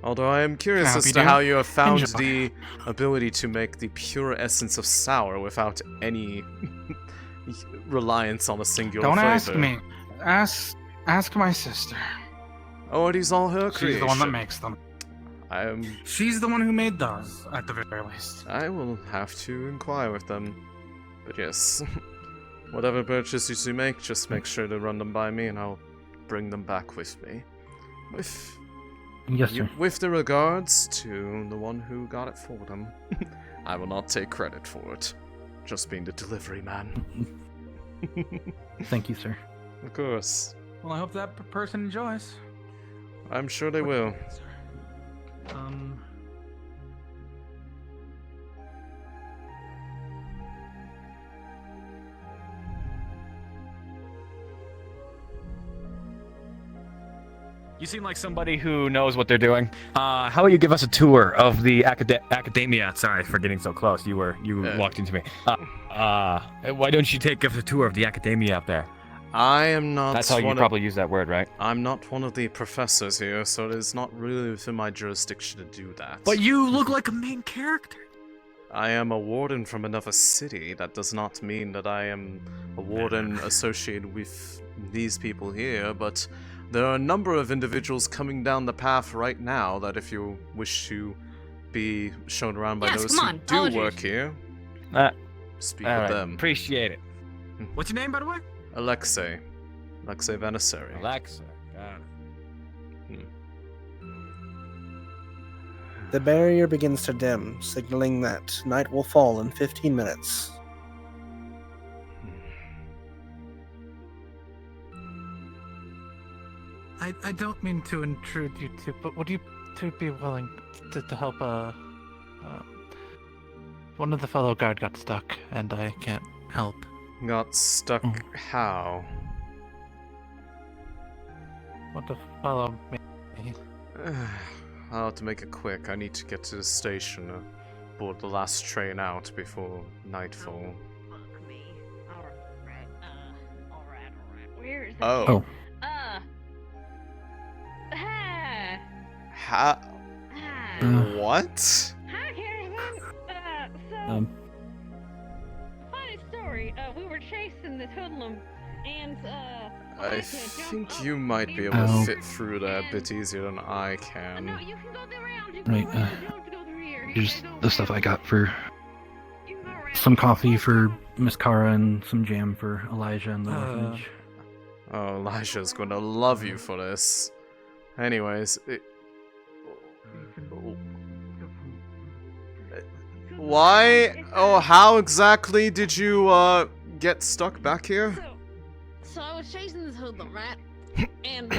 Although I am curious Happy as to to. how you have found Enjoy. the ability to make the pure essence of sour without any reliance on a singular Don't flavor. ask me. Ask my sister. Oh, it is all her creation. She's the one that makes them. I'm... She's the one who made those, at the very least. I will have to inquire with them. But yes, Whatever purchases you make, just make sure to run them by me and I'll bring them back with me. Yes, sir. With the regards to the one who got it for them. I will not take credit for it. Just being the delivery man. Thank you, sir. Of course. Well, I hope that person enjoys. I'm sure they will. You seem like somebody who knows what they're doing. How about you give us a tour of the academia? Sorry for getting so close. You walked into me. Why don't you give us a tour of the academia up there? I am not. That's how you probably use that word, right? I'm not one of the professors here, so it is not really within my jurisdiction to do that. But you look like a main character. I am a warden from another city. That does not mean that I am a warden associated with these people here, but there are a number of individuals coming down the path right now that if you wish to be shown around by those who do work here, speak with them. Appreciate it. What's your name, by the way? Alexei. Alexei Vaniseri. Alexei, got it. The barrier begins to dim, signaling that night will fall in 15 minutes. I don't mean to intrude you two, but would you two be willing to help one of the fellow guard got stuck, and I can't help. Got stuck how? What the fellow I'll have to make it quick. I need to get to the station to board the last train out before nightfall. Fuck me. Alright. Where is that? Oh. What? Hi, Harrison. Funny story. We were chasing this hoodlum, and I think you might be able to fit through that a bit easier than I can. No, you can go around. Right, here's the stuff I got for some coffee for Miss Kara and some jam for Elijah and the orphanage. Oh, Elijah's gonna love you for this. Anyways, why? Oh, how exactly did you get stuck back here? So I was chasing this hoodlum, right? And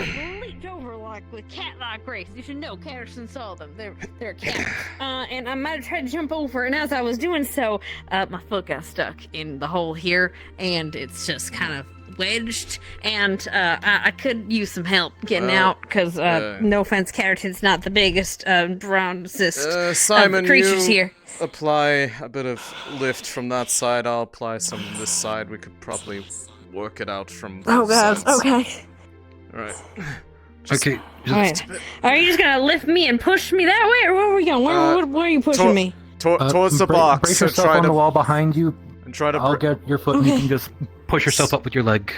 leaped over like with cat-like grace. You should know, Carson saw them. They're cats. And I might have tried to jump over, and as I was doing so, my foot got stuck in the hole here, and it's just kind of wedged. And I could use some help getting out, because no offense, Carrot's not the biggest, brownest Simon, creatures you here. apply a bit of lift from that side. I'll apply some on this side. We could probably work it out from both sides. Okay. Alright. Okay. Alright. Are you just gonna lift me and push me that way, or where are we going? Where are you pushing me? Towards the box. Brace So yourself try on to the wall behind you. and try to. I'll get your foot, and you can just push yourself up with your leg.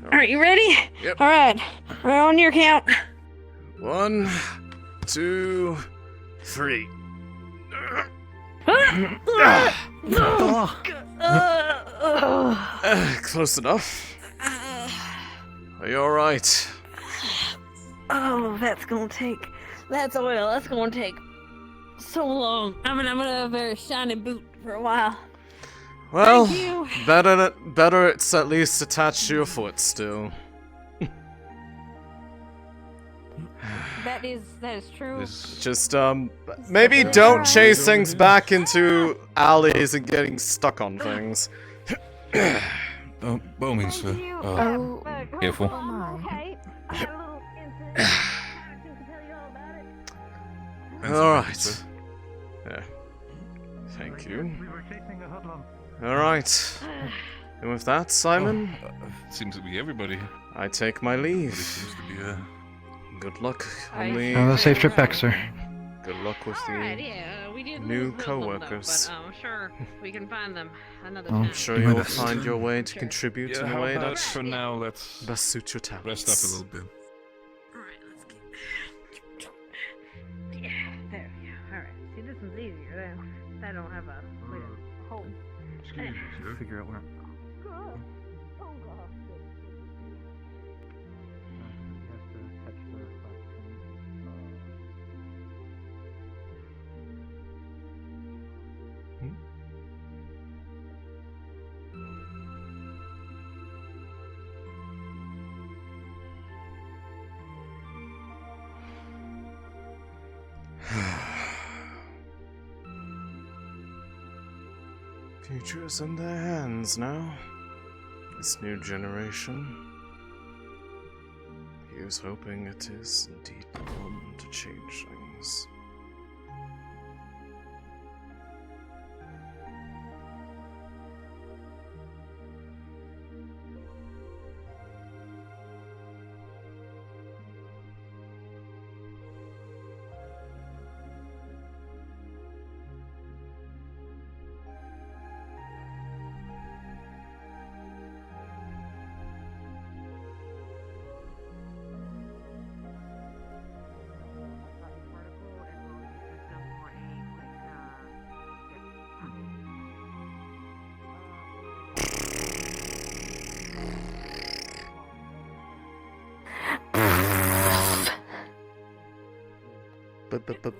Alright, you ready? Yep. Alright. We're on your count. 1, 2, 3. Close enough. Are you alright? Oh, that's gonna take so long. I'm gonna have a very shiny boot for a while. Well, Thank you. better it's at least attached to your foot still. That is true. Just maybe don't chase things back into alleys and getting stuck on things. Booming, sir. Careful. Okay. Alright. Yeah. Thank you. Alright. And with that, Simon? Seems to be everybody. I take my leave. Seems to be, Good luck on Have a safe trip back, sir. Good luck with the we did new lose Hoodlum, co-workers. though, but I'm sure we can find them another Oh, time. I'm sure do my you'll best. find your way to contribute Yeah, in a how way about that for now, let's best suits your talents. rest up a little bit. Yeah, there we go. Alright. See, this one's easier. That don't have a hole. Figure out where. Future is in their hands now. This new generation. Here's hoping it is indeed the one to change things.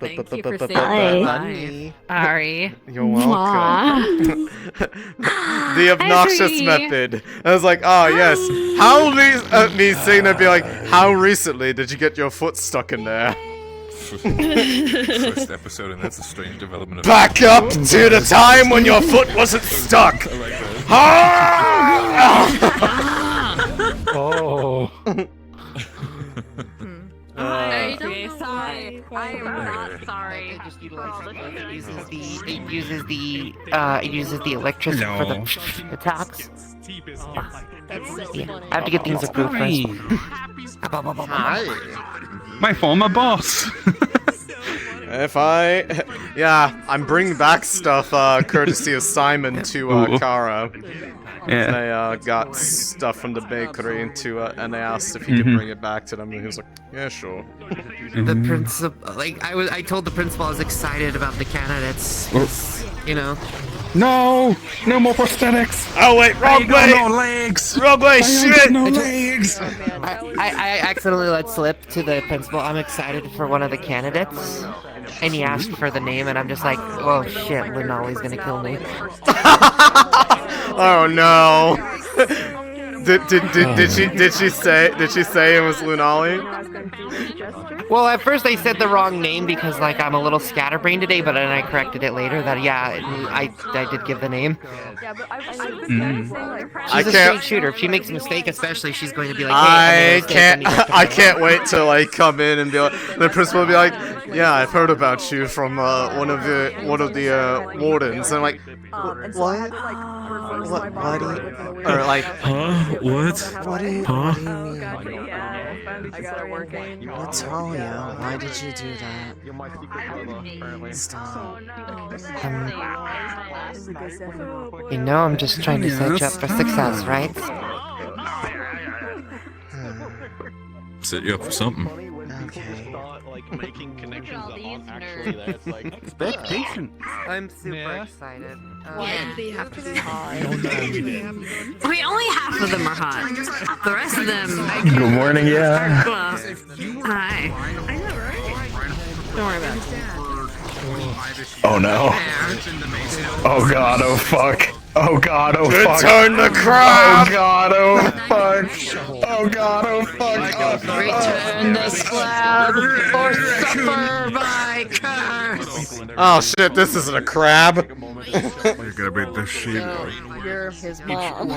Thank you for saying that. Sorry. You're welcome. The obnoxious method. I was like, oh yes. How me saying that'd be like, how recently did you get your foot stuck in there? First episode, and that's a strange development. Of Back up to the time when your foot wasn't stuck. Oh. Okay, sorry. I am not sorry. It uses the electricity for the taps. Yeah, I have to get things approved first. Hi. My former boss. I'm bringing back stuff courtesy of Simon to Kara. Yeah. They got stuff from the bakery and they asked if he could bring it back to them, and he was like, "Yeah, sure." The principal, I told the principal I was excited about the candidates. 'Cause, you know. No more prosthetics. Oh wait, wrong way. No legs. Wrong way. Shit. No legs. I accidentally let slip to the principal. I'm excited for one of the candidates, and he asked for the name, and I'm just like, oh shit, Lunali's gonna kill me. Oh no. Did she say it was Lunali? Well, at first I said the wrong name because I'm a little scatterbrained today, but then I corrected it later that I did give the name. She's a straight shooter. If she makes a mistake, especially, she's going to be like, "Hey, I can't wait to come in and be like, the principal will be like, "Yeah, I've heard about you from one of the wardens," and I'm like, "What? What do you?" Or like, huh? What? What do you mean? I got it working. Natalia, why did you do that? Stop. You know, I'm just trying to set you up for success, right? Set you up for something. Okay. Making connections that aren't actually there. It's like expectation. I'm super excited. They have to be hot. Only half of them are hot. The rest of them. Good morning, yeah. Well, hi. I know, right? Don't worry about it. Oh no. Oh god, oh fuck. Oh god, oh fuck. Return the crab! Oh god, oh fuck. Oh god, oh fuck. Return the slab or suffer by curse. Oh shit, this isn't a crab. You're gonna beat the shit. You're his mom.